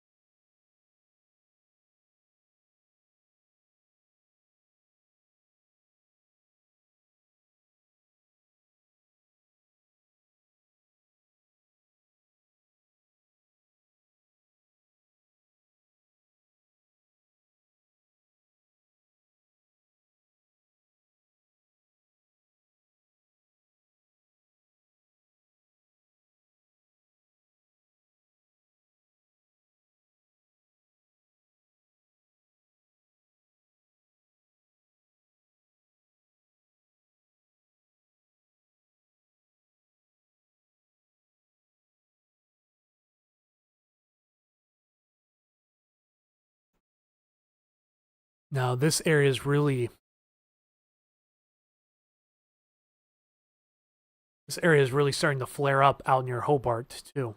A: Now this area is really starting to flare up out near Hobart too.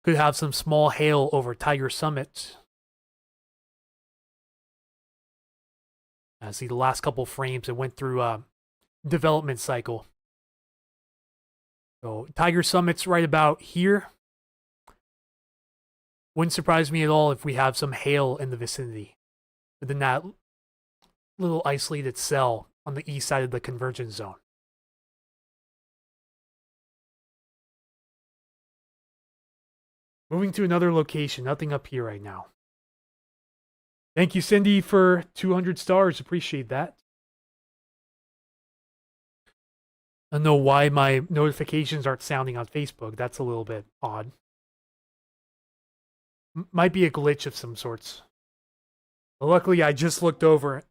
A: Could have some small hail over Tiger Summit. I see the last couple frames it went through a development cycle. So Tiger Summit's right about here. Wouldn't surprise me at all if we have some hail in the vicinity within that little isolated cell on the east side of the convergence zone. Moving to another location, nothing up here right now. Thank you, Cindy, for 200 stars. Appreciate that. I don't know why my notifications aren't sounding on Facebook. That's a little bit odd. Might be a glitch of some sorts. But luckily, I just looked over.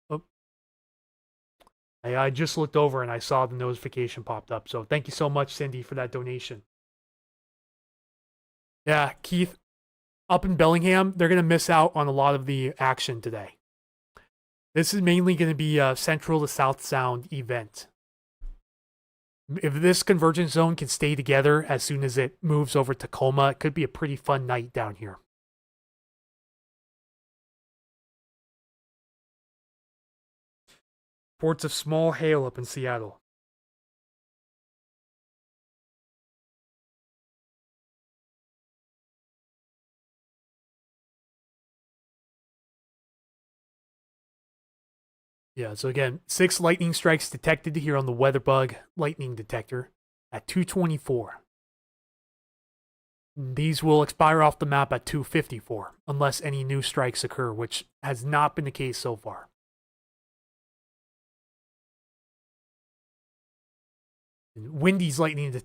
A: Oh, I just looked over and I saw the notification popped up. So thank you so much, Cindy, for that donation. Yeah, Keith, up in Bellingham, they're going to miss out on a lot of the action today. This is mainly going to be a Central to South Sound event. If this convergence zone can stay together as soon as it moves over Tacoma, it could be a pretty fun night down here. Reports of small hail up in Seattle. Yeah, so again, 6 lightning strikes detected here on the WeatherBug lightning detector at 224. These will expire off the map at 254, unless any new strikes occur, which has not been the case so far. Windy's lightning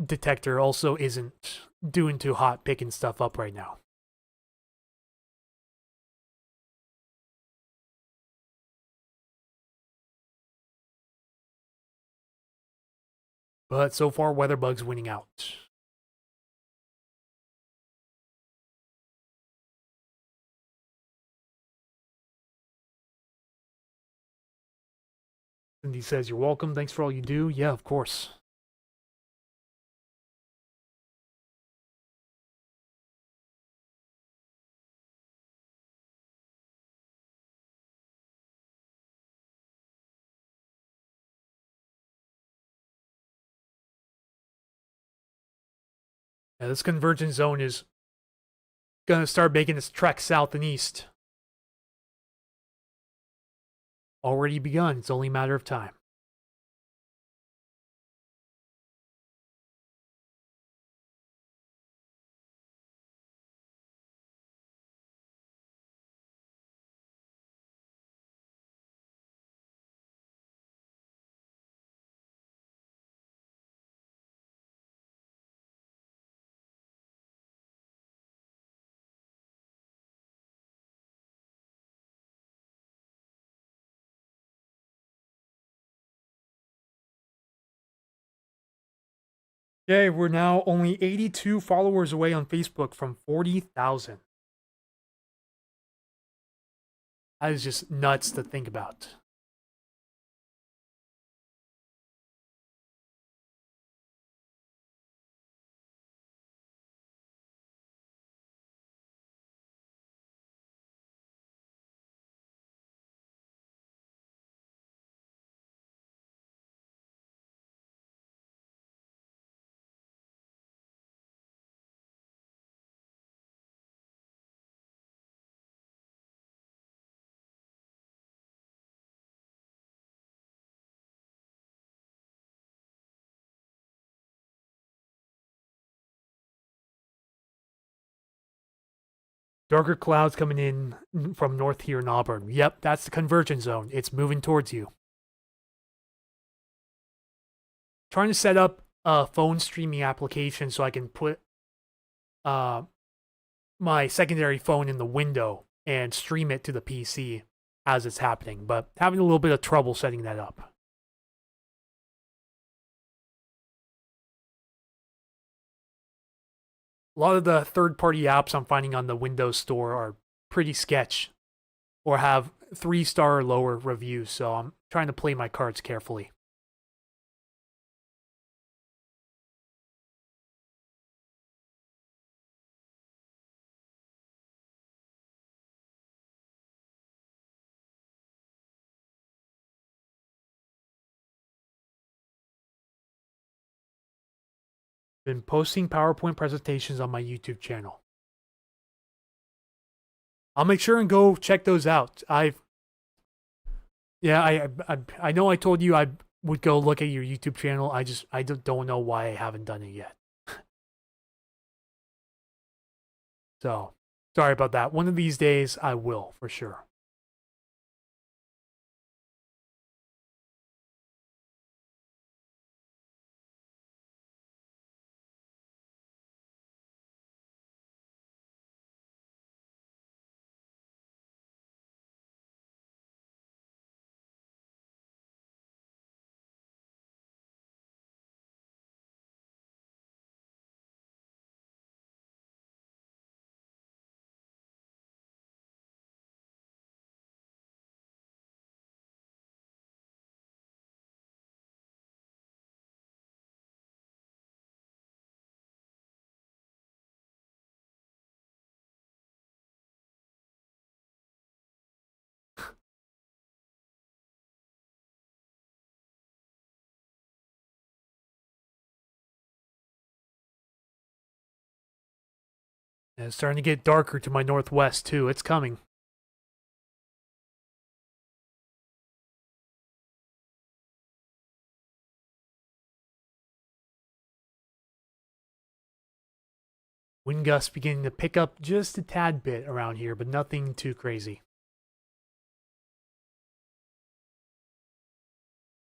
A: detector also isn't doing too hot picking stuff up right now. But so far, WeatherBug's winning out. Cindy says, "You're welcome. Thanks for all you do." Yeah, of course. Yeah, this convergence zone is going to start making its trek south and east. Already begun. It's only a matter of time. Okay, we're now only 82 followers away on Facebook from 40,000. That is just nuts to think about. Darker clouds coming in from north here in Auburn. Yep, that's the convergence zone. It's moving towards you. Trying to set up a phone streaming application so I can put my secondary phone in the window and stream it to the PC as it's happening, but having a little bit of trouble setting that up. A lot of the third-party apps I'm finding on the Windows Store are pretty sketch or have 3-star or lower reviews, so I'm trying to play my cards carefully. Been posting PowerPoint presentations on my YouTube channel. I'll make sure and go check those out. I know I told you I would go look at your YouTube channel. I don't know why I haven't done it yet. So, sorry about that. One of these days I will, for sure. And it's starting to get darker to my northwest too. It's coming. Wind gusts beginning to pick up just a tad bit around here, but nothing too crazy.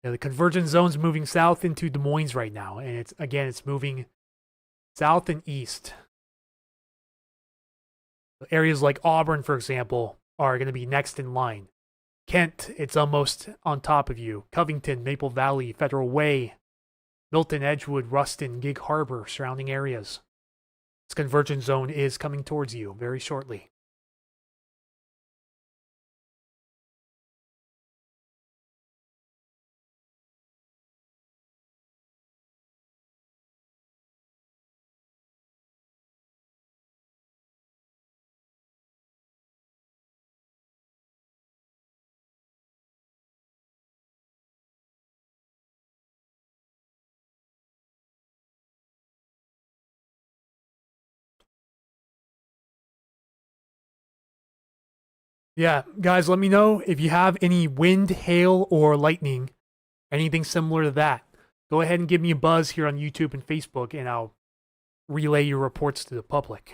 A: Yeah, the convergence zone's moving south into Des Moines right now, and it's moving south and east. Areas like Auburn, for example, are going to be next in line. Kent, it's almost on top of you. Covington, Maple Valley, Federal Way, Milton, Edgewood, Ruston, Gig Harbor, surrounding areas. This convergence zone is coming towards you very shortly. Yeah, guys, let me know if you have any wind, hail, or lightning, anything similar to that. Go ahead and give me a buzz here on YouTube and Facebook, and I'll relay your reports to the public.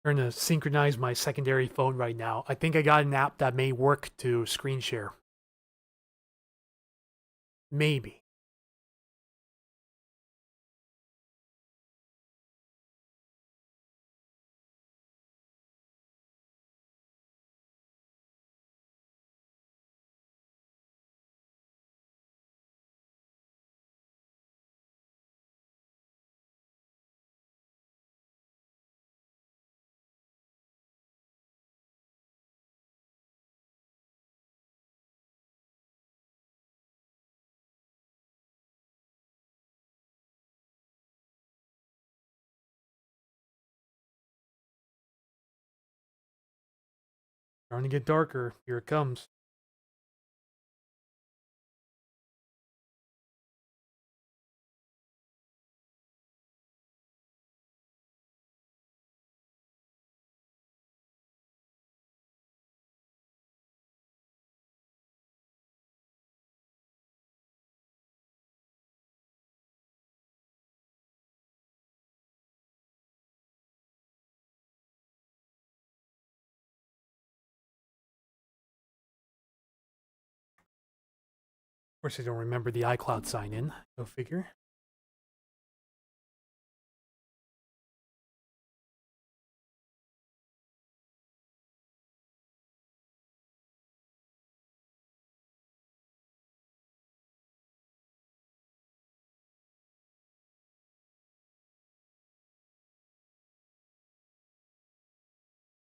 A: Trying to synchronize my secondary phone right now. I think I got an app that may work to screen share. Maybe. Starting to get darker. Here it comes. Of course, I don't remember the iCloud sign in. Go figure.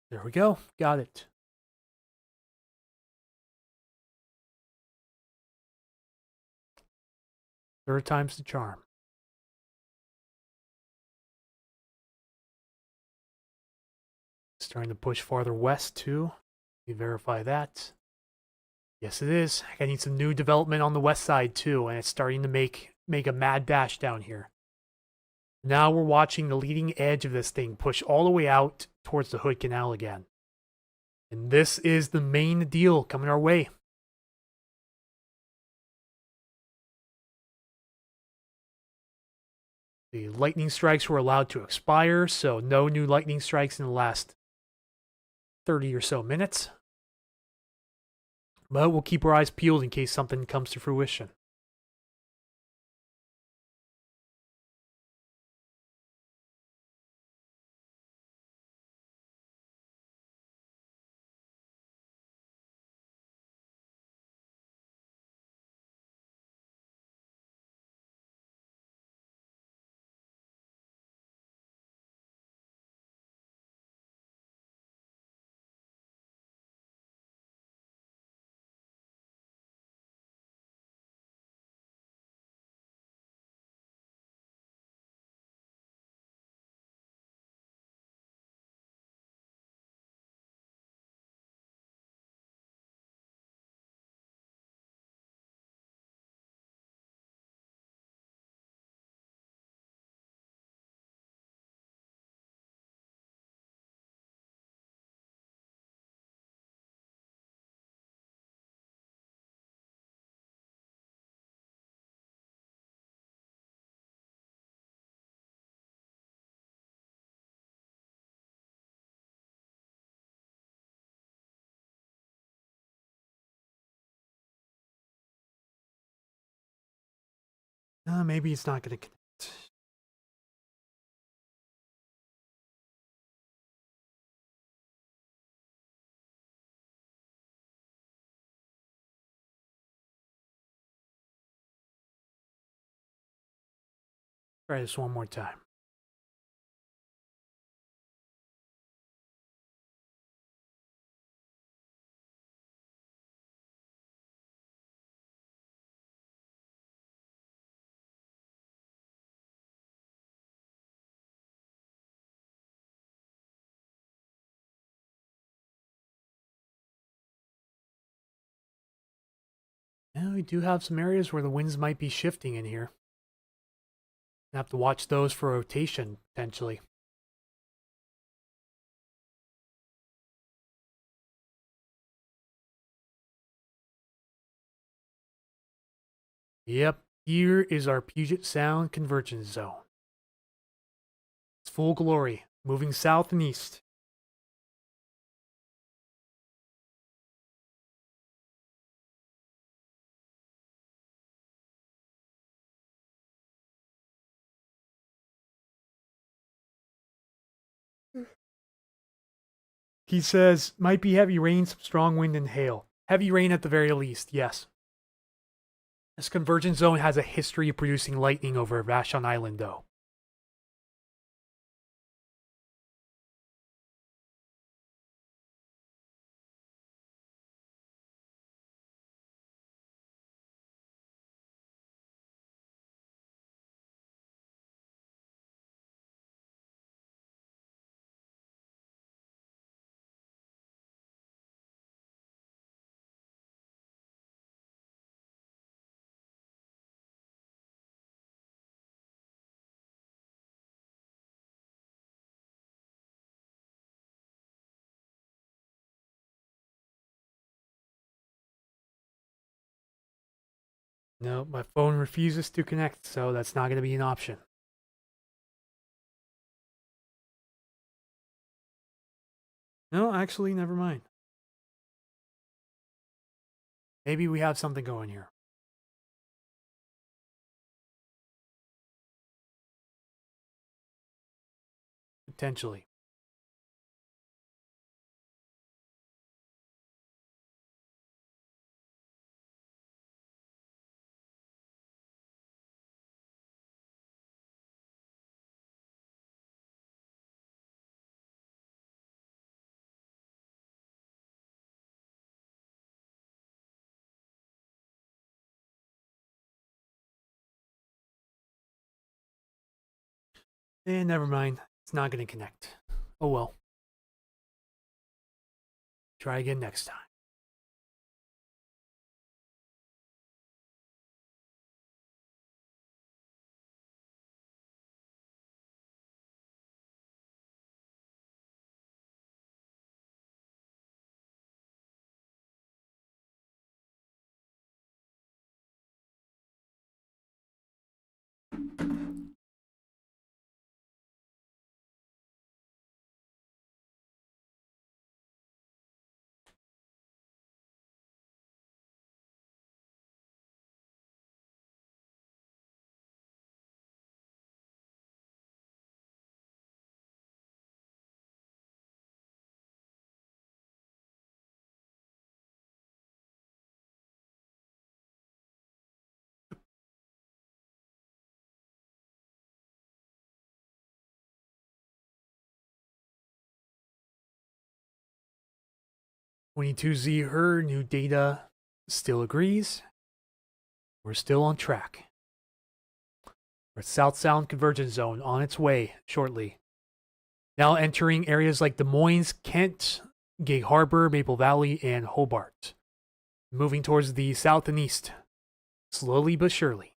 A: There we go. Got it. Third time's the charm. Starting to push farther west, too. Let me verify that. Yes, it is. I need some new development on the west side, too, and it's starting to make a mad dash down here. Now we're watching the leading edge of this thing push all the way out towards the Hood Canal again. And this is the main deal coming our way. The lightning strikes were allowed to expire, so no new lightning strikes in the last 30 or so minutes. But we'll keep our eyes peeled in case something comes to fruition. Maybe it's not going to connect. Try this one more time. Yeah, we do have some areas where the winds might be shifting in here. Have to watch those for rotation, potentially. Yep, here is our Puget Sound Convergence Zone. It's full glory, moving south and east. He says, might be heavy rain, some strong wind, and hail. Heavy rain at the very least, yes. This convergence zone has a history of producing lightning over Vashon Island, though. No, my phone refuses to connect, so that's not going to be an option. No, actually, never mind. Maybe we have something going here. potentially. Never mind. It's not going to connect. Oh well. Try again next time. "22Z her new data still agrees. We're still on track. Our South Sound Convergence Zone on its way shortly. Now entering areas like Des Moines, Kent, Gig Harbor, Maple Valley, and Hobart. Moving towards the south and east. Slowly but surely.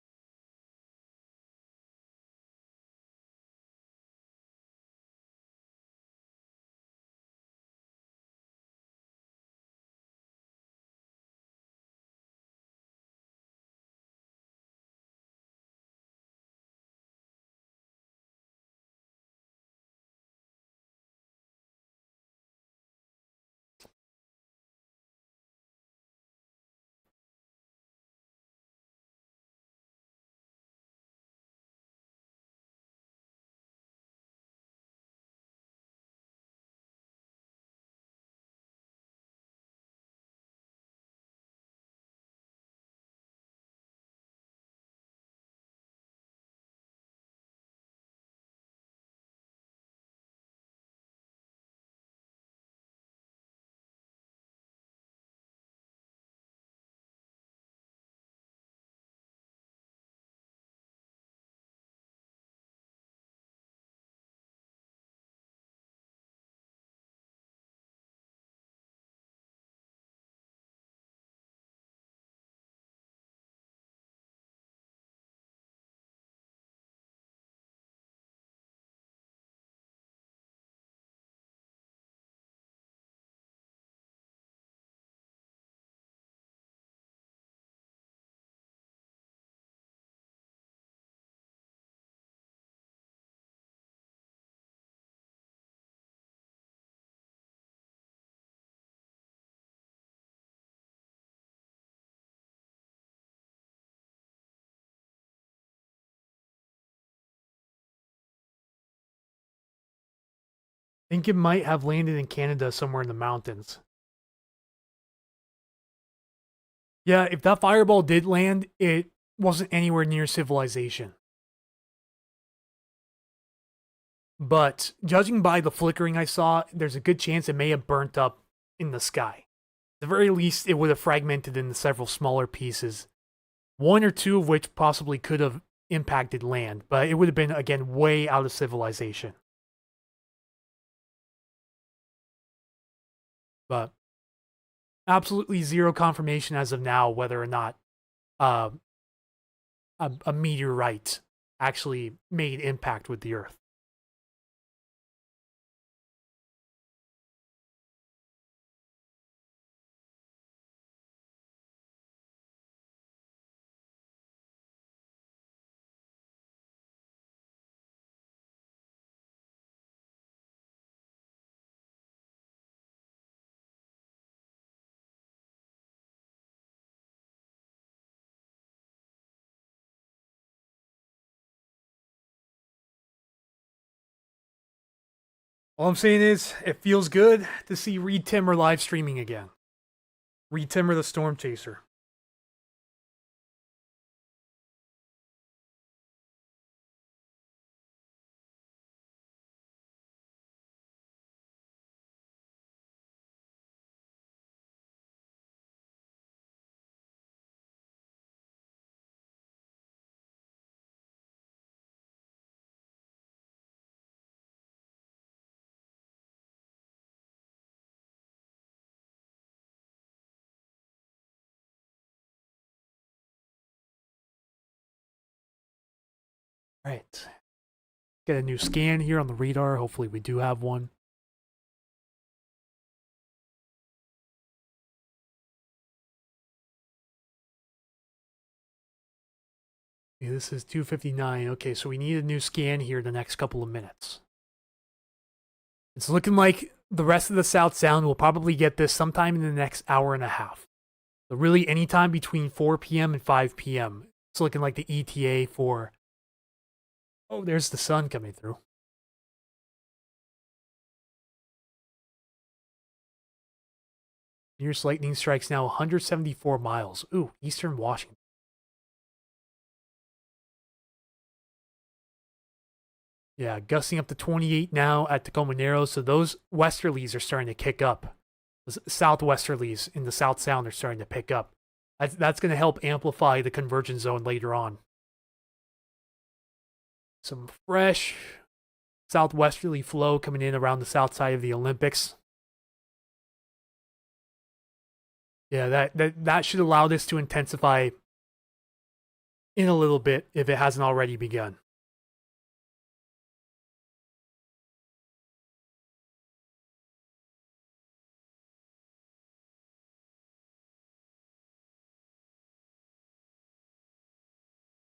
A: Think it might have landed in Canada somewhere in the mountains. Yeah, if that fireball did land, it wasn't anywhere near civilization. But judging by the flickering I saw, there's a good chance it may have burnt up in the sky. At the very least, it would have fragmented into several smaller pieces, one or two of which possibly could have impacted land, but it would have been, again, way out of civilization. But absolutely zero confirmation as of now whether or not uh, a meteorite actually made impact with the Earth. All I'm saying is, it feels good to see Reed Timmer live streaming again. Reed Timmer, the Storm Chaser. Right. Get a new scan here on the radar. Hopefully we do have one. Okay, this is 2:59. Okay, so we need a new scan here in the next couple of minutes. It's looking like the rest of the South Sound will probably get this sometime in the next hour and a half. So really anytime between 4 p.m. and 5 p.m. It's looking like the ETA for... Oh, there's the sun coming through. Nearest lightning strikes now 174 miles. Ooh, Eastern Washington. Yeah, gusting up to 28 now at Tacoma Narrows. So those westerlies are starting to kick up. The southwesterlies in the South Sound are starting to pick up. That's going to help amplify the convergence zone later on. Some fresh southwesterly flow coming in around the south side of the Olympics. Yeah, that should allow this to intensify in a little bit if it hasn't already begun.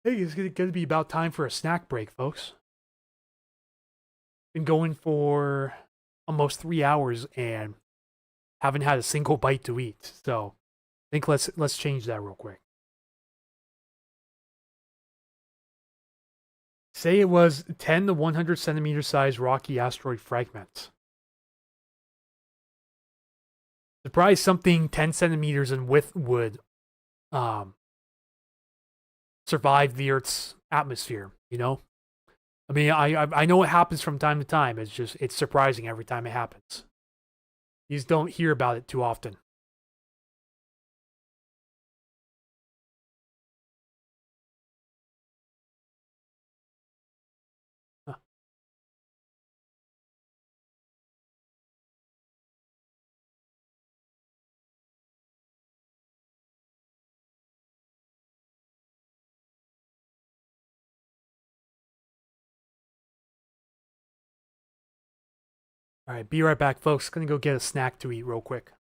A: Hey, it's going to be about time for a snack break, folks. Been going for almost 3 hours and haven't had a single bite to eat. So I think let's change that real quick. Say it was 10 to 100 centimeter size rocky asteroid fragments. Surprised something 10 centimeters in width would survive the Earth's atmosphere, you know? I mean, I know it happens from time to time. It's surprising every time it happens. You just don't hear about it too often. Huh. All right, be right back, folks. Gonna go get a snack to eat real quick.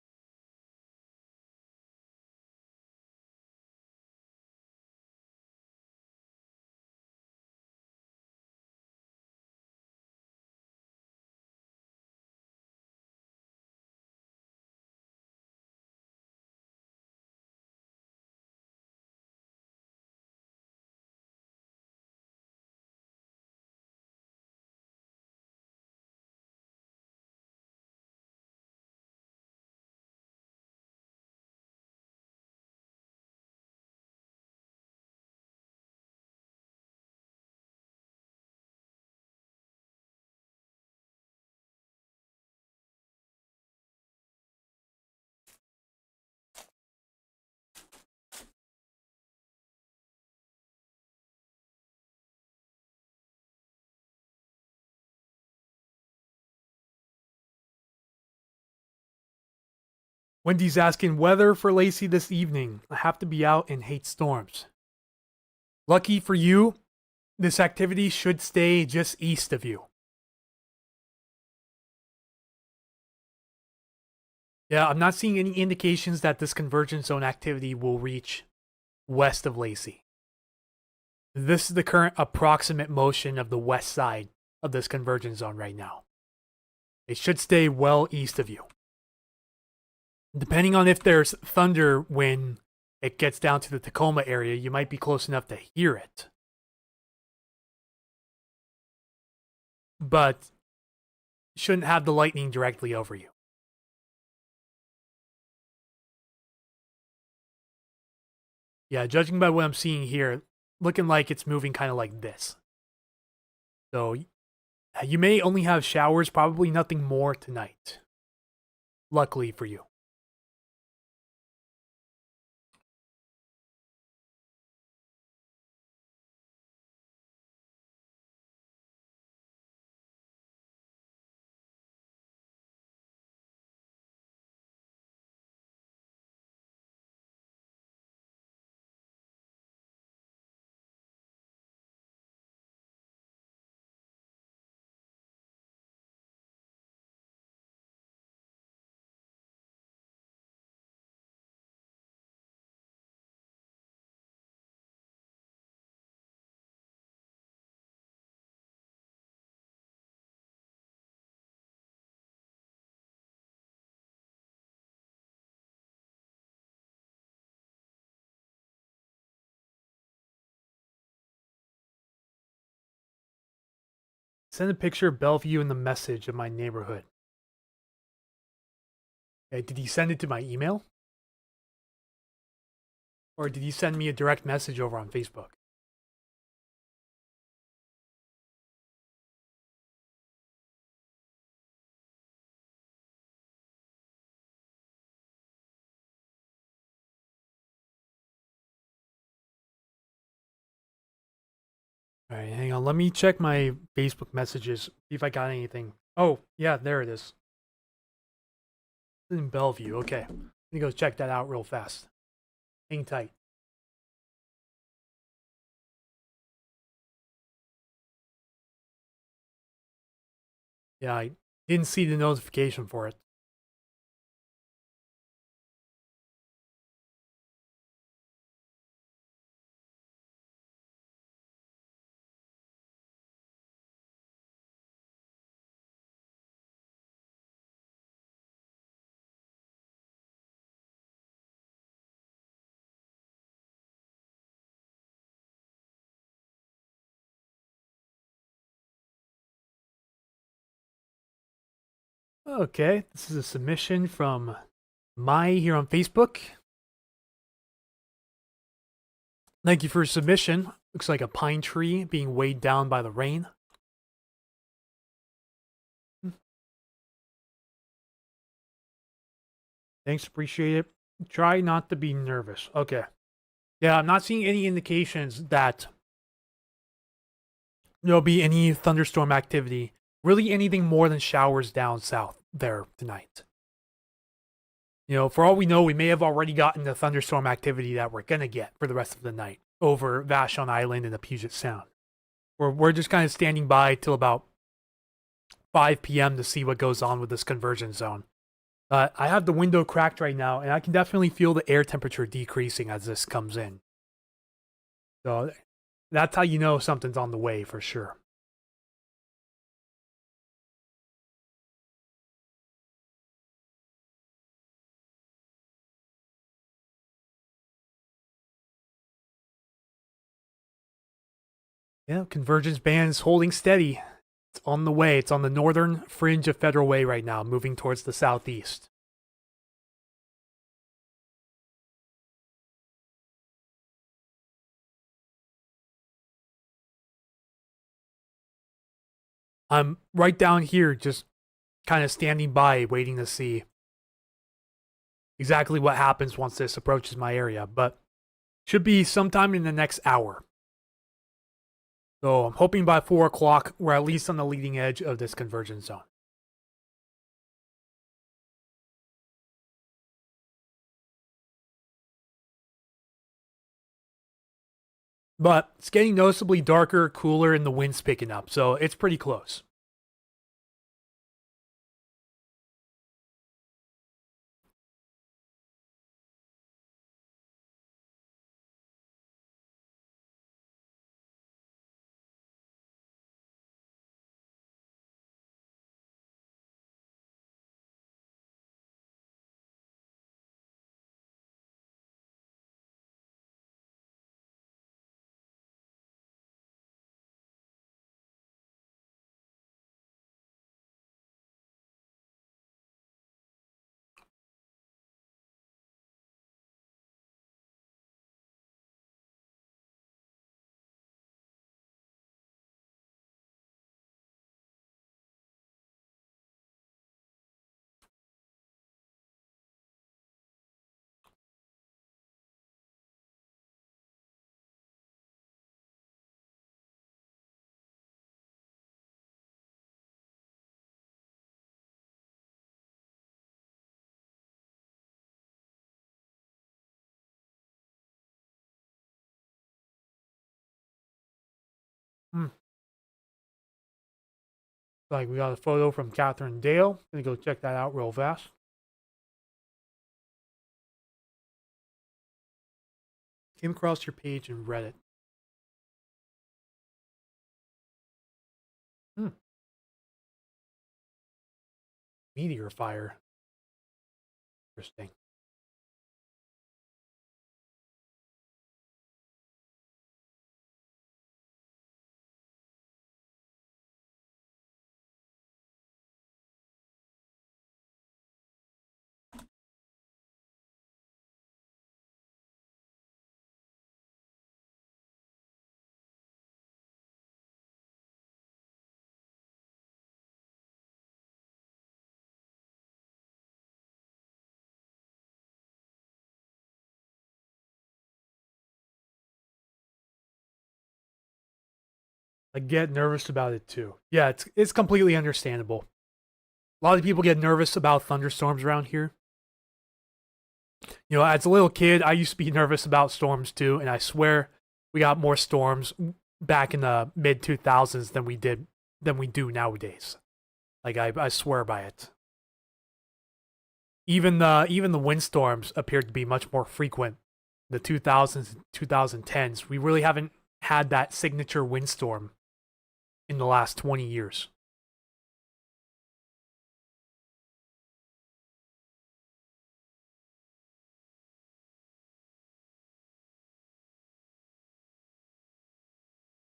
A: Wendy's asking weather for Lacey this evening. I have to be out and hate storms. Lucky for you, this activity should stay just east of you. Yeah, I'm not seeing any indications that this convergence zone activity will reach west of Lacey. This is the current approximate motion of the west side of this convergence zone right now. It should stay well east of you. Depending on if there's thunder when it gets down to the Tacoma area, you might be close enough to hear it. But shouldn't have the lightning directly over you. Yeah, judging by what I'm seeing here, looking like it's moving kind of like this. So you may only have showers, probably nothing more tonight. Luckily for you. Send a picture of Bellevue in the message of my neighborhood. Okay, did he send it to my email? Or did he send me a direct message over on Facebook? All right, hang on. Let me check my Facebook messages, see if I got anything. Oh, yeah, there it is. It's in Bellevue. Okay. Let me go check that out real fast. Hang tight. Yeah, I didn't see the notification for it. Okay, this is a submission from Mai here on Facebook. Thank you for your submission. Looks like a pine tree being weighed down by the rain. Thanks, appreciate it. Try not to be nervous. Okay. Yeah, I'm not seeing any indications that there'll be any thunderstorm activity. Really anything more than showers down south there tonight. You know, for all we know, we may have already gotten the thunderstorm activity that we're going to get for the rest of the night over Vashon Island and the Puget Sound. We're just kind of standing by till about 5 p.m. to see what goes on with this convergence zone. I have the window cracked right now, and I can definitely feel the air temperature decreasing as this comes in. So that's how you know something's on the way for sure. Yeah, convergence band is holding steady. It's on the way. It's on the northern fringe of Federal Way right now, moving towards the southeast. I'm right down here, just kind of standing by, waiting to see exactly what happens once this approaches my area, but should be sometime in the next hour. So I'm hoping by 4 o'clock, we're at least on the leading edge of this convergence zone. But it's getting noticeably darker, cooler, and the wind's picking up, so it's pretty close. Like, we got a photo from Catherine Dale. Gonna go check that out real fast. Came across your page and read it. Meteor fire. Interesting. I get nervous about it too. Yeah, it's completely understandable. A lot of people get nervous about thunderstorms around here. You know, as a little kid, I used to be nervous about storms too, and I swear we got more storms back in the mid 2000s than we do nowadays. Like, I swear by it. Even the windstorms appeared to be much more frequent in the 2000s and 2010s. We really haven't had that signature windstorm in the last 20 years.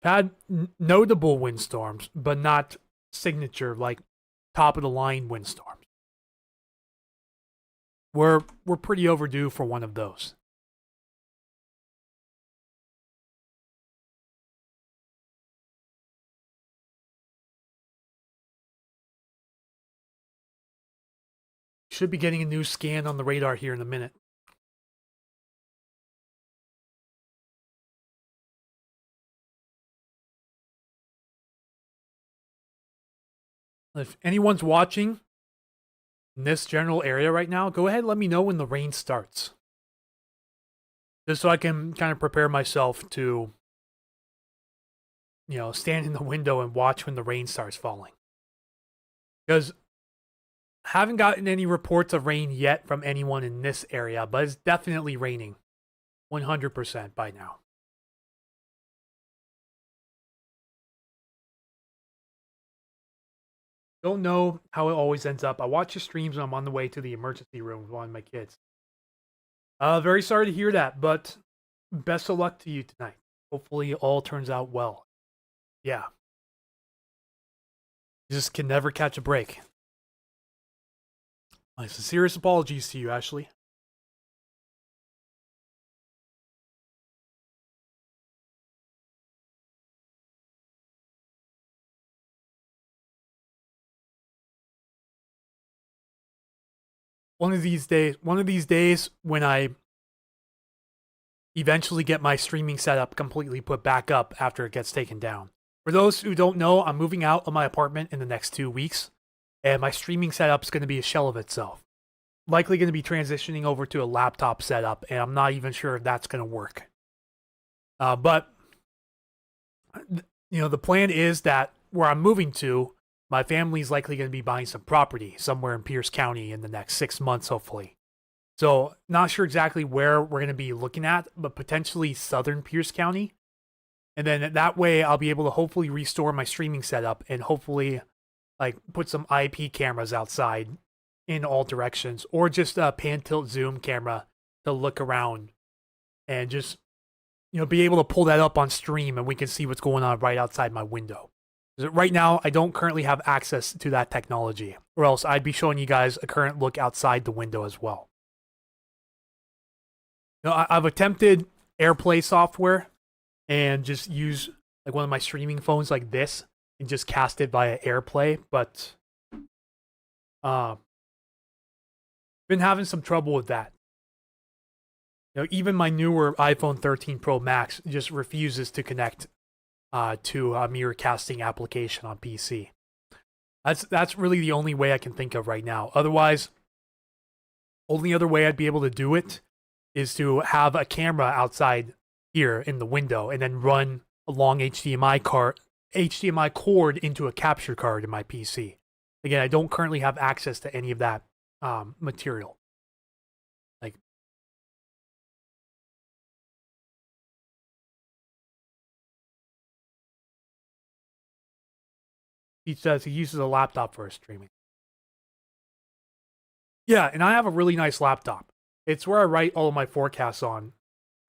A: Had notable windstorms, but not signature, like top of the line windstorms. We're pretty overdue for one of those. Should be getting a new scan on the radar here in a minute. If anyone's watching in this general area right now, go ahead and let me know when the rain starts. Just so I can kind of prepare myself to, stand in the window and watch when the rain starts falling. Because I haven't gotten any reports of rain yet from anyone in this area, but it's definitely raining 100% by now. Don't know how it always ends up. I watch your streams when I'm on the way to the emergency room with one of my kids. Very sorry to hear that, but best of luck to you tonight. Hopefully all turns out well. Yeah. You just can never catch a break. My sincerest apologies to you, Ashley. One of these days when I eventually get my streaming setup completely put back up after it gets taken down. For those who don't know, I'm moving out of my apartment in the next 2 weeks, and my streaming setup is going to be a shell of itself. Likely going to be transitioning over to a laptop setup, and I'm not even sure if that's going to work. But the plan is that where I'm moving to, my family's likely going to be buying some property somewhere in Pierce County in the next 6 months, hopefully. So, not sure exactly where we're going to be looking at, but potentially southern Pierce County. And then that way, I'll be able to hopefully restore my streaming setup and hopefully, put some IP cameras outside in all directions, or just a pan tilt zoom camera to look around and just, be able to pull that up on stream and we can see what's going on right outside my window. Right now, I don't currently have access to that technology, or else I'd be showing you guys a current look outside the window as well. I've attempted AirPlay software and just use one of my streaming phones like this and just cast it via AirPlay, but been having some trouble with that. Even my newer iPhone 13 Pro Max just refuses to connect to a Nowcasting application on PC. That's really the only way I can think of right now. Otherwise, only other way I'd be able to do it is to have a camera outside here in the window and then run a long HDMI HDMI cord into a capture card in my PC. Again, I don't currently have access to any of that material. Like, he says he uses a laptop for his streaming. Yeah, and I have a really nice laptop. It's where I write all of my forecasts on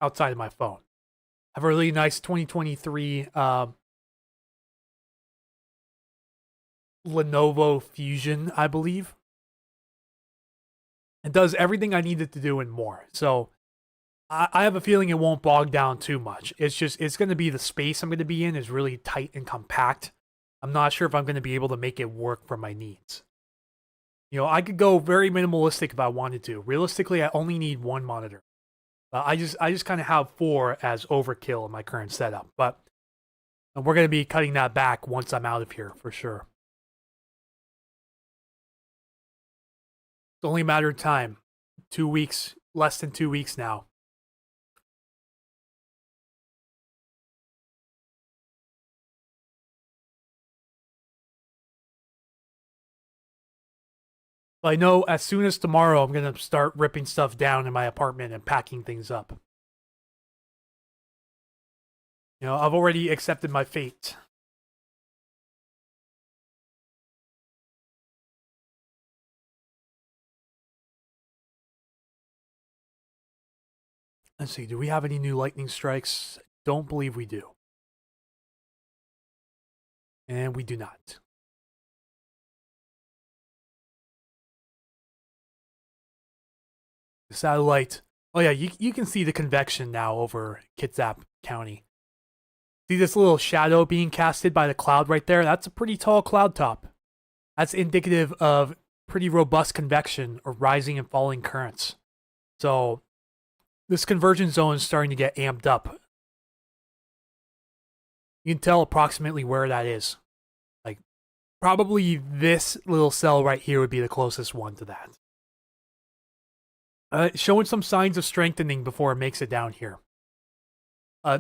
A: outside of my phone. I have a really nice 2023 Lenovo Fusion, I believe. It does everything I need it to do and more. So I have a feeling it won't bog down too much. It's just, it's going to be the space I'm going to be in is really tight and compact. I'm not sure if I'm going to be able to make it work for my needs. You know, I could go very minimalistic if I wanted to. Realistically, I only need one monitor. I just kind of have 4 as overkill in my current setup. But we're going to be cutting that back once I'm out of here for sure. It's only a matter of time. 2 weeks, less than 2 weeks now. But I know as soon as tomorrow, I'm going to start ripping stuff down in my apartment and packing things up. You know, I've already accepted my fate. Let's see, do we have any new lightning strikes? Don't believe we do. And we do not. The satellite. Oh yeah, you can see the convection now over Kitsap County. See this little shadow being casted by the cloud right there? That's a pretty tall cloud top. That's indicative of pretty robust convection or rising and falling currents. So this convergence zone is starting to get amped up. You can tell approximately where that is. Like, probably this little cell right here would be the closest one to that. Showing some signs of strengthening before it makes it down here.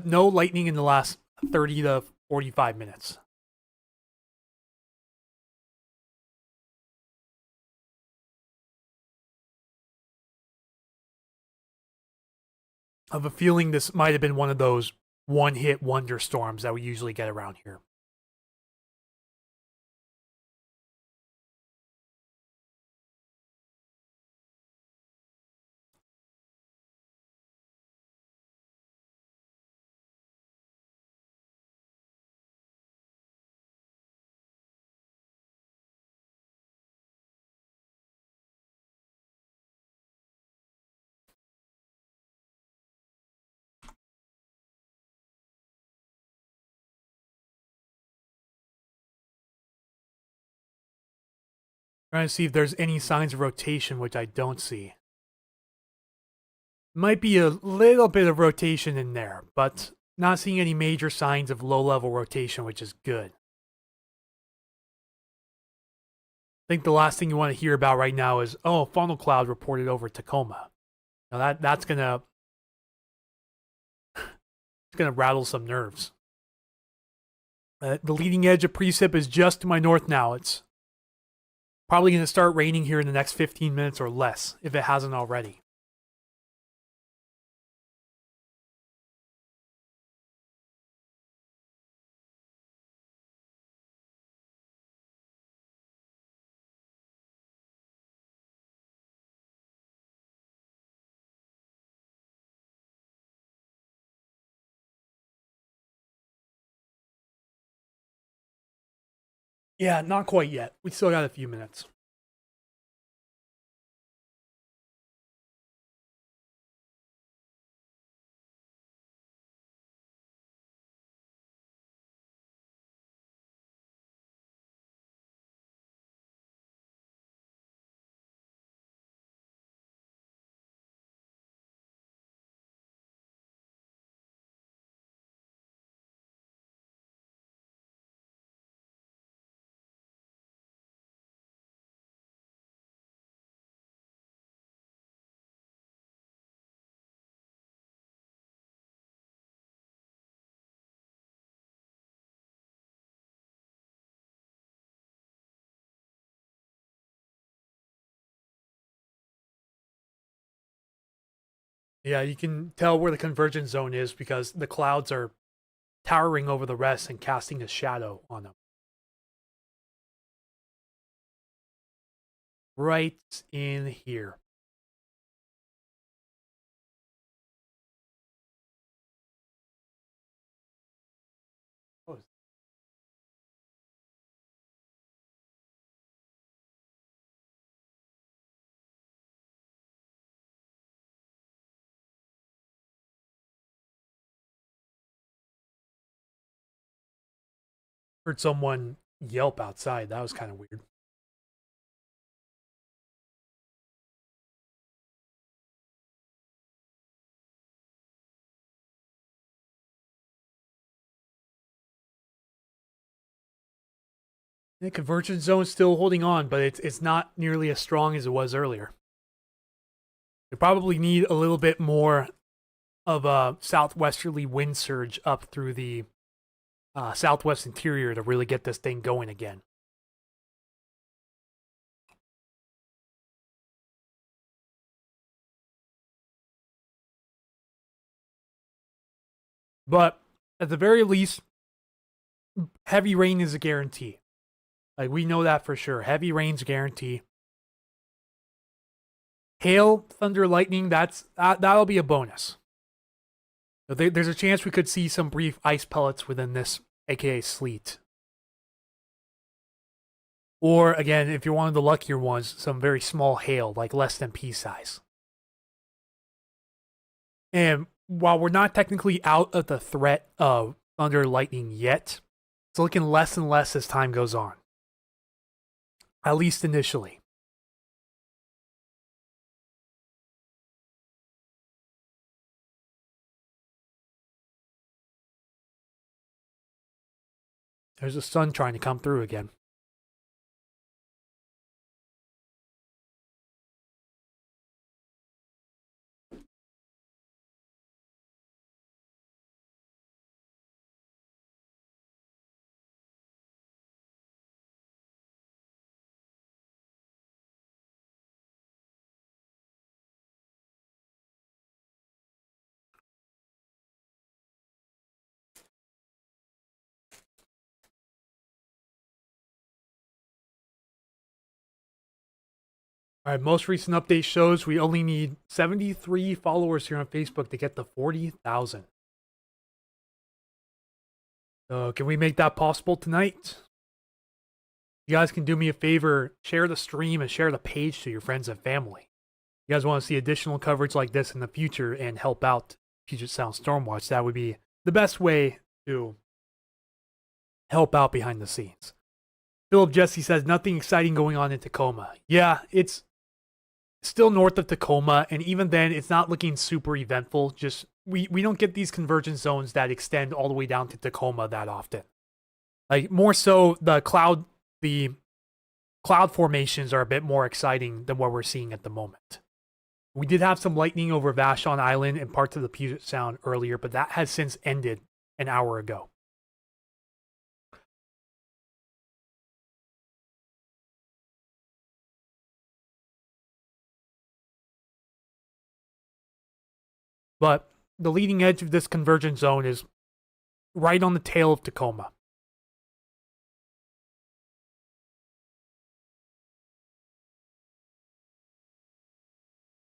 A: No lightning in the last 30 to 45 minutes. I have a feeling this might have been one of those one-hit wonder storms that we usually get around here. Trying to see if there's any signs of rotation, which I don't see. Might be a little bit of rotation in there, but not seeing any major signs of low-level rotation, which is good. I think the last thing you want to hear about right now is, oh, funnel cloud reported over Tacoma. Now that's gonna it's gonna rattle some nerves. The leading edge of precip is just to my north now. It's probably gonna start raining here in the next 15 minutes or less, if it hasn't already. Yeah, not quite yet. We still got a few minutes. Yeah, you can tell where the convergence zone is because the clouds are towering over the rest and casting a shadow on them. Right in here. Oh, heard someone yelp outside. That was kind of weird. The convergence zone is still holding on, but it's not nearly as strong as it was earlier. We probably need a little bit more of a southwesterly wind surge up through the southwest interior to really get this thing going again. But at the very least, heavy rain is a guarantee. Like, we know that for sure. Heavy rain's a guarantee. Hail, thunder, lightning, that'll be a bonus. There's a chance we could see some brief ice pellets within this, aka sleet. Or, again, if you're one of the luckier ones, some very small hail, like less than pea size. And while we're not technically out of the threat of thunder lightning yet, it's looking less and less as time goes on. At least initially. There's the sun trying to come through again. All right, most recent update shows we only need 73 followers here on Facebook to get to 40,000. So can we make that possible tonight? You guys can do me a favor, share the stream and share the page to your friends and family. You guys want to see additional coverage like this in the future and help out Puget Sound Stormwatch, that would be the best way to help out behind the scenes. Philip Jesse says, nothing exciting going on in Tacoma. Yeah, it's still north of Tacoma, and even then, it's not looking super eventful. Just we don't get these convergence zones that extend all the way down to Tacoma that often. Like, more so, the cloud formations are a bit more exciting than what we're seeing at the moment. We did have some lightning over Vashon Island and parts of the Puget Sound earlier, but that has since ended an hour ago. But the leading edge of this convergence zone is right on the tail of Tacoma.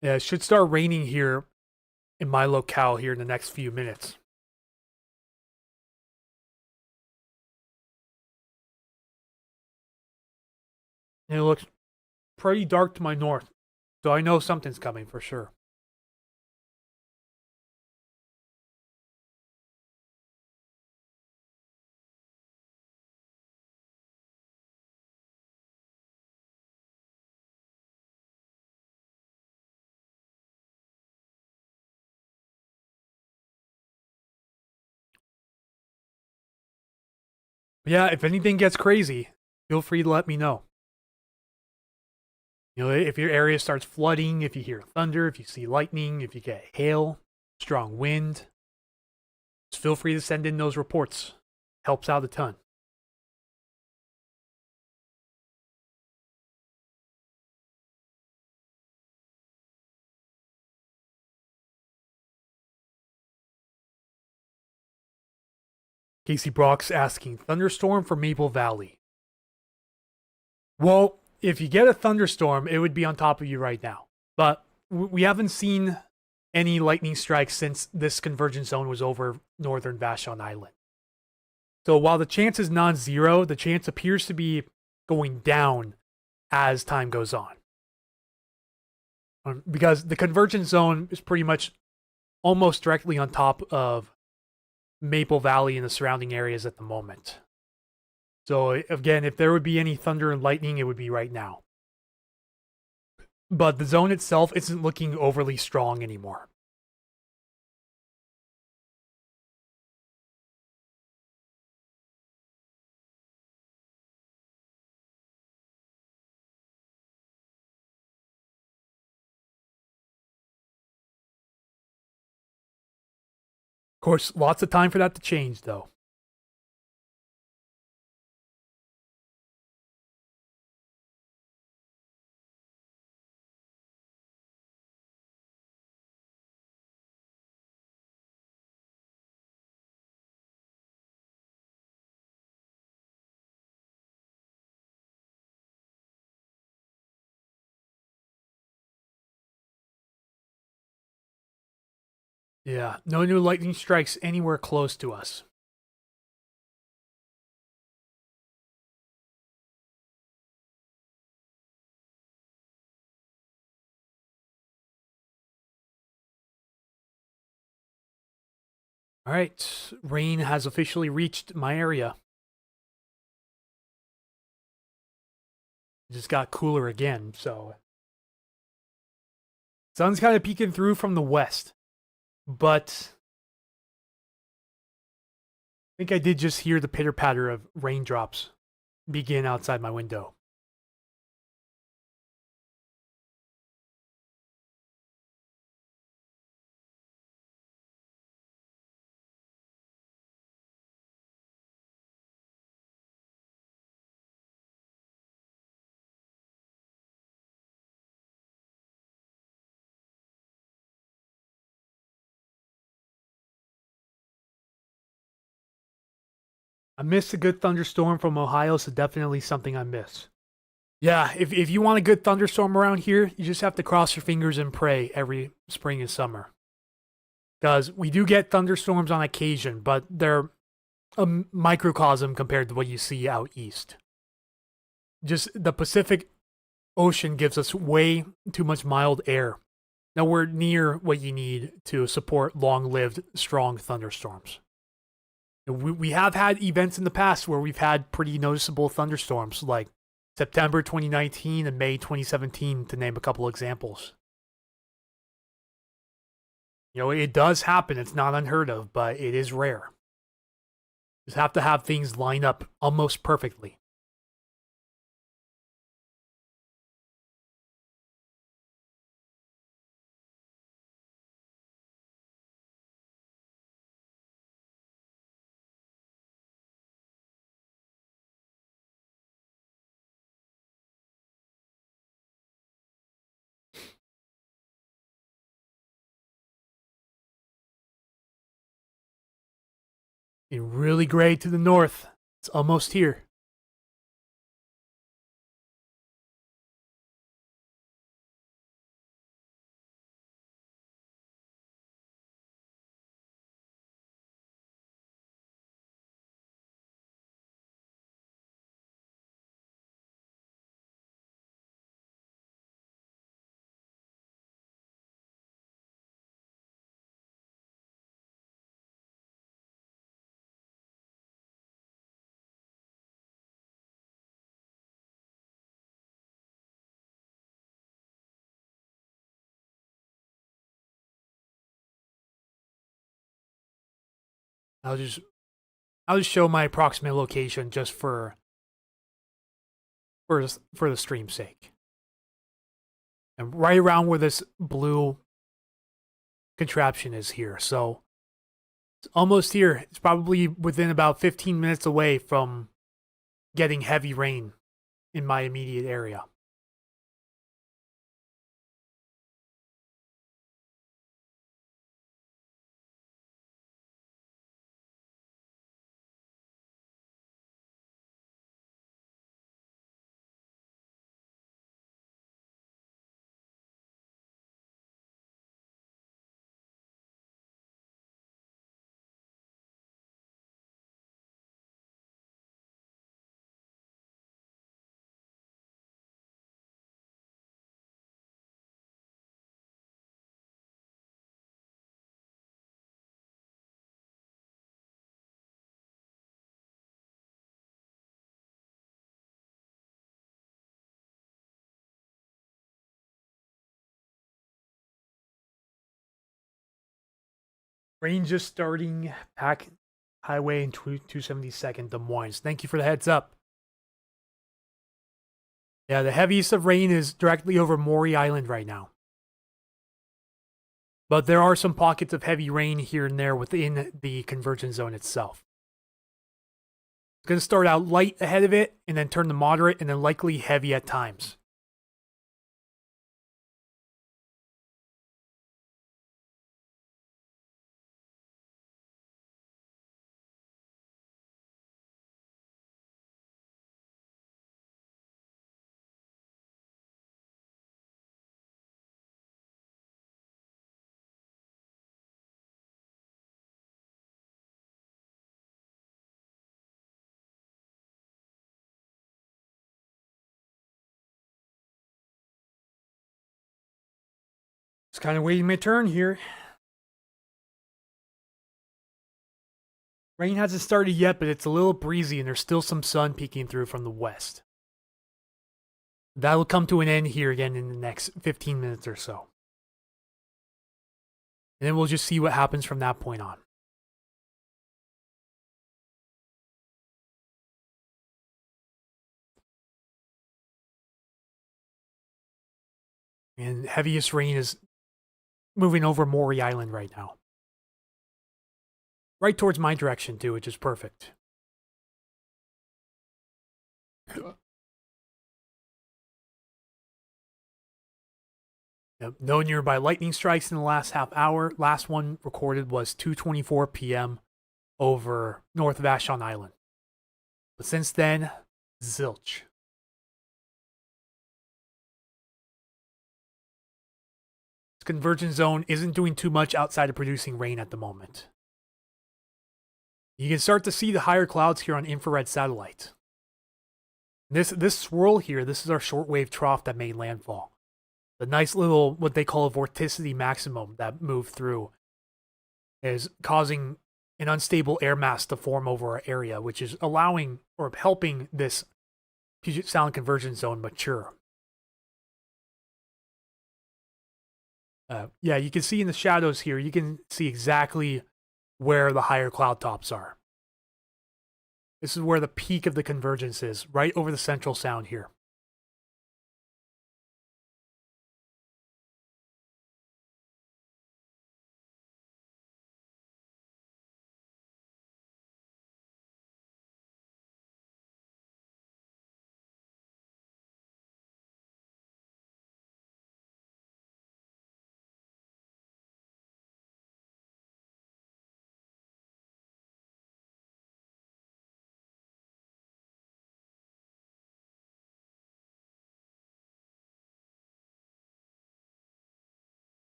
A: Yeah, it should start raining here in my locale here in the next few minutes. And it looks pretty dark to my north, so I know something's coming for sure. Yeah, if anything gets crazy, feel free to let me know. You know, if your area starts flooding, if you hear thunder, if you see lightning, if you get hail, strong wind, just feel free to send in those reports. Helps out a ton. Casey Brock's asking, thunderstorm for Maple Valley. Well, if you get a thunderstorm, it would be on top of you right now. But we haven't seen any lightning strikes since this convergence zone was over northern Vashon Island. So while the chance is non-zero, the chance appears to be going down as time goes on. Because the convergence zone is pretty much almost directly on top of Maple Valley and the surrounding areas at the moment. So again, if there would be any thunder and lightning, it would be right now. But the zone itself isn't looking overly strong anymore. Of course, lots of time for that to change, though. Yeah, no new lightning strikes anywhere close to us. All right, rain has officially reached my area. It just got cooler again, so. Sun's kind of peeking through from the west, but I think I did just hear the pitter patter of raindrops begin outside my window. I miss a good thunderstorm from Ohio, so definitely something I miss. Yeah, if you want a good thunderstorm around here, you just have to cross your fingers and pray every spring and summer. Because we do get thunderstorms on occasion, but they're a microcosm compared to what you see out east. Just the Pacific Ocean gives us way too much mild air. Nowhere near what you need to support long-lived, strong thunderstorms. We have had events in the past where we've had pretty noticeable thunderstorms, like September 2019 and May 2017, to name a couple examples. You know, it does happen. It's not unheard of, but it is rare. Just have to have things line up almost perfectly. Getting really gray to the north. It's almost here. I'll just show my approximate location just for the stream's sake. And right around where this blue contraption is here. So it's almost here. It's probably within about 15 minutes away from getting heavy rain in my immediate area. Rain just starting. Pack Highway in 272nd, Des Moines. Thank you for the heads up. Yeah, the heaviest of rain is directly over Maury Island right now. But there are some pockets of heavy rain here and there within the convergence zone itself. It's going to start out light ahead of it, and then turn to moderate, and then likely heavy at times. Just kind of waiting my turn here. Rain hasn't started yet, but it's a little breezy and there's still some sun peeking through from the west. That'll come to an end here again in the next 15 minutes or so. And then we'll just see what happens from that point on. And heaviest rain is moving over Maury Island right now. Right towards my direction, too, which is perfect. No nearby lightning strikes in the last half hour. Last one recorded was 2:24 p.m. over north of Vashon Island. But since then, zilch. This convergence zone isn't doing too much outside of producing rain at the moment. You can start to see the higher clouds here on infrared satellite. This swirl here, this is our shortwave trough that made landfall. The nice little, what they call a vorticity maximum that moved through is causing an unstable air mass to form over our area, which is allowing or helping this Puget Sound convergence zone mature. Yeah, you can see in the shadows here, you can see exactly where the higher cloud tops are. This is where the peak of the convergence is, right over the central sound here.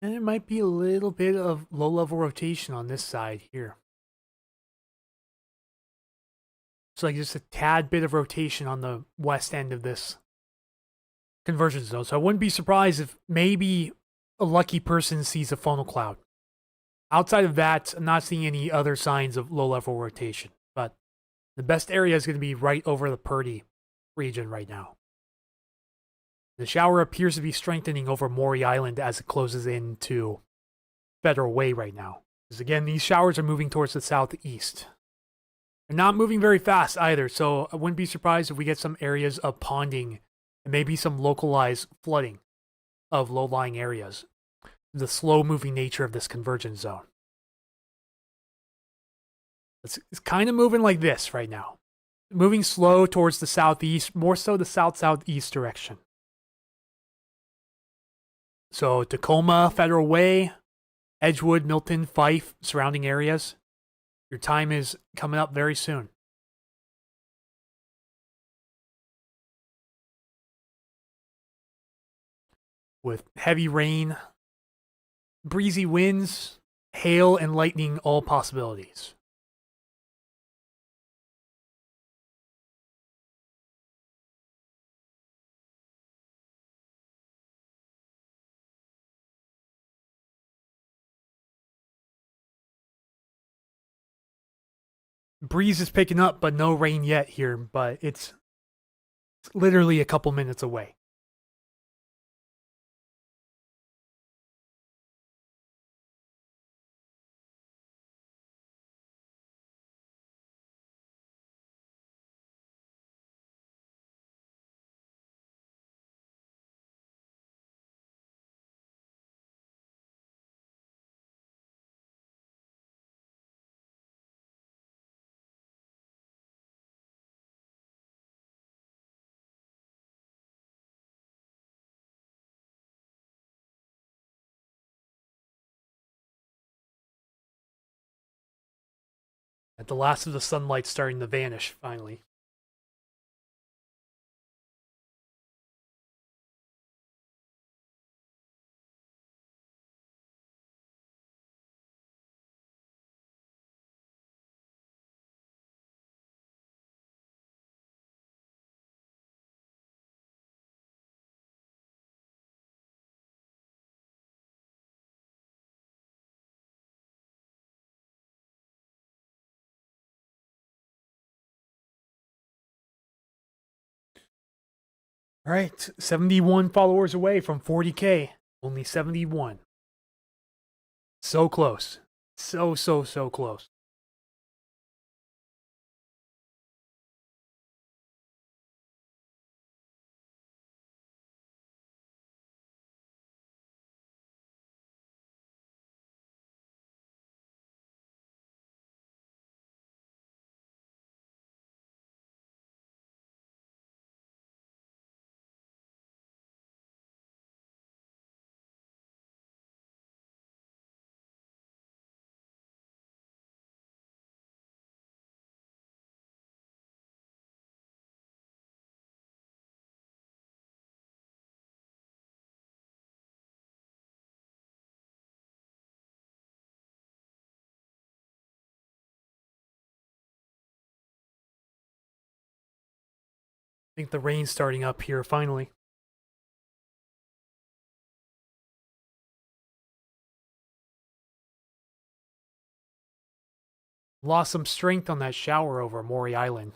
A: And it might be a little bit of low-level rotation on this side here. It's like just a tad bit of rotation on the west end of this convergence zone. So I wouldn't be surprised if maybe a lucky person sees a funnel cloud. Outside of that, I'm not seeing any other signs of low-level rotation. But the best area is going to be right over the Purdy region right now. The shower appears to be strengthening over Maury Island as it closes into Federal Way right now. Because again, these showers are moving towards the southeast. They're not moving very fast either, so I wouldn't be surprised if we get some areas of ponding and maybe some localized flooding of low-lying areas. The slow-moving nature of this convergence zone. It's kind of moving like this right now. Moving slow towards the southeast, more so the south-southeast direction. So Tacoma, Federal Way, Edgewood, Milton, Fife, surrounding areas. Your time is coming up very soon. With heavy rain, breezy winds, hail and lightning, all possibilities. Breeze is picking up, but no rain yet here, but it's literally a couple minutes away. And the last of the sunlight starting to vanish, finally. All right, 71 followers away from 40K. Only 71. So close. So close. I think the rain's starting up here finally. Lost some strength on that shower over Maury Island.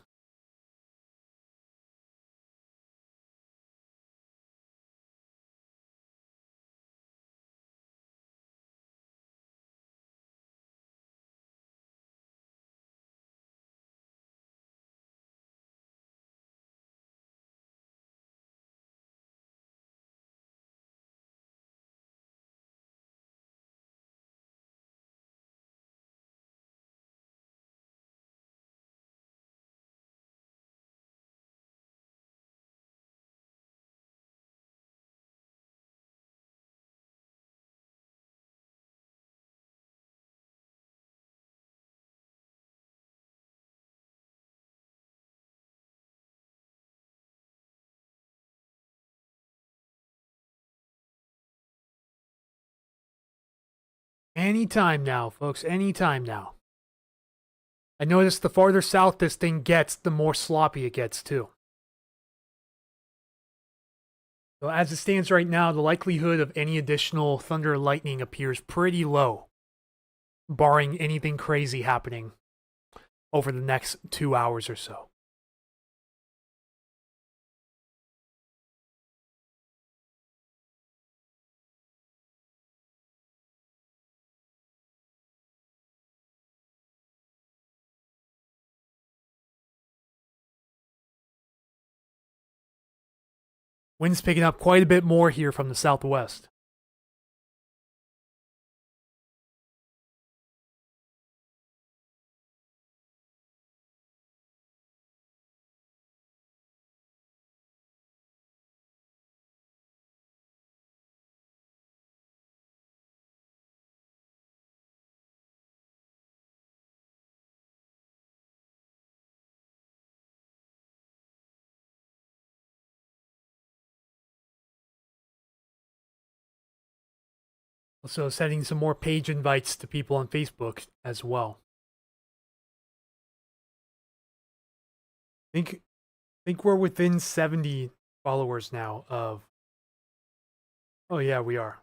A: Anytime now, folks. Anytime now. I noticed the farther south this thing gets, the more sloppy it gets, too. So as it stands right now, the likelihood of any additional thunder or lightning appears pretty low, barring anything crazy happening over the next 2 hours or so. Wind's picking up quite a bit more here from the southwest. Also sending some more page invites to people on Facebook as well. Think we're within 70 followers now of. Oh yeah, we are.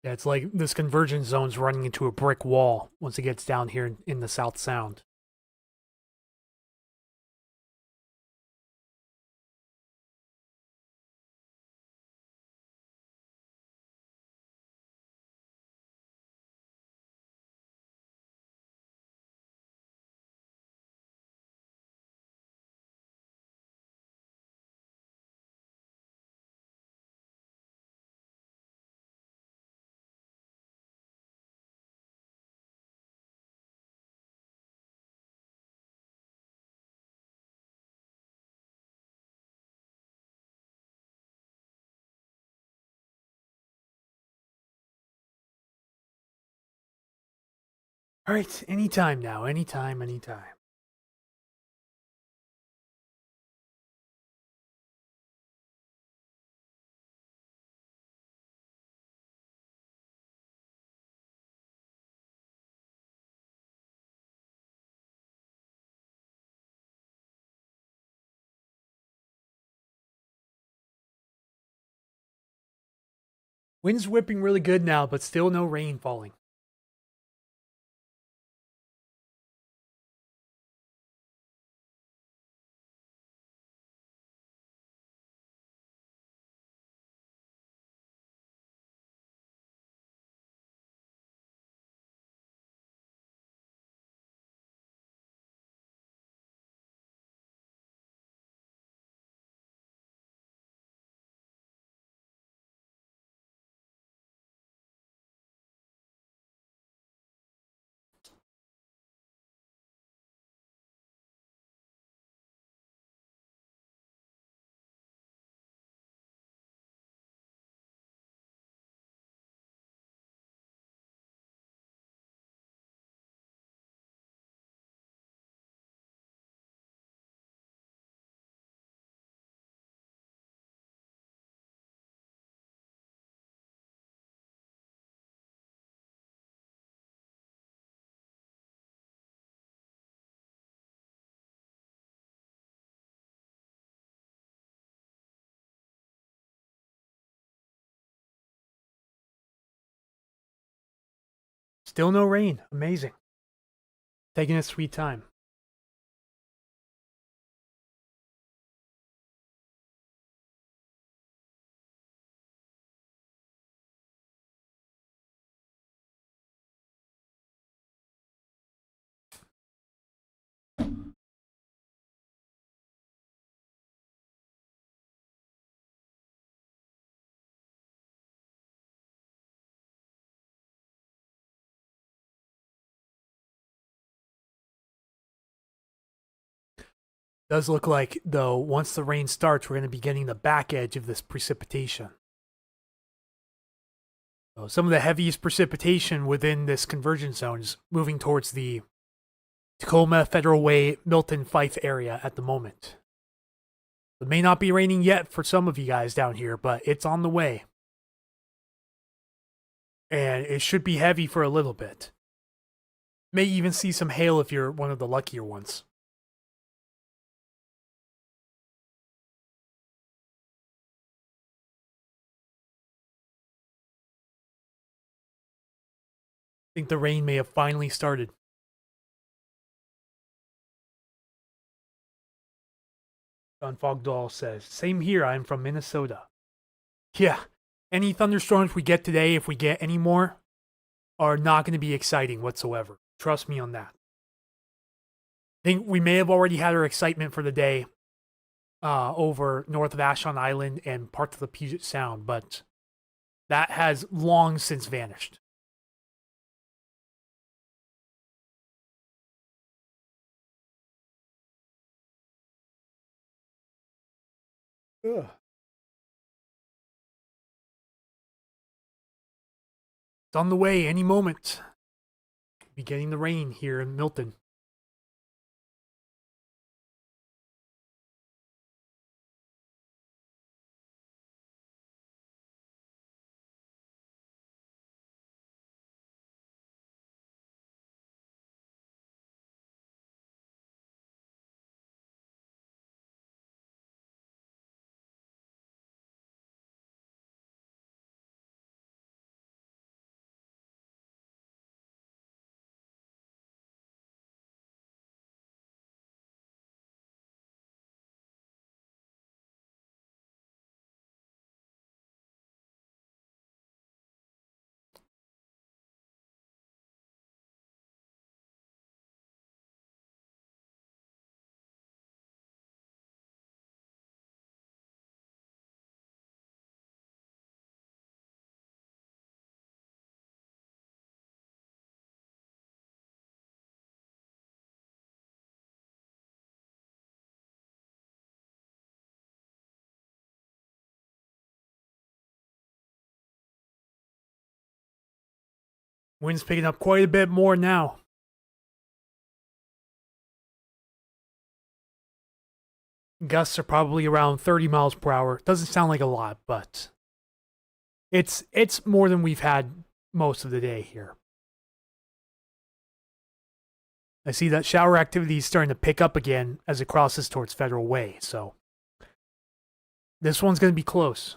A: Yeah, it's like this convergence zone's running into a brick wall once it gets down here in the South Sound. All right, anytime now, anytime, anytime. Wind's whipping really good now, but still no rain falling. Still no rain. Amazing. Taking a sweet time. Does look like, though, once the rain starts, we're going to be getting the back edge of this precipitation. So some of the heaviest precipitation within this convergence zone is moving towards the Tacoma, Federal Way, Milton, Fife area at the moment. It may not be raining yet for some of you guys down here, but it's on the way. And it should be heavy for a little bit. May even see some hail if you're one of the luckier ones. I think the rain may have finally started. John Fogdahl says, same here, I'm from Minnesota. Yeah, any thunderstorms we get today, if we get any more, are not going to be exciting whatsoever. Trust me on that. I think we may have already had our excitement for the day over north of Ashen Island and parts of the Puget Sound, but that has long since vanished. Ugh. It's on the way any moment. Be getting the rain here in Milton. Wind's picking up quite a bit more now. Gusts are probably around 30 miles per hour. Doesn't sound like a lot, but it's more than we've had most of the day here. I see that shower activity is starting to pick up again as it crosses towards Federal Way, so this one's going to be close.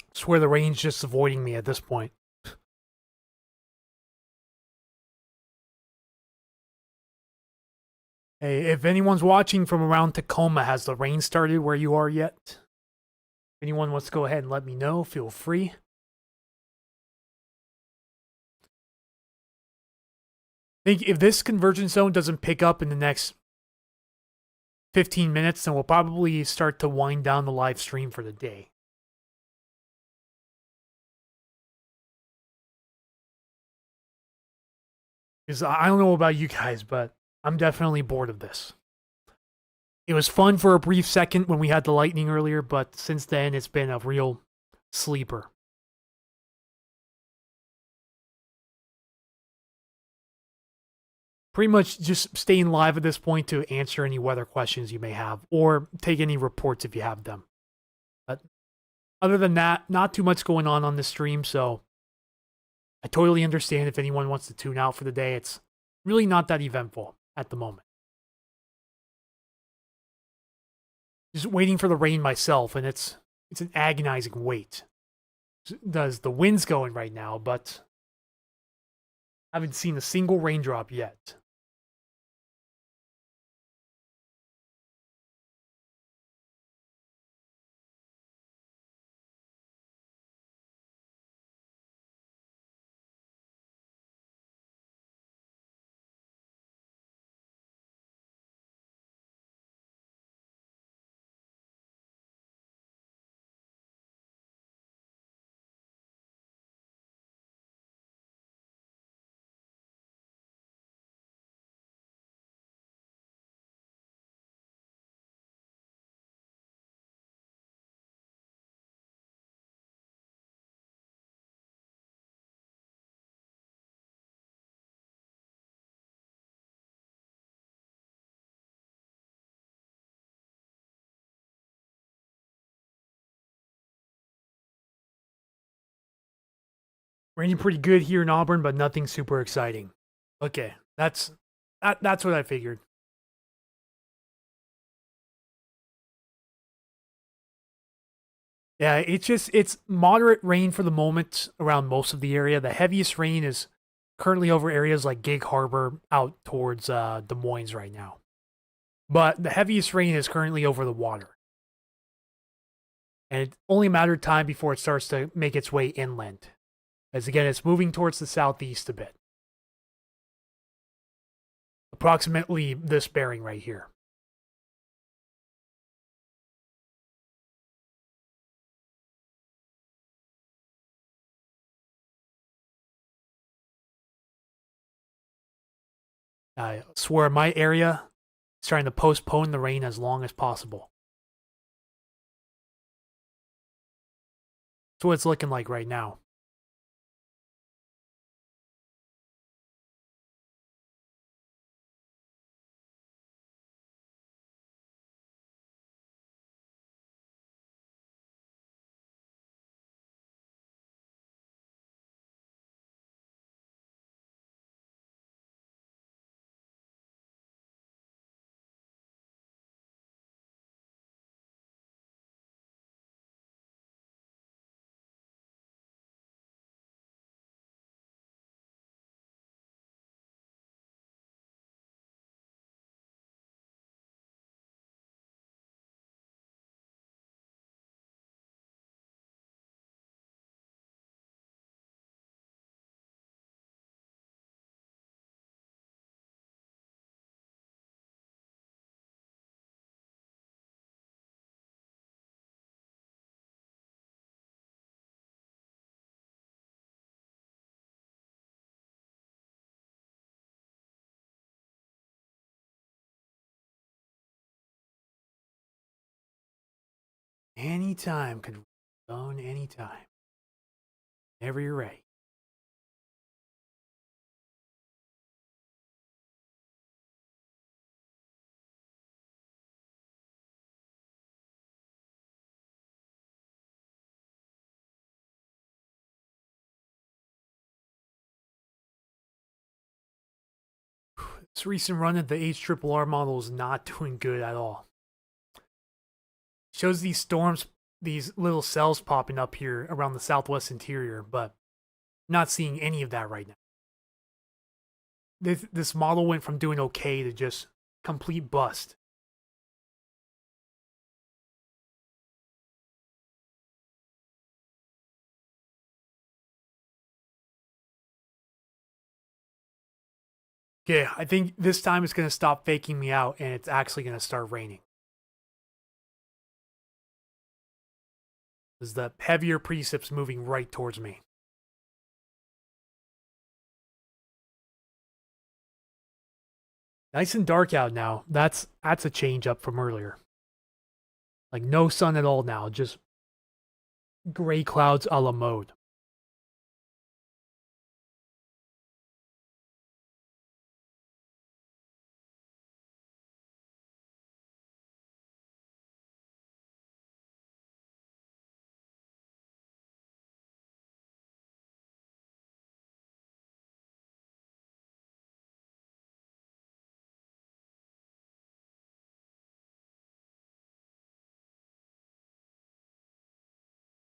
A: I swear the rain's just avoiding me at this point. Hey, if anyone's watching from around Tacoma, has the rain started where you are yet? If anyone wants to go ahead and let me know, feel free. I think if this convergence zone doesn't pick up in the next 15 minutes, then we'll probably start to wind down the live stream for the day. Because I don't know about you guys, but I'm definitely bored of this. It was fun for a brief second when we had the lightning earlier, but since then it's been a real sleeper. Pretty much just staying live at this point to answer any weather questions you may have, or take any reports if you have them. But other than that, not too much going on the stream, so I totally understand if anyone wants to tune out for the day. It's really not that eventful at the moment. Just waiting for the rain myself, and it's an agonizing wait. Does the wind's going right now, but Haven't seen a single raindrop yet. Raining pretty good here in Auburn, but nothing super exciting. Okay, that's what I figured. Yeah, it's moderate rain for the moment around most of the area. The heaviest rain is currently over areas like Gig Harbor out towards Des Moines right now. But the heaviest rain is currently over the water. And it's only a matter of time before it starts to make its way inland. As again, it's moving towards the southeast a bit. Approximately this bearing right here. I swear my area is trying to postpone the rain as long as possible. That's what it's looking like right now. Anytime could zone anytime. Whenever you're ready. This recent run at the HRRR model is not doing good at all. Shows these storms, these little cells popping up here around the southwest interior, but not seeing any of that right now. This model went from doing okay to just complete bust. Okay, I think this time it's going to stop faking me out and it's actually going to start raining. Is the heavier precip's moving right towards me. Nice and dark out now. That's a change up from earlier. Like no sun at all now, just gray clouds a la mode.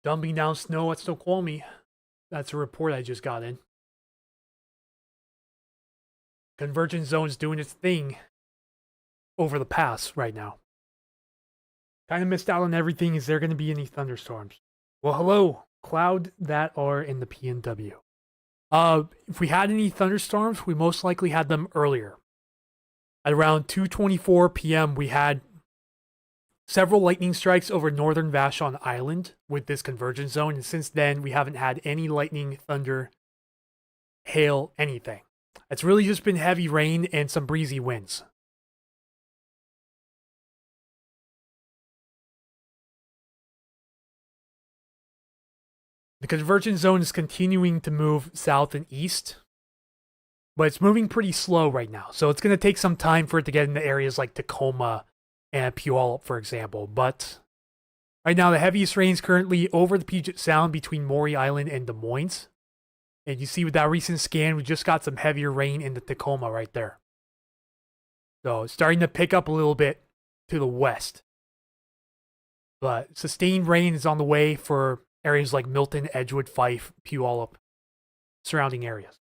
A: Dumping down snow at Snoqualmie. That's a report I just got in. Convergence zone's doing its thing over the pass right now. Kind of missed out on everything. Is there going to be any thunderstorms? Well, hello, cloud that are in the PNW. If we had any thunderstorms, we most likely had them earlier. At around 2:24 p.m., we had several lightning strikes over northern Vashon Island with this convergence zone, and since then, we haven't had any lightning, thunder, hail, anything. It's really just been heavy rain and some breezy winds. The convergence zone is continuing to move south and east, but it's moving pretty slow right now. So it's going to take some time for it to get into areas like Tacoma and Puyallup, for example. But right now, the heaviest rain is currently over the Puget Sound between Maury Island and Des Moines. And you see with that recent scan, we just got some heavier rain in the Tacoma right there. So it's starting to pick up a little bit to the west. But sustained rain is on the way for areas like Milton, Edgewood, Fife, Puyallup, surrounding areas.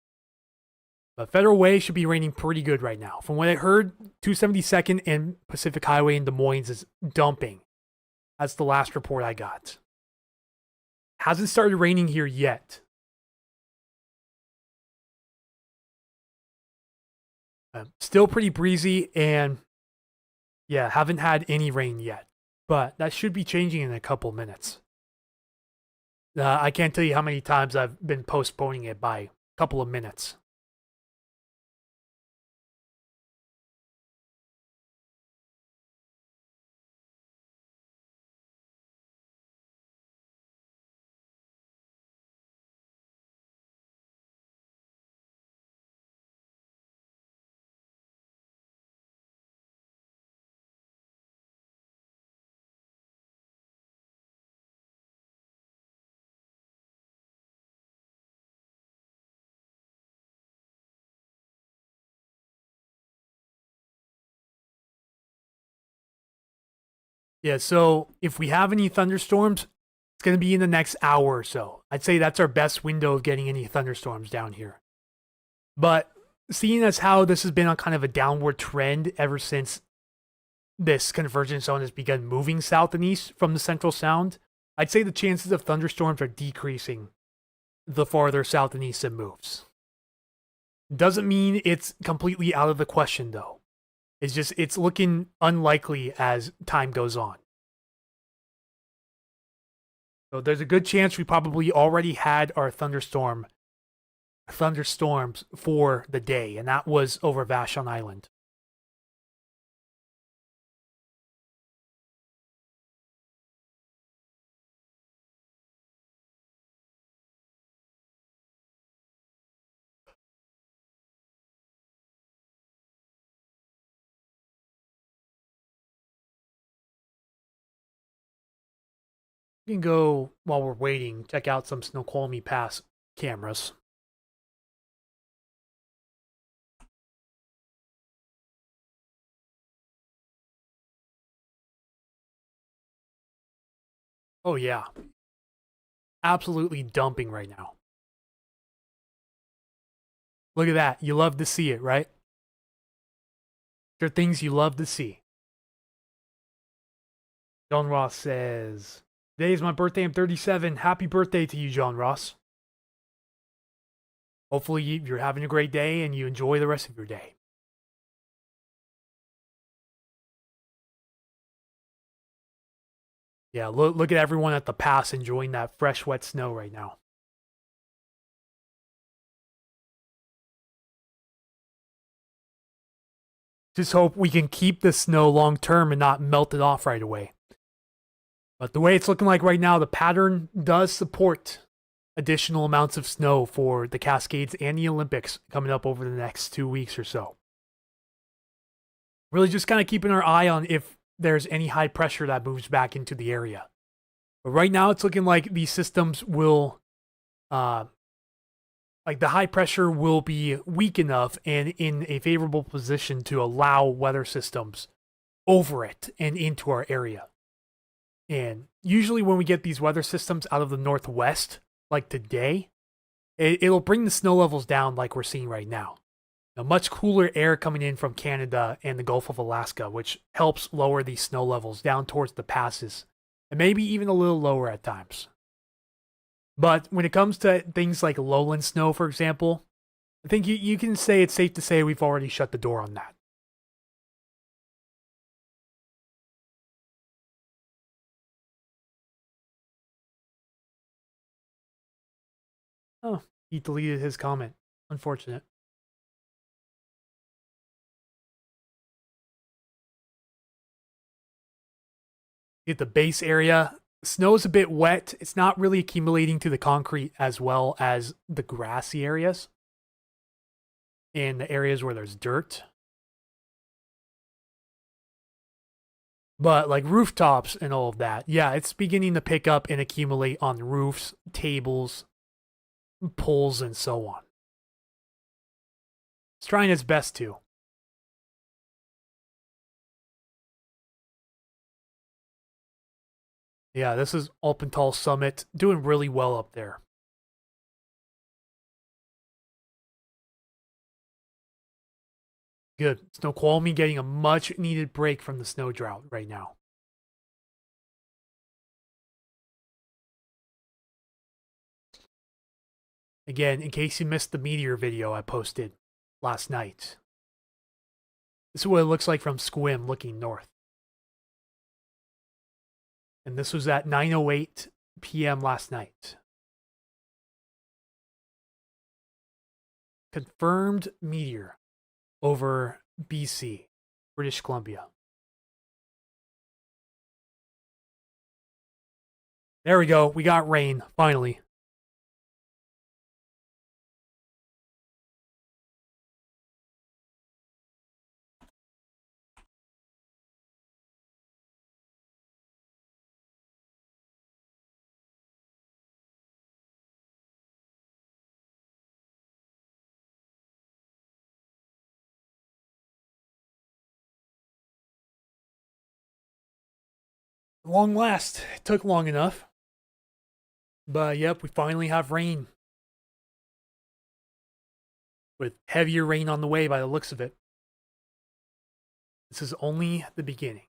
A: But Federal Way should be raining pretty good right now. From what I heard, 272nd and Pacific Highway in Des Moines is dumping. That's the last report I got. Hasn't started raining here yet. Still pretty breezy, and yeah, haven't had any rain yet. But that should be changing in a couple minutes. I can't tell you how many times I've been postponing it by a couple of minutes. Yeah, so if we have any thunderstorms, it's going to be in the next hour or so. I'd say that's our best window of getting any thunderstorms down here. But seeing as how this has been on kind of a downward trend ever since this convergence zone has begun moving south and east from the Central Sound, I'd say the chances of thunderstorms are decreasing the farther south and east it moves. Doesn't mean it's completely out of the question, though. It's looking unlikely as time goes on. So there's a good chance we probably already had our thunderstorms for the day, and that was over Vashon Island. We can go, while we're waiting, check out some Snoqualmie Pass cameras. Oh yeah. Absolutely dumping right now. Look at that. You love to see it, right? There are things you love to see. John Ross says, "Today is my birthday. I'm 37. Happy birthday to you, John Ross. Hopefully you're having a great day and you enjoy the rest of your day." Yeah, look at everyone at the pass enjoying that fresh, wet snow right now. Just hope we can keep the snow long term and not melt it off right away. But the way it's looking like right now, the pattern does support additional amounts of snow for the Cascades and the Olympics coming up over the next 2 weeks or so. Really just kind of keeping our eye on if there's any high pressure that moves back into the area. But right now, it's looking like these systems will, like the high pressure will be weak enough and in a favorable position to allow weather systems over it and into our area. And usually when we get these weather systems out of the northwest, like today, it'll bring the snow levels down like we're seeing right now. Much cooler air coming in from Canada and the Gulf of Alaska, which helps lower these snow levels down towards the passes, and maybe even a little lower at times. But when it comes to things like lowland snow, for example, I think you can say it's safe to say we've already shut the door on that. Oh, he deleted his comment. Unfortunate. At the base area, snow is a bit wet. It's not really accumulating to the concrete as well as the grassy areas and the areas where there's dirt. But like rooftops and all of that, yeah, it's beginning to pick up and accumulate on roofs, tables, poles, and so on. It's trying its best to. Yeah, this is Alpental Summit, doing really well up there. Good. Snoqualmie getting a much needed break from the snow drought right now. Again, in case you missed the Meteor video I posted last night, this is what it looks like from Squim looking north. And this was at 9:08 p.m. last night. Confirmed meteor over BC, British Columbia. There we go. We got rain, finally. Long last. It took long enough. But yep, we finally have rain. With heavier rain on the way by the looks of it. This is only the beginning.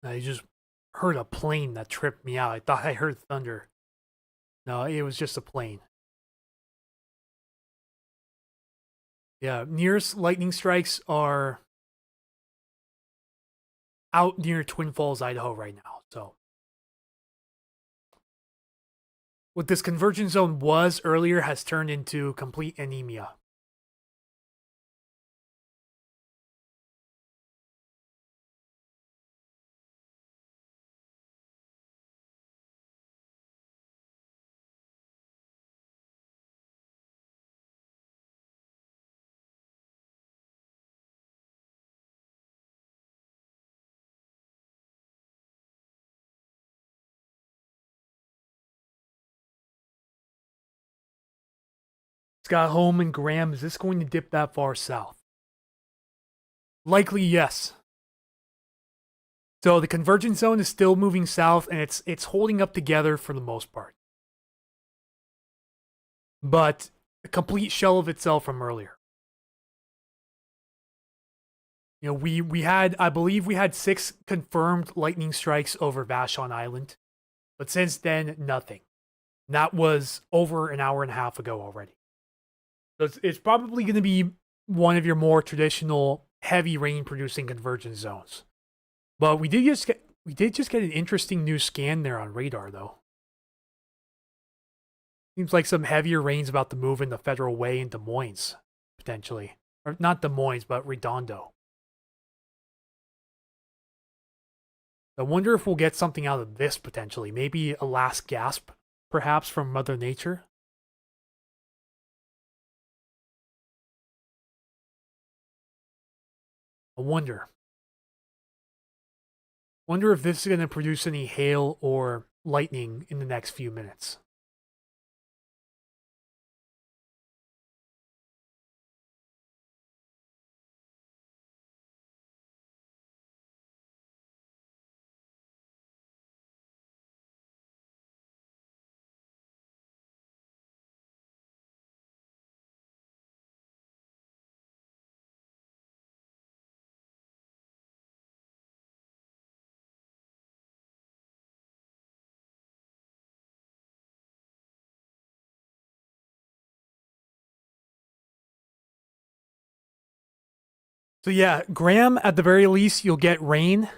A: I just heard a plane that tripped me out. I thought I heard thunder. No, it was just a plane. Yeah, nearest lightning strikes are out near Twin Falls, Idaho right now. So what this convergence zone was earlier has turned into complete anemia. Scott Home and Graham, is this going to dip that far south? Likely yes. So the convergence zone is still moving south, and it's holding up together for the most part. But a complete shell of itself from earlier. You know, we had, I believe we had 6 confirmed lightning strikes over Vashon Island. But since then, nothing. That was over an hour and a half ago already. So it's probably going to be one of your more traditional heavy rain producing convergence zones. But we did just get an interesting new scan there on radar though. Seems like some heavier rain's about to move into Federal Way in Des Moines, potentially. Or not Des Moines, but Redondo. I wonder if we'll get something out of this potentially. Maybe a last gasp, perhaps, from Mother Nature. I wonder. Wonder if this is going to produce any hail or lightning in the next few minutes. So yeah, Graham, at the very least, you'll get rain.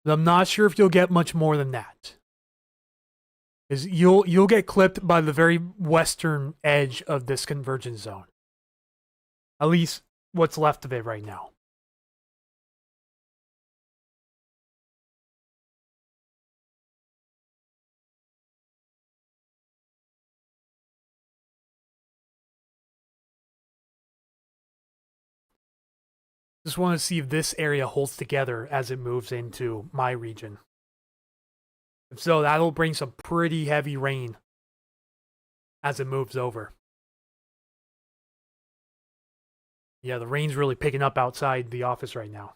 A: But I'm not sure if you'll get much more than that. Is you'll get clipped by the very western edge of this convergence zone. At least what's left of it right now. Just want to see if this area holds together as it moves into my region. If so, that'll bring some pretty heavy rain as it moves over. Yeah, the rain's really picking up outside the office right now.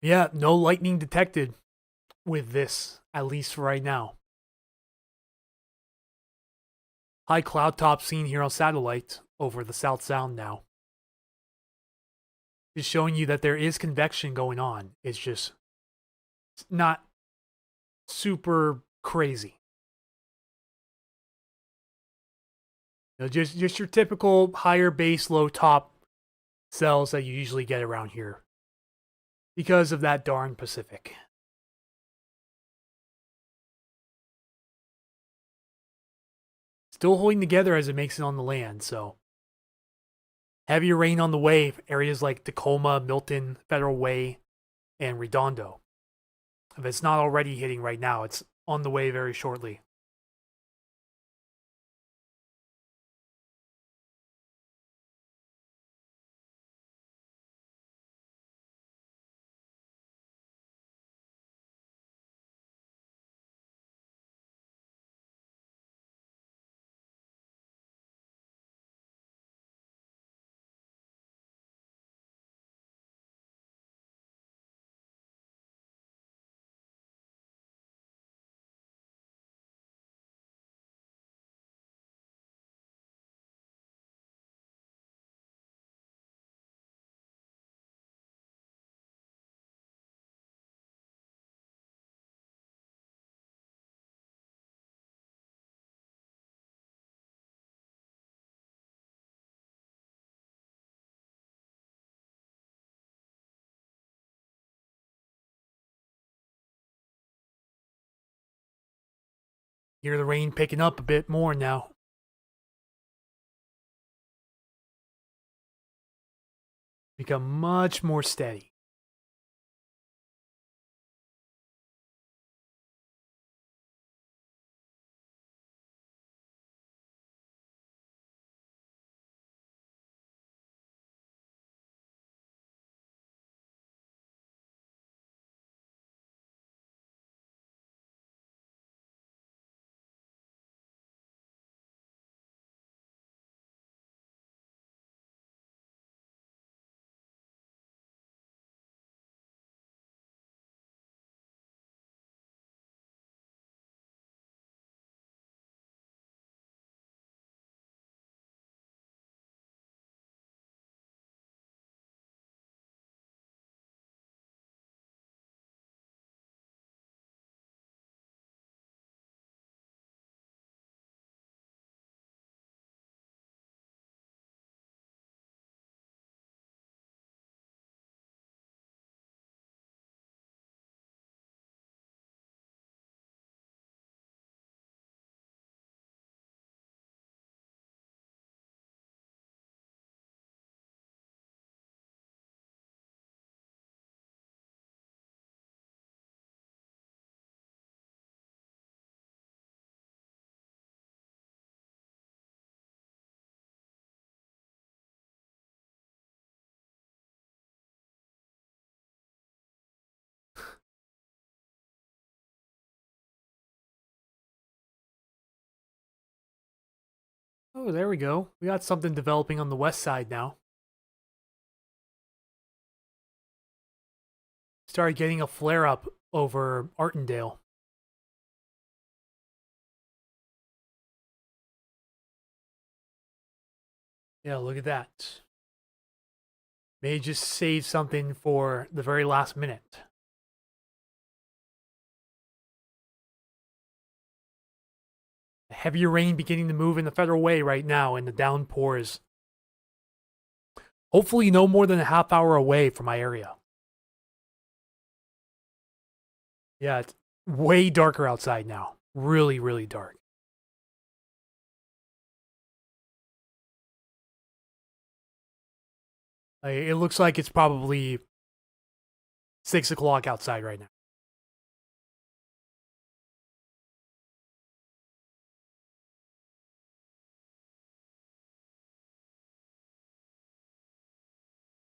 A: Yeah, no lightning detected with this, at least for right now. High cloud top seen here on satellite over the South Sound now. Just showing you that there is convection going on. It's just not super crazy. You know, just your typical higher base, low top cells that you usually get around here because of that darn Pacific. Still holding together as it makes it on the land, so heavier rain on the way, areas like Tacoma, Milton, Federal Way, and Redondo. If it's not already hitting right now, it's on the way very shortly. Hear the rain picking up a bit more now. Become much more steady. Oh, there we go. We got something developing on the west side now. Started getting a flare up over Artendale. Yeah, look at that. May just save something for the very last minute. Heavier rain beginning to move in the Federal Way right now, and the downpour is hopefully no more than a half hour away from my area. Yeah, it's way darker outside now. Really, really dark. It looks like it's probably 6 o'clock outside right now.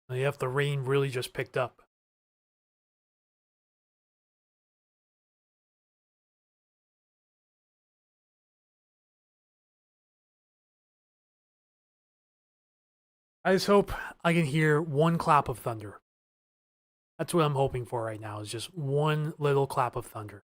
A: If the rain really just picked up. I just hope I can hear one clap of thunder. That's what I'm hoping for right now, is just one little clap of thunder.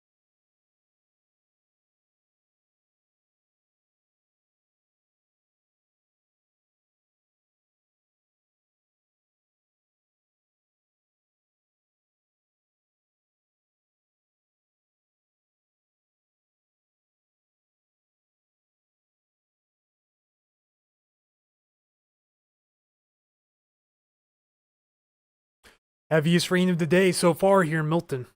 A: Heaviest rain of the day so far here in Milton.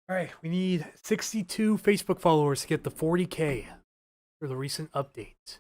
A: All right, we need 62 Facebook followers to get the 40K for the recent update.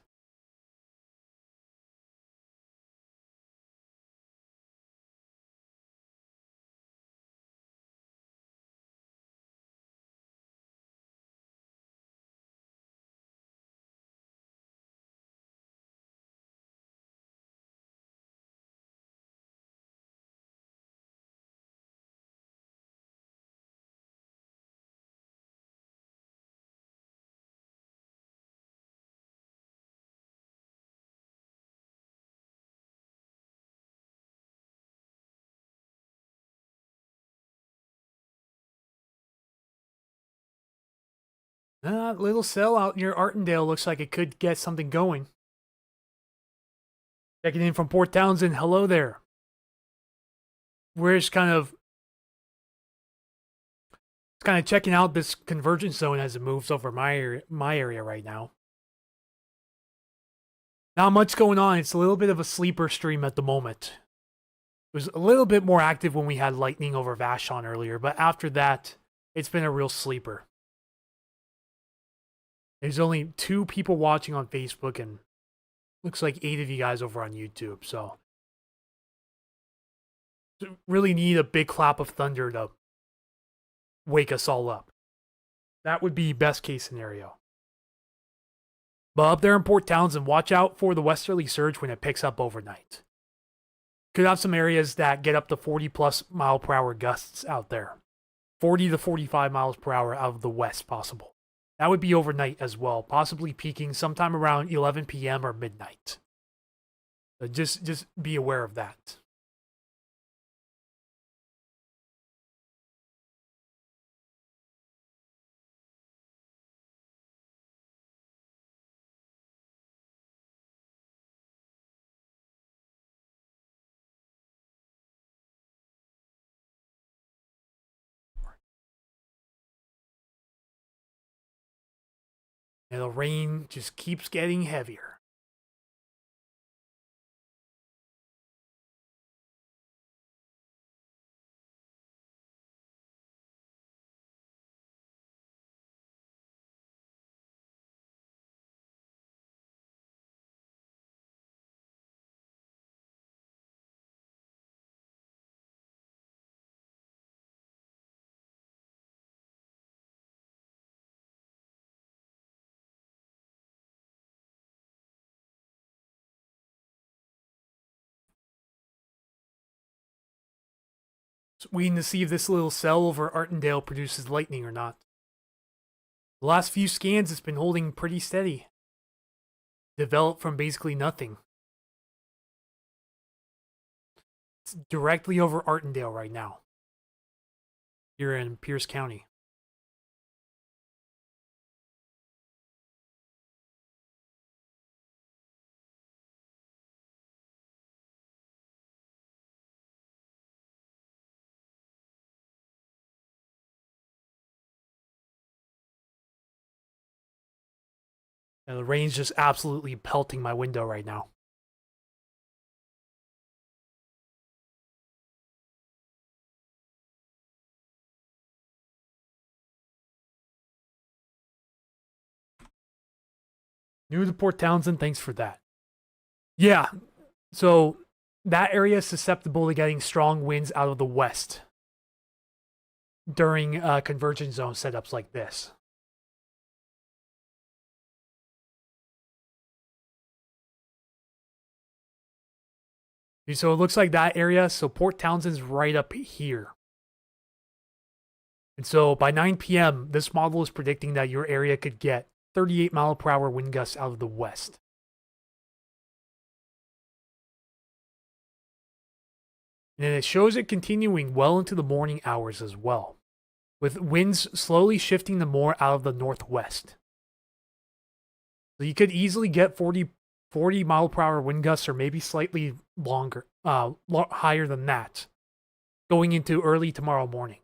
A: Little cell out near Artendale looks like it could get something going. Checking in from Port Townsend. Hello there. We're just kind of checking out this convergence zone as it moves over my area right now. Not much going on. It's a little bit of a sleeper stream at the moment. It was a little bit more active when we had lightning over Vashon earlier, but after that, it's been a real sleeper. There's only 2 people watching on Facebook and looks like 8 of you guys over on YouTube, so really need a big clap of thunder to wake us all up. That would be best case scenario. But up there in Port Townsend, watch out for the westerly surge when it picks up overnight. Could have some areas that get up to 40 plus mile per hour gusts out there. 40 to 45 miles per hour out of the west possible. That would be overnight as well, possibly peaking sometime around 11 p.m. or midnight. So just be aware of that. And the rain just keeps getting heavier. So waiting to see if this little cell over Artendale produces lightning or not. The last few scans, it's been holding pretty steady. Developed from basically nothing. It's directly over Artendale right now. Here in Pierce County. And the rain's just absolutely pelting my window right now. New to Port Townsend, thanks for that. Yeah, so that area is susceptible to getting strong winds out of the west during convergence zone setups like this. So it looks like that area, so Port Townsend's right up here. And so by 9 p.m., this model is predicting that your area could get 38 mile per hour wind gusts out of the west. And it shows it continuing well into the morning hours as well, with winds slowly shifting to more out of the northwest. So you could easily get 40 mile per hour wind gusts or maybe slightly longer, higher than that, going into early tomorrow morning.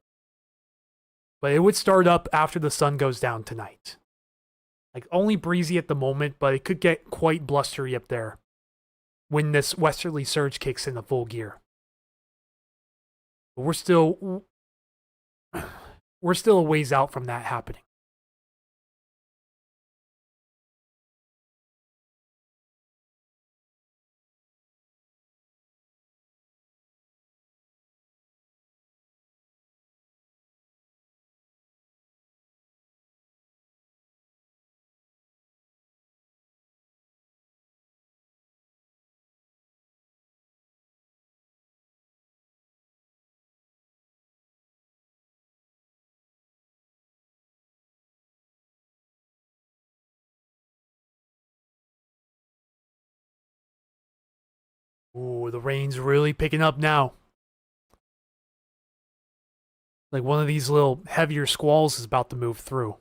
A: But it would start up after the sun goes down tonight. Like only breezy at the moment, but it could get quite blustery up there when this westerly surge kicks into full gear. But we're still a ways out from that happening. Ooh, the rain's really picking up now. Like one of these little heavier squalls is about to move through.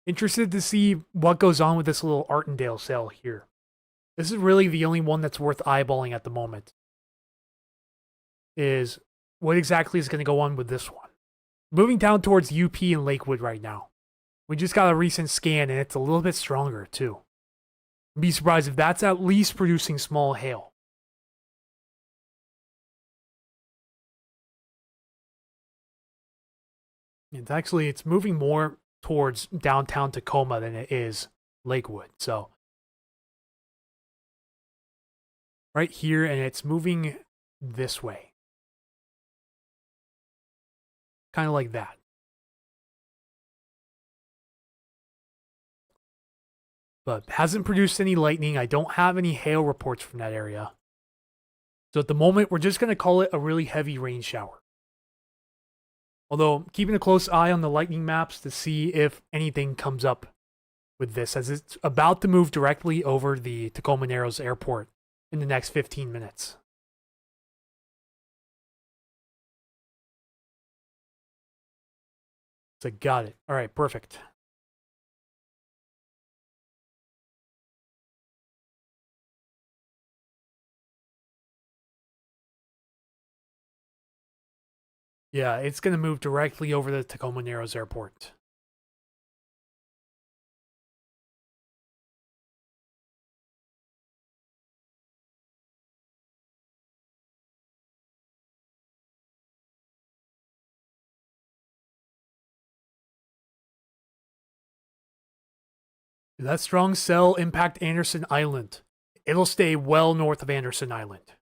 A: Interested to see what goes on with this little Artendale cell here. This is really the only one that's worth eyeballing at the moment. Is what exactly is going to go on with this one? Moving down towards UP and Lakewood right now. We just got a recent scan and it's a little bit stronger too. I'd be surprised if that's at least producing small hail. It's moving more towards downtown Tacoma than it is Lakewood. So right here, and it's moving this way. Kind of like that. But hasn't produced any lightning. I don't have any hail reports from that area. So at the moment, we're just going to call it a really heavy rain shower. Although, keeping a close eye on the lightning maps to see if anything comes up with this, as it's about to move directly over the Tacoma Narrows Airport in the next 15 minutes. So got it. All right, perfect. Yeah, it's going to move directly over the Tacoma Narrows Airport. That strong cell impact Anderson Island. It'll stay well north of Anderson Island.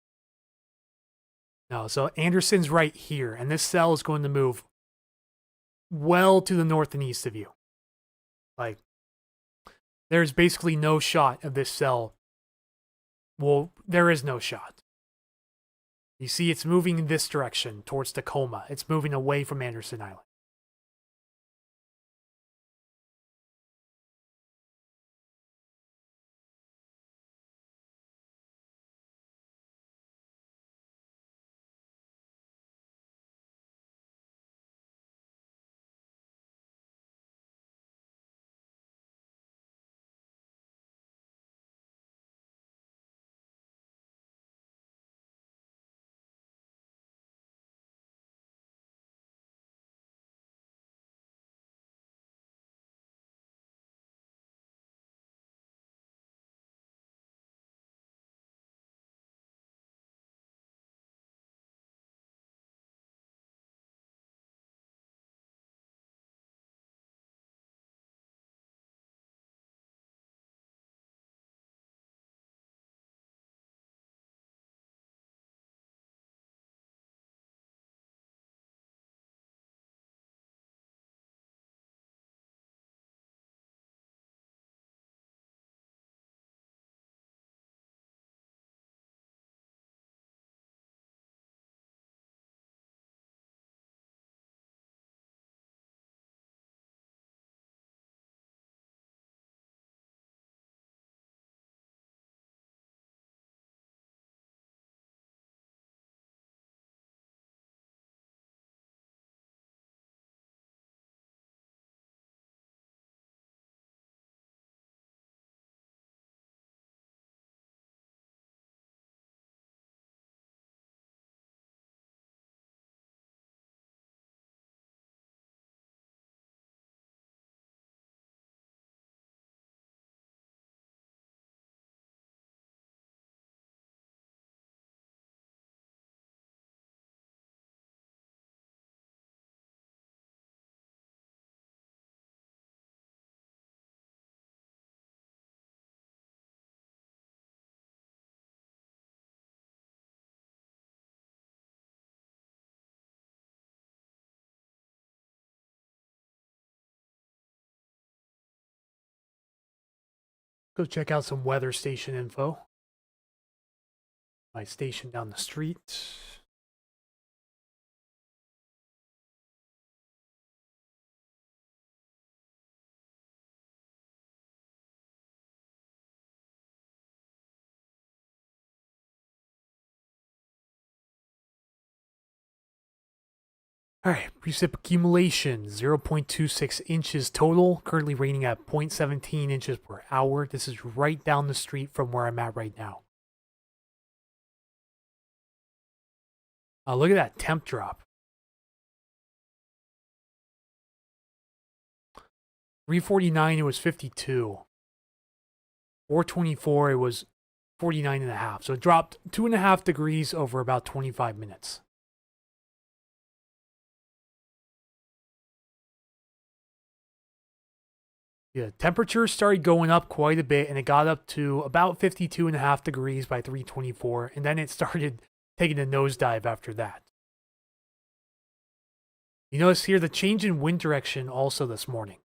A: No, so Anderson's right here, and this cell is going to move well to the north and east of you. Like, there's basically no shot of this cell. Well, there is no shot. You see, it's moving in this direction towards Tacoma. It's moving away from Anderson Island. Go check out some weather station info. My station down the street. All right, precip accumulation 0.26 inches total, currently raining at 0.17 inches per hour. This is right down the street from where I'm at right now. Look at that temp drop. 349, it was 52. 424, it was 49.5. So it dropped 2.5 degrees over about 25 minutes. Yeah, temperature started going up quite a bit, and it got up to about 52.5 degrees by 324, and then it started taking a nosedive after that. You notice here the change in wind direction also this morning.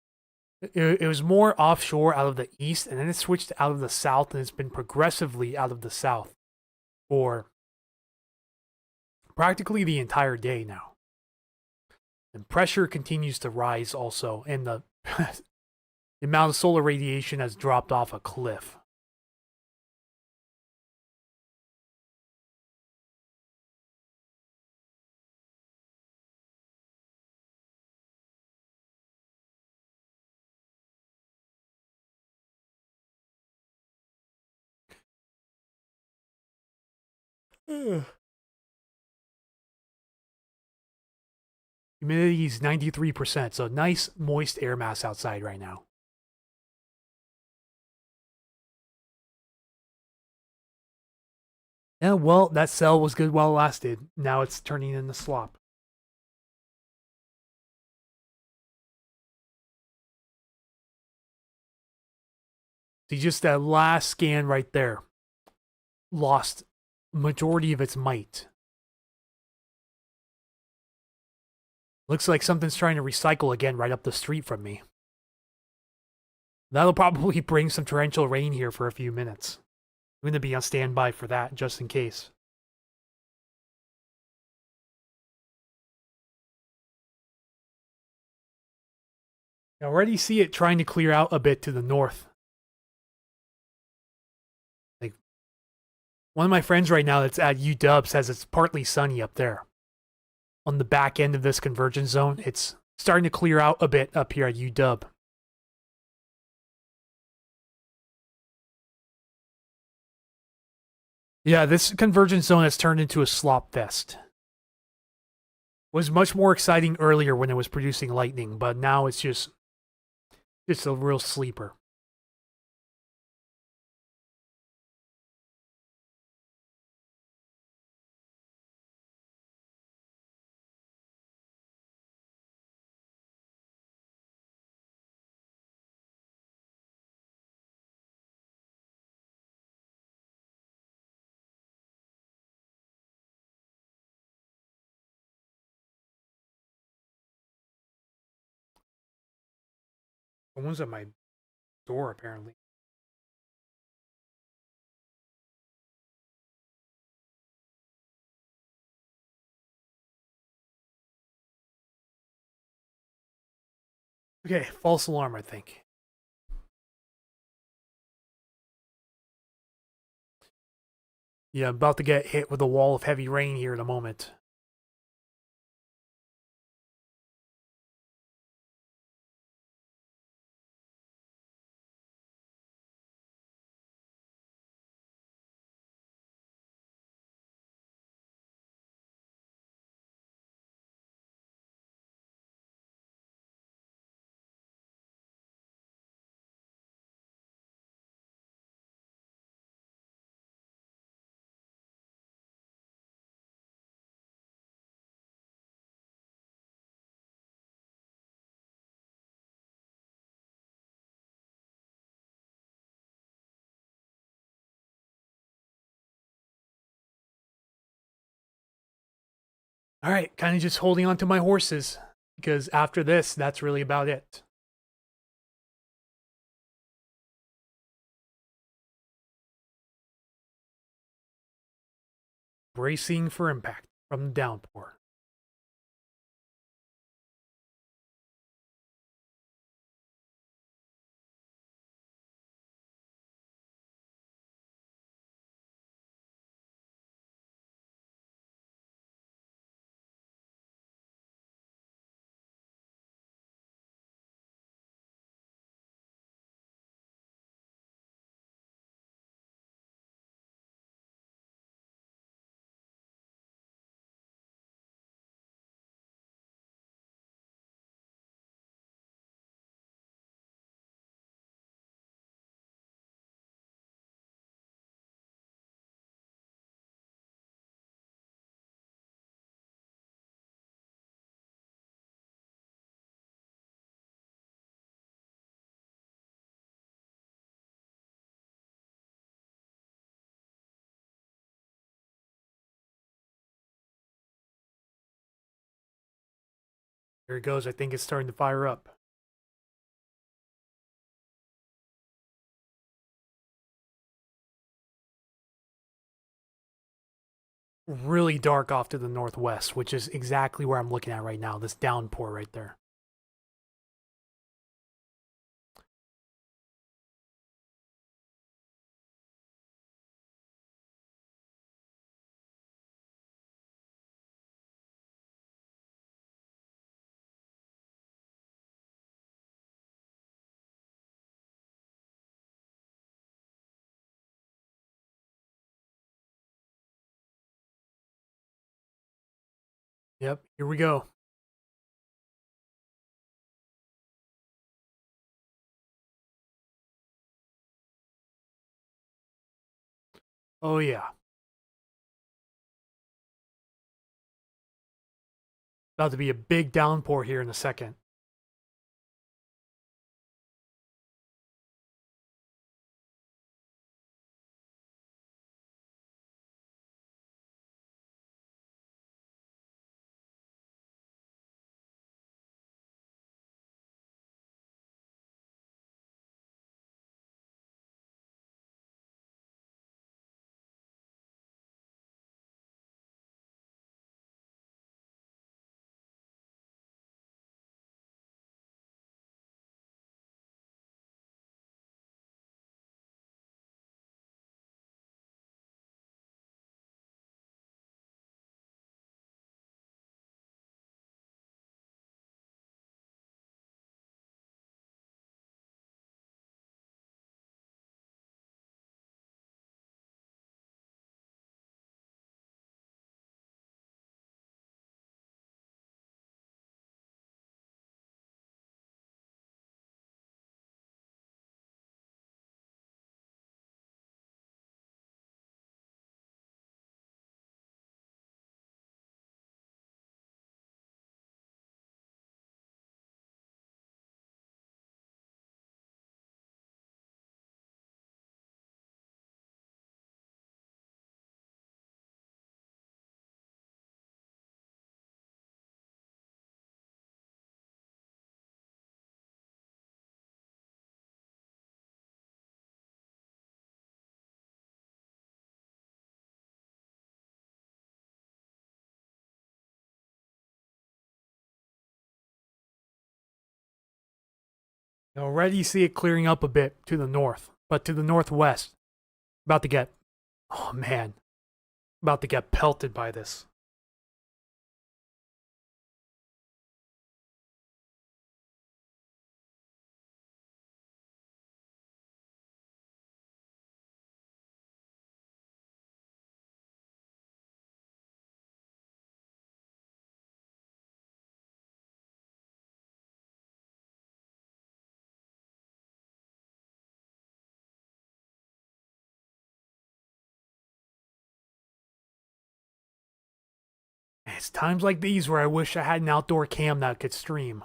A: It was more offshore out of the east, and then it switched out of the south, and it's been progressively out of the south for practically the entire day now. And pressure continues to rise also, and the the amount of solar radiation has dropped off a cliff. Humidity is 93%, so nice moist air mass outside right now. Yeah, well, that cell was good while it lasted. Now it's turning into slop. See, just that last scan right there lost majority of its might. Looks like something's trying to recycle again right up the street from me. That'll probably bring some torrential rain here for a few minutes. I'm going to be on standby for that, just in case. I already see it trying to clear out a bit to the north. Like, one of my friends right now that's at UW says it's partly sunny up there. On the back end of this convergence zone, it's starting to clear out a bit up here at UW. Yeah, this convergence zone has turned into a slop fest. Was much more exciting earlier when it was producing lightning, but now it's just a real sleeper. Someone's at my door, apparently. Okay, false alarm, I think. Yeah, I'm about to get hit with a wall of heavy rain here in a moment. All right, kind of just holding on to my horses, because after this, that's really about it. Bracing for impact from the downpour. Here it goes. I think it's starting to fire up. Really dark off to the northwest, which is exactly where I'm looking at right now. This downpour right there. Yep, here we go. Oh, yeah. About to be a big downpour here in a second. You already see it clearing up a bit to the north, but to the northwest, about to get, oh man, about to get pelted by this. It's times like these where I wish I had an outdoor cam that could stream.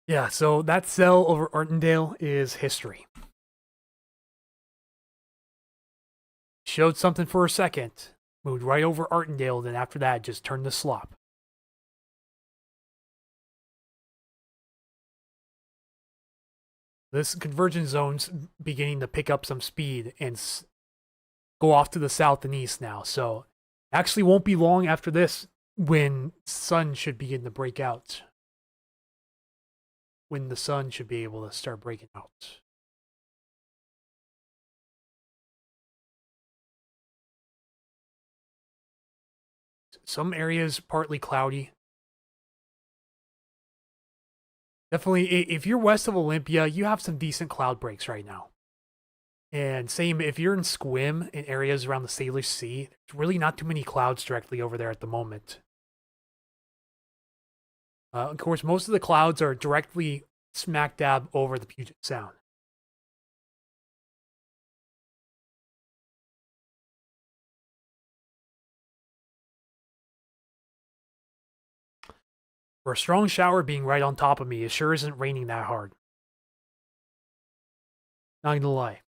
A: Yeah, so that cell over Artendale is history. Showed something for a second, moved right over Artendale, then after that, just turned to slop. This convergence zone's beginning to pick up some speed and go off to the south and east now. So actually won't be long after this when sun should begin to break out. When the sun should be able to start breaking out. Some areas partly cloudy. Definitely, if you're west of Olympia, you have some decent cloud breaks right now. And same, if you're in Squim, in areas around the Salish Sea, there's really not too many clouds directly over there at the moment. Of course, most of the clouds are directly smack dab over the Puget Sound. For a strong shower being right on top of me, it sure isn't raining that hard. Not gonna lie.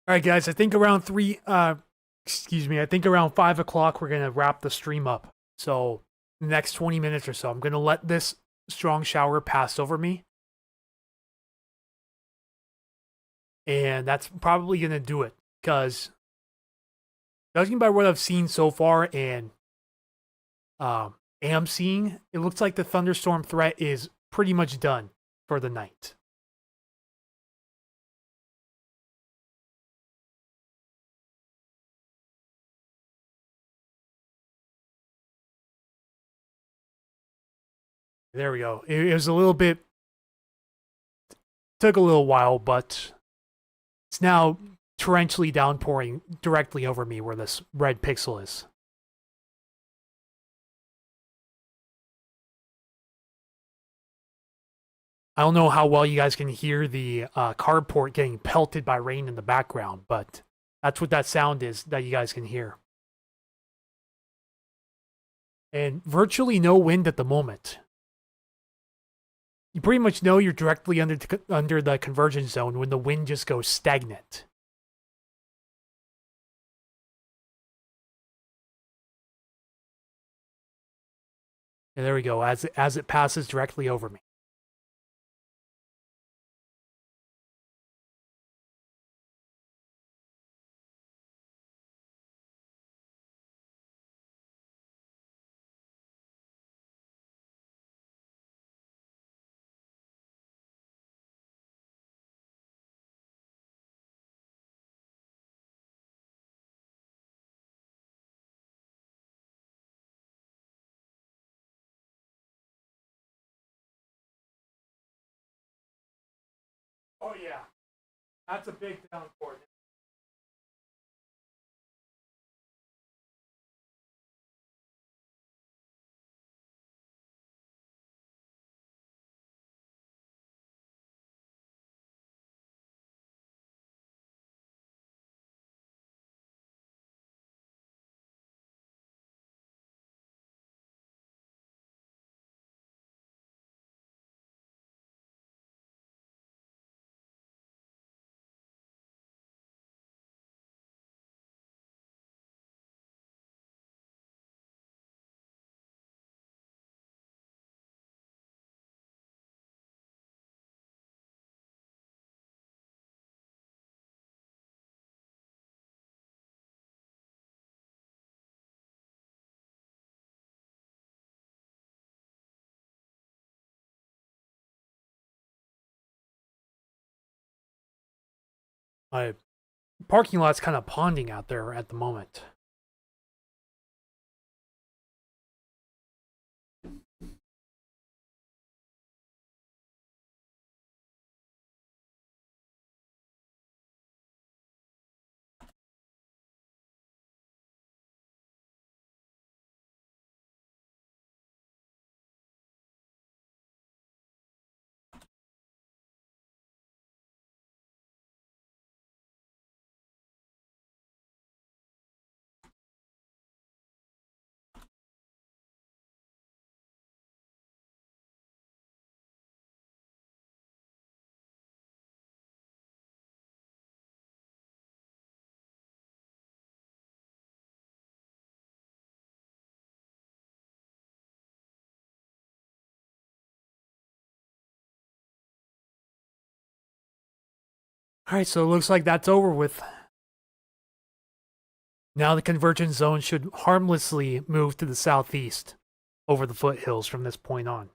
A: All right, guys. I think around I think around 5 o'clock we're gonna wrap the stream up. So the next 20 minutes or so, I'm gonna let this strong shower pass over me, and that's probably gonna do it. Because judging by what I've seen so far and am seeing, it looks like the thunderstorm threat is pretty much done for the night. There we go. It was a little bit, took a little while, but it's now torrentially downpouring directly over me where this red pixel is. I don't know how well you guys can hear the carport getting pelted by rain in the background, but that's what that sound is that you guys can hear. And virtually no wind at the moment. You pretty much know you're directly under the convergence zone when the wind just goes stagnant. And there we go, as it passes directly over me. Oh yeah, that's a big downpour. My parking lot's kind of ponding out there at the moment. All right, so it looks like that's over with. Now the convergence zone should harmlessly move to the southeast over the foothills from this point on.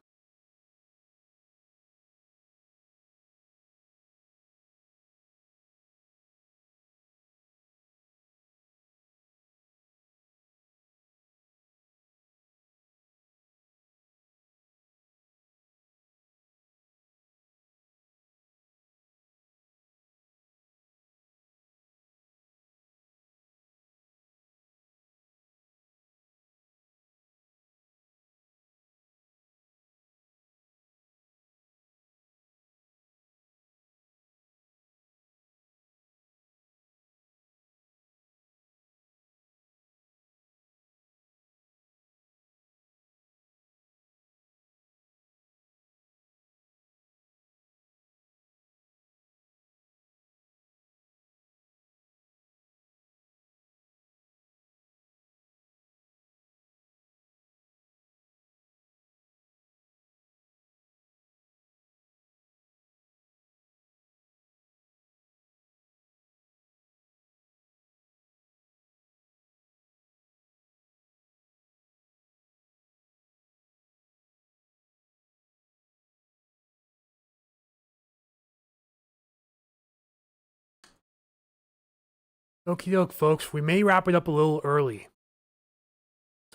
A: Okie doke, folks. We may wrap it up a little early.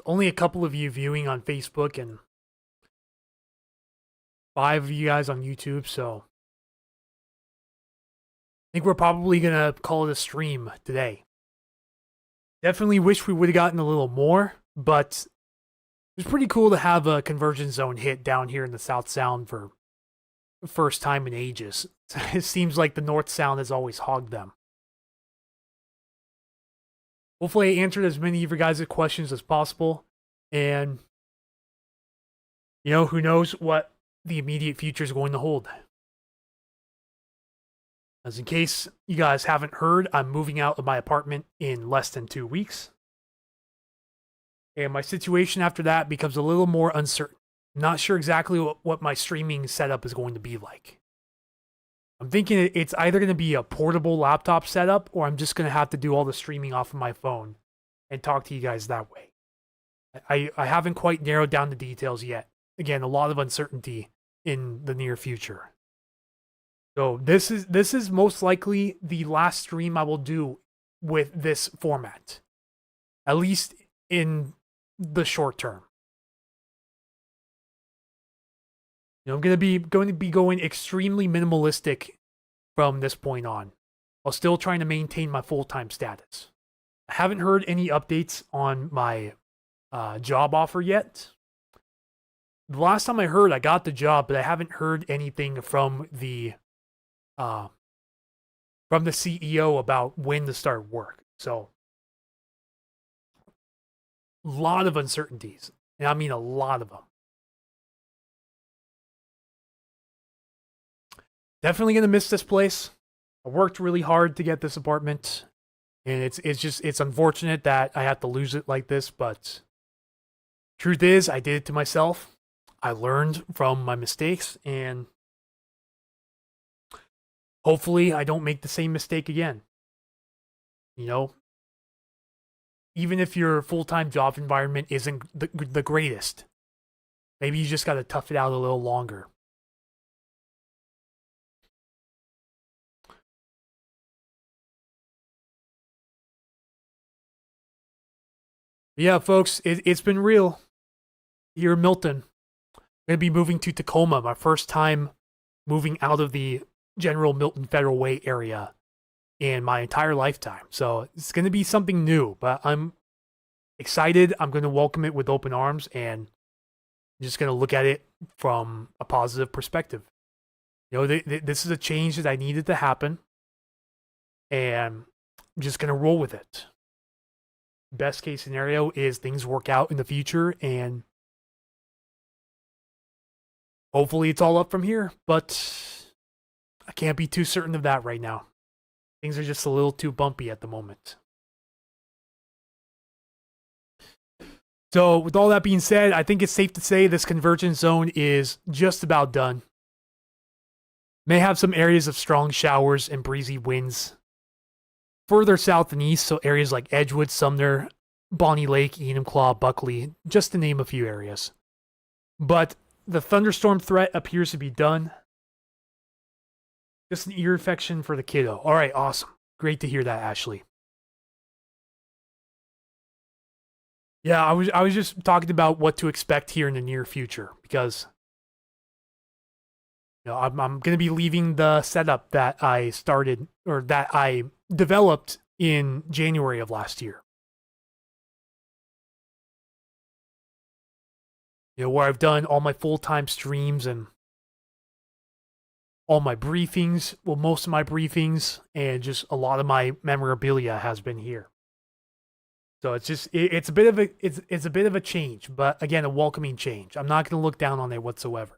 A: Only a couple of you viewing on Facebook and 5 of you guys on YouTube, so I think we're probably going to call it a stream today. Definitely wish we would have gotten a little more, but it was pretty cool to have a convergence zone hit down here in the South Sound for first time in ages. It seems like the North Sound has always hogged them. Hopefully I answered as many of your guys' questions as possible. And, who knows what the immediate future is going to hold. As in case you guys haven't heard, I'm moving out of my apartment in less than 2 weeks. And my situation after that becomes a little more uncertain. I'm not sure exactly what my streaming setup is going to be like. I'm thinking it's either going to be a portable laptop setup, or I'm just going to have to do all the streaming off of my phone and talk to you guys that way. I haven't quite narrowed down the details yet. Again, a lot of uncertainty in the near future. So this is most likely the last stream I will do with this format, at least in the short term. I'm going to be going extremely minimalistic from this point on, while still trying to maintain my full-time status. I haven't heard any updates on my job offer yet. The last time I heard, I got the job, but I haven't heard anything from the CEO about when to start work. So, a lot of uncertainties, and I mean a lot of them. Definitely gonna miss this place. I worked really hard to get this apartment, and it's unfortunate that I have to lose it like this, but truth is, I did it to myself. I learned from my mistakes, and hopefully I don't make the same mistake again. Even if your full-time job environment isn't the greatest, maybe you just gotta tough it out a little longer. Yeah, folks, it's been real here in Milton. I'm going to be moving to Tacoma, my first time moving out of the general Milton Federal Way area in my entire lifetime. So it's going to be something new, but I'm excited. I'm going to welcome it with open arms, and I'm just going to look at it from a positive perspective. This is a change that I needed to happen, and I'm just going to roll with it. Best case scenario is things work out in the future, and hopefully it's all up from here, but I can't be too certain of that right now. Things are just a little too bumpy at the moment. So with all that being said, I think it's safe to say this convergence zone is just about done. May have some areas of strong showers and breezy winds further south and east, so areas like Edgewood, Sumner, Bonnie Lake, Enumclaw, Buckley, just to name a few areas. But the thunderstorm threat appears to be done. Just an ear infection for the kiddo. All right, awesome. Great to hear that, Ashley. Yeah, I was just talking about what to expect here in the near future, because I'm going to be leaving the setup that I started, or that I developed in January of last year. Where I've done all my full-time streams and all my briefings, well, most of my briefings, and just a lot of my memorabilia has been here. So it's a bit of a change, but again, a welcoming change. I'm not going to look down on it whatsoever.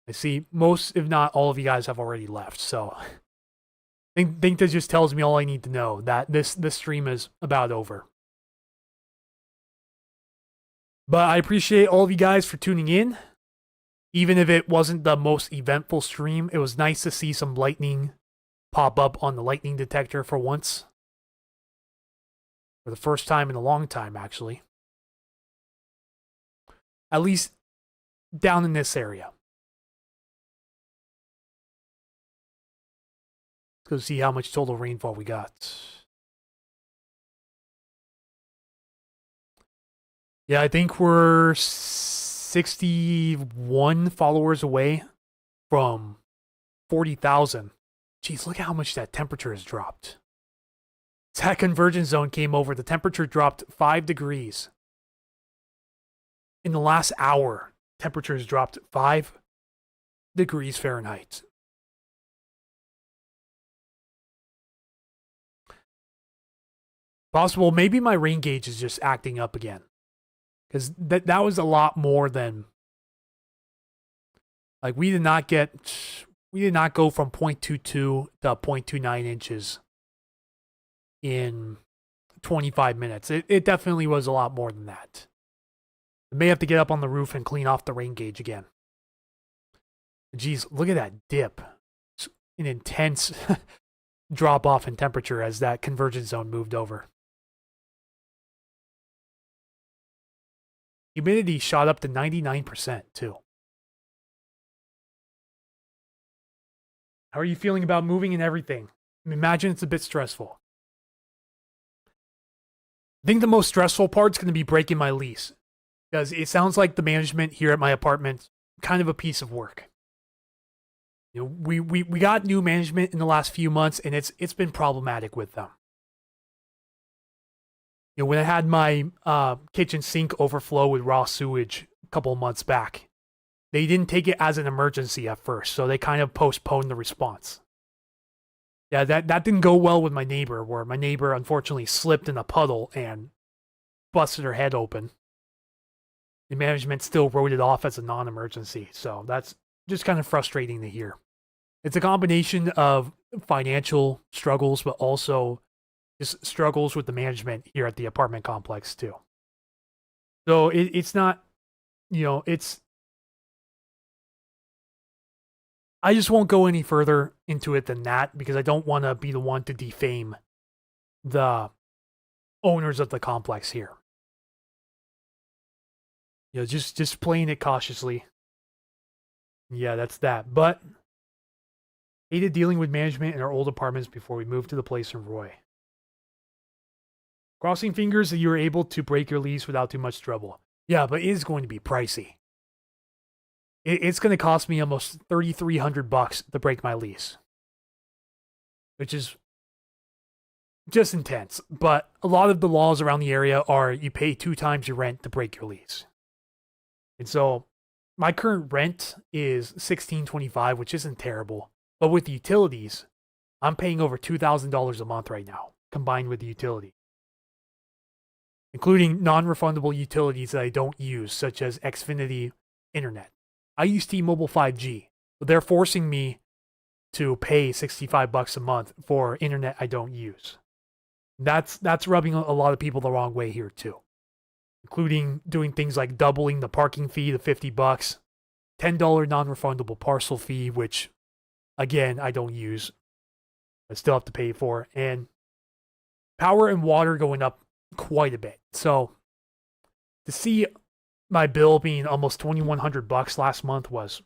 A: I see most, if not all of you guys have already left, so I think that just tells me all I need to know, that this stream is about over. But I appreciate all of you guys for tuning in. Even if it wasn't the most eventful stream, it was nice to see some lightning pop up on the lightning detector for once. For the first time in a long time, actually. At least down in this area. Let's go see how much total rainfall we got. Yeah, I think we're 61 followers away from 40,000. Jeez, look at how much that temperature has dropped. That convergence zone came over. The temperature dropped 5 degrees in the last hour. temperatures dropped 5 degrees Fahrenheit. Possible, maybe my rain gauge is just acting up again. Because that was a lot more than... Like, we did not go from 0.22 to 0.29 inches in 25 minutes. It definitely was a lot more than that. I may have to get up on the roof and clean off the rain gauge again. Jeez, look at that dip. It's an intense drop off in temperature as that convergence zone moved over. Humidity shot up to 99% too. How are you feeling about moving and everything? Imagine it's a bit stressful. I think the most stressful part's going to be breaking my lease. Because it sounds like the management here at my apartment, kind of a piece of work. You know, we got new management in the last few months, and it's been problematic with them. You know, when I had my kitchen sink overflow with raw sewage a couple of months back, they didn't take it as an emergency at first, so they kind of postponed the response. Yeah, that didn't go well with my neighbor, where my neighbor unfortunately slipped in a puddle and busted her head open. The management still wrote it off as a non-emergency, so that's just kind of frustrating to hear. It's a combination of financial struggles, but also just struggles with the management here at the apartment complex too. So it's not, you know, I just won't go any further into it than that because I don't want to be the one to defame the owners of the complex here. You know, just playing it cautiously. Yeah, that's that. But hated dealing with management in our old apartments before we moved to the place in Roy. Crossing fingers that you were able to break your lease without too much trouble. Yeah, but it is going to be pricey. It's going to cost me almost $3,300 to break my lease, which is just intense. But a lot of the laws around the area are you pay 2 times your rent to break your lease. And so my current rent is $1,625, which isn't terrible. But with the utilities, I'm paying over $2,000 a month right now, combined with the utility, including non-refundable utilities that I don't use, such as Xfinity Internet. I use T-Mobile 5G, but they're forcing me to pay $65 a month for internet I don't use. That's rubbing a lot of people the wrong way here too, including doing things like doubling the parking fee to $50, $10 non-refundable parcel fee, which again I don't use. I still have to pay for, and power and water going up quite a bit. So to see my bill being almost $2,100 last month was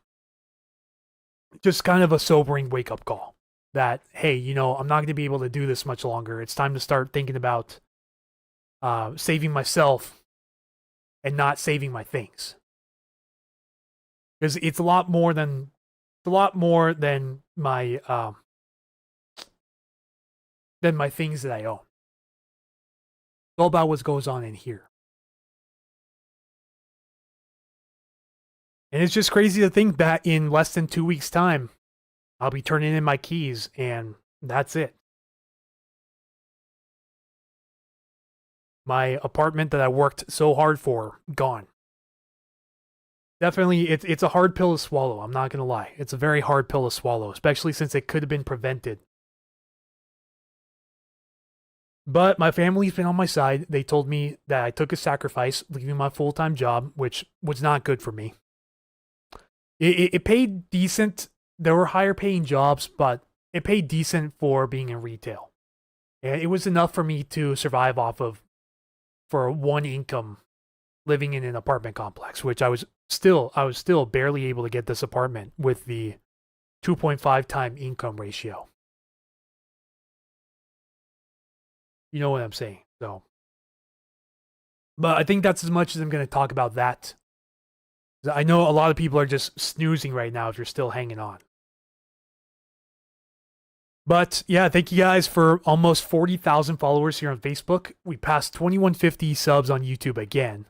A: just kind of a sobering wake-up call that, hey, you know, I'm not going to be able to do this much longer. It's time to start thinking about saving myself and not saving my things. Because it's a lot more than my things that I own. It's all about what goes on in here. And it's just crazy to think that in less than 2 weeks' time, I'll be turning in my keys and that's it. My apartment that I worked so hard for, gone. Definitely, it's a hard pill to swallow, I'm not going to lie. It's a very hard pill to swallow, especially since it could have been prevented. But my family's been on my side. They told me that I took a sacrifice, leaving my full-time job, which was not good for me. It paid decent. There were higher paying jobs, but it paid decent for being in retail. And it was enough for me to survive off of for one income living in an apartment complex, which I was still barely able to get this apartment with the 2.5 time income ratio. You know what I'm saying? So, but I think that's as much as I'm going to talk about that. I know a lot of people are just snoozing right now if you're still hanging on. But yeah, thank you guys for almost 40,000 followers here on Facebook. We passed 2150 subs on YouTube again.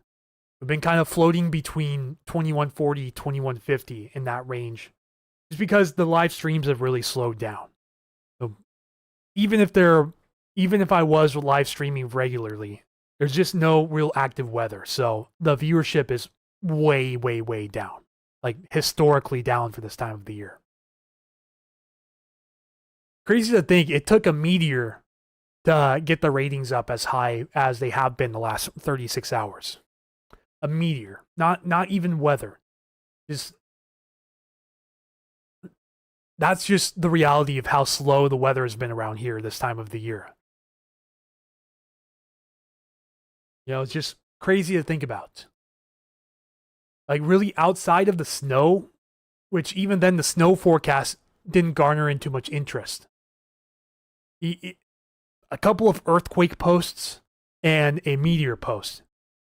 A: We've been kind of floating between 2140, 2150 in that range. Just because the live streams have really slowed down. So even if I was live streaming regularly, there's just no real active weather. So the viewership is way, way, way down. Like historically down for this time of the year. Crazy to think it took a meteor to get the ratings up as high as they have been the last 36 hours. A meteor, not even weather. That's just the reality of how slow the weather has been around here this time of the year. It's just crazy to think about. Like really outside of the snow, which even then the snow forecast didn't garner into much interest. A couple of earthquake posts and a meteor post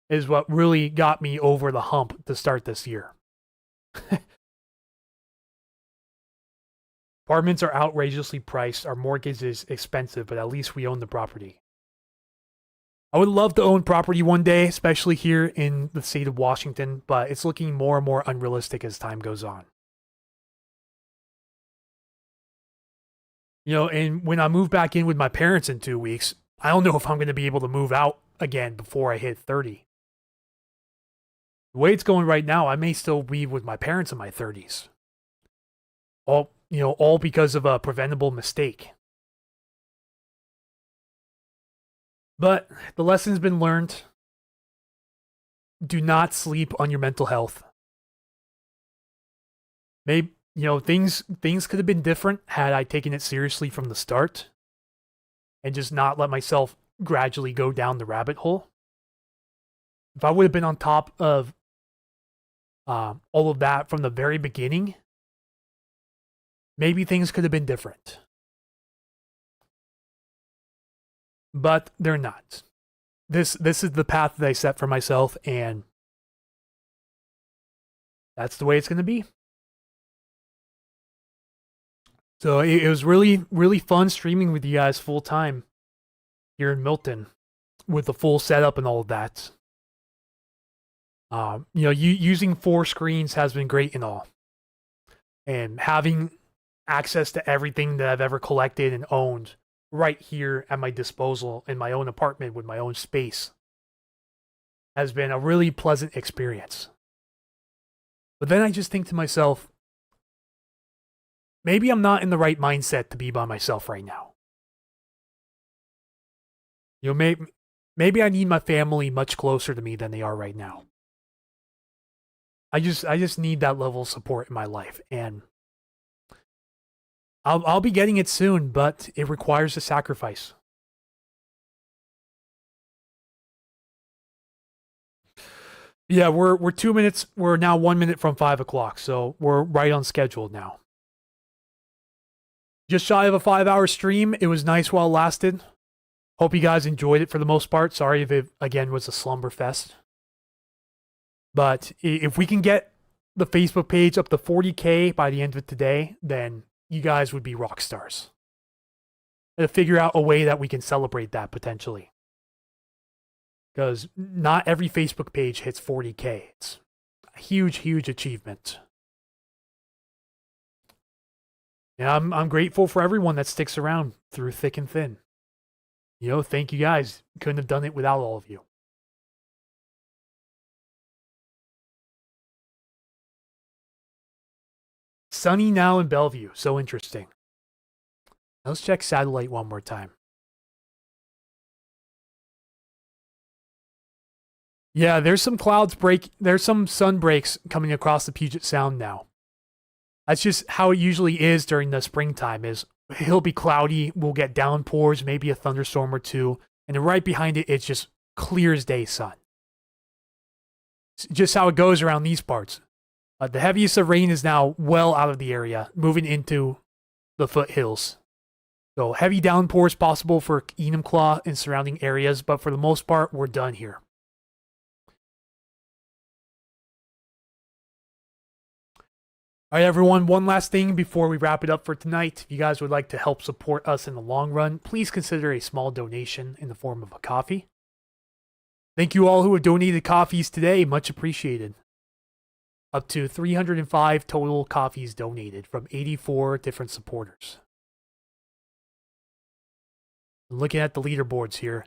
A: is what really got me over the hump to start this year. Apartments are outrageously priced. Our mortgage is expensive, but at least we own the property. I would love to own property one day, especially here in the state of Washington, but it's looking more and more unrealistic as time goes on. And when I move back in with my parents in 2 weeks, I don't know if I'm going to be able to move out again before I hit 30. The way it's going right now, I may still be with my parents in my 30s. All because of a preventable mistake. But the lesson's been learned. Do not sleep on your mental health. Maybe things could have been different had I taken it seriously from the start and just not let myself gradually go down the rabbit hole. If I would have been on top of all of that from the very beginning, maybe things could have been different. But they're not. This is the path that I set for myself, and that's the way it's going to be. So it was really, really fun streaming with you guys full time here in Milton with the full setup and all of that. Using 4 screens has been great and all. And having access to everything that I've ever collected and owned right here at my disposal in my own apartment with my own space has been a really pleasant experience. But then I just think to myself, maybe I'm not in the right mindset to be by myself right now. Maybe I need my family much closer to me than they are right now. I just need that level of support in my life, and I'll be getting it soon, but it requires a sacrifice. Yeah, we're 2 minutes. We're now 1 minute from 5 o'clock, so we're right on schedule now. Just shy of a 5-hour stream. It was nice while it lasted. Hope you guys enjoyed it for the most part. Sorry if it again was a slumber fest. But if we can get the Facebook page up to 40K by the end of today, then you guys would be rock stars. And to figure out a way that we can celebrate that potentially. Because not every Facebook page hits 40K. It's a huge, huge achievement. And I'm grateful for everyone that sticks around through thick and thin. Thank you guys. Couldn't have done it without all of you. Sunny now in Bellevue. So interesting. Let's check satellite one more time. Yeah, there's some there's some sun breaks coming across the Puget Sound now. That's just how it usually is during the springtime. It'll be cloudy, we'll get downpours, maybe a thunderstorm or two, and then right behind it, it's just clear as day sun. It's just how it goes around these parts. The heaviest of rain is now well out of the area, moving into the foothills. So heavy downpours possible for Enumclaw and surrounding areas, but for the most part, we're done here. All right, everyone, one last thing before we wrap it up for tonight. If you guys would like to help support us in the long run, please consider a small donation in the form of a coffee. Thank you all who have donated coffees today. Much appreciated. Up to 305 total coffees donated from 84 different supporters. Looking at the leaderboards here.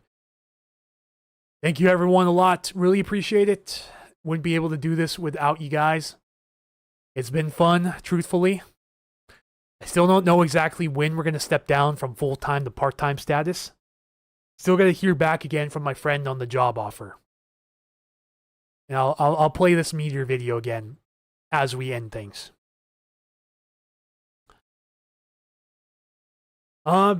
A: Thank you everyone a lot. Really appreciate it. Wouldn't be able to do this without you guys. It's been fun, truthfully. I still don't know exactly when we're going to step down from full-time to part-time status. Still got to hear back again from my friend on the job offer. And I'll play this Meteor video again as we end things. Yeah,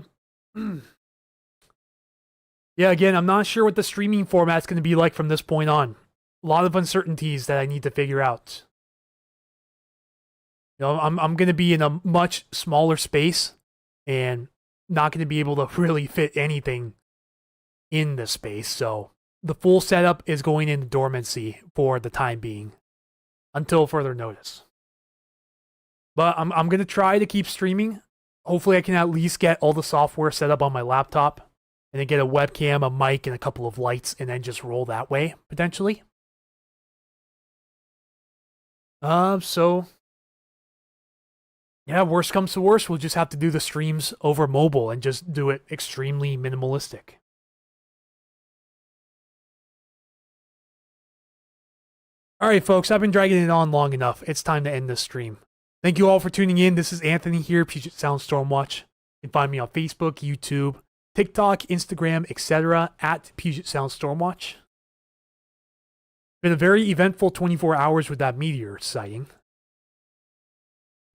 A: again, I'm not sure what the streaming format's going to be like from this point on. A lot of uncertainties that I need to figure out. You know, I'm going to be in a much smaller space and not going to be able to really fit anything in the space. So the full setup is going into dormancy for the time being until further notice. But I'm going to try to keep streaming. Hopefully I can at least get all the software set up on my laptop and then get a webcam, a mic, and a couple of lights and then just roll that way, potentially. So yeah, worst comes to worst, we'll just have to do the streams over mobile and just do it extremely minimalistic. Alright folks, I've been dragging it on long enough. It's time to end this stream. Thank you all for tuning in. This is Anthony here, Puget Sound Stormwatch. You can find me on Facebook, YouTube, TikTok, Instagram, etc. at Puget Sound Stormwatch. Been a very eventful 24 hours with that meteor sighting.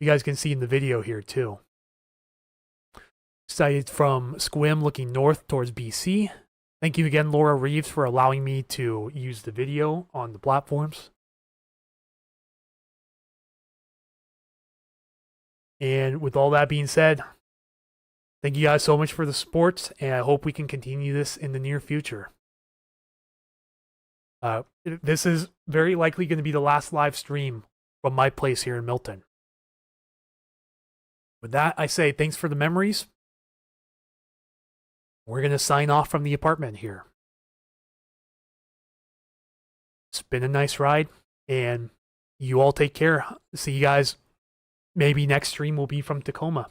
A: You guys can see in the video here too. Sighted from Squim looking north towards BC. Thank you again, Laura Reeves, for allowing me to use the video on the platforms. And with all that being said, thank you guys so much for the support, and I hope we can continue this in the near future. This is very likely going to be the last live stream from my place here in Milton. With that, I say thanks for the memories. We're going to sign off from the apartment here. It's been a nice ride, and you all take care. See you guys. Maybe next stream will be from Tacoma.